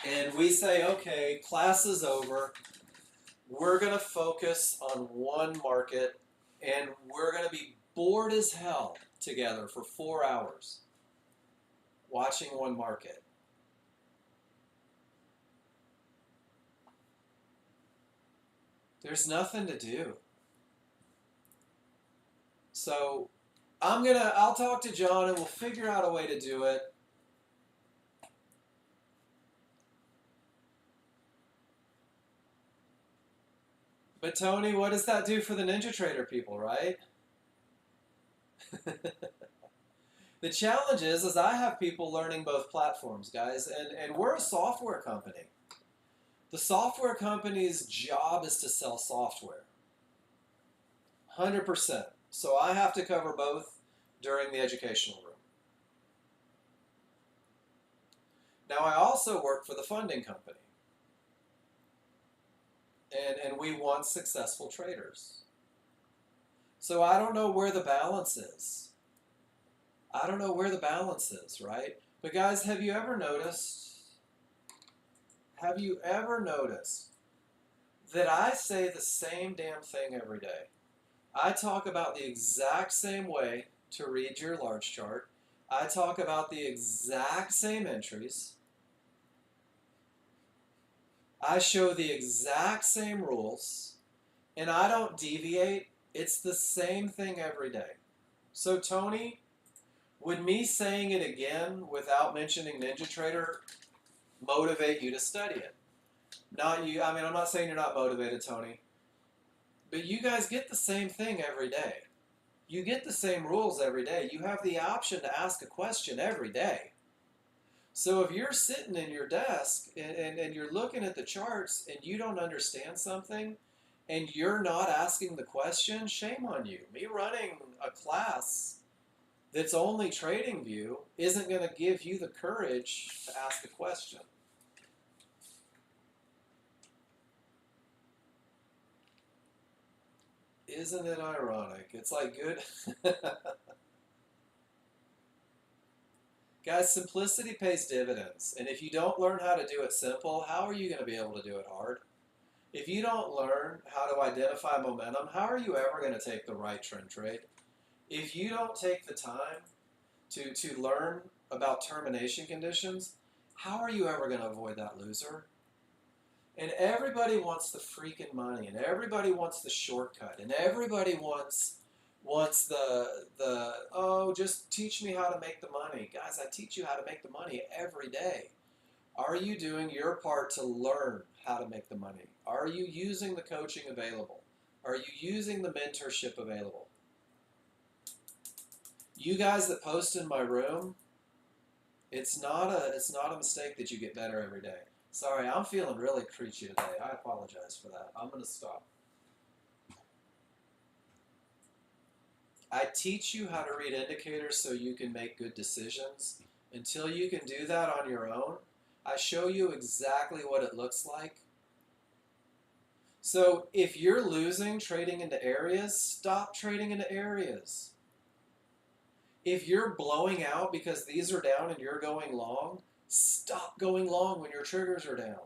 and we say, okay, class is over. We're going to focus on one market and we're going to be bored as hell together for 4 hours watching one market. There's nothing to do. So I'll talk to John and we'll figure out a way to do it. But Tony, what does that do for the NinjaTrader people, right? The challenge is I have people learning both platforms, guys, and we're a software company. The software company's job is to sell software. 100%. So I have to cover both during the educational room. Now I also work for the funding company. And we want successful traders. So I don't know where the balance is. I don't know where the balance is, right? But guys, have you ever noticed that I say the same damn thing every day? I talk about the exact same way to read your large chart. I talk about the exact same entries. I show the exact same rules, and I don't deviate. It's the same thing every day. So Tony, would me saying it again without mentioning NinjaTrader motivate you to study it? Not you. I mean, I'm not saying you're not motivated, Tony, but you guys get the same thing every day. You get the same rules every day. You have the option to ask a question every day. So if you're sitting in your desk and you're looking at the charts and you don't understand something and you're not asking the question, shame on you. Me running a class that's only TradingView isn't going to give you the courage to ask a question. Isn't it ironic? It's like good. Guys, simplicity pays dividends. And if you don't learn how to do it simple, how are you going to be able to do it hard? If you don't learn how to identify momentum, how are you ever going to take the right trend trade? If you don't take the time to learn about termination conditions, how are you ever going to avoid that loser? And everybody wants the freaking money, and everybody wants the shortcut, and everybody wants the oh, just teach me how to make the money. Guys, I teach you how to make the money every day. Are you doing your part to learn how to make the money? Are you using the coaching available? Are you using the mentorship available? You guys that post in my room, it's not a mistake that you get better every day. Sorry, I'm feeling really preachy today. I apologize for that. I'm going to stop. I teach you how to read indicators so you can make good decisions. Until you can do that on your own, I show you exactly what it looks like. So if you're losing trading into areas, stop trading into areas. If you're blowing out because these are down and you're going long, stop going long when your triggers are down.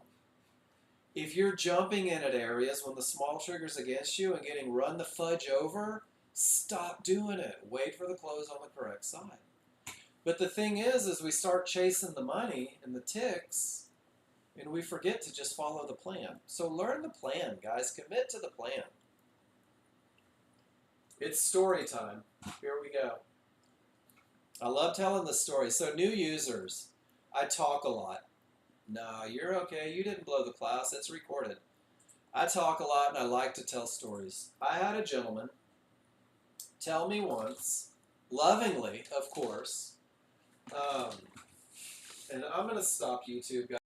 If you're jumping in at areas when the small trigger's against you and getting run the fudge over, stop doing it. Wait for the close on the correct side. But the thing is we start chasing the money and the ticks, and we forget to just follow the plan. So learn the plan, guys. Commit to the plan. It's story time. Here we go. I love telling the story. So new users, I talk a lot. No, you're okay. You didn't blow the class. It's recorded. I talk a lot and I like to tell stories. I had a gentleman tell me once, lovingly, of course, and I'm going to stop YouTube, guys.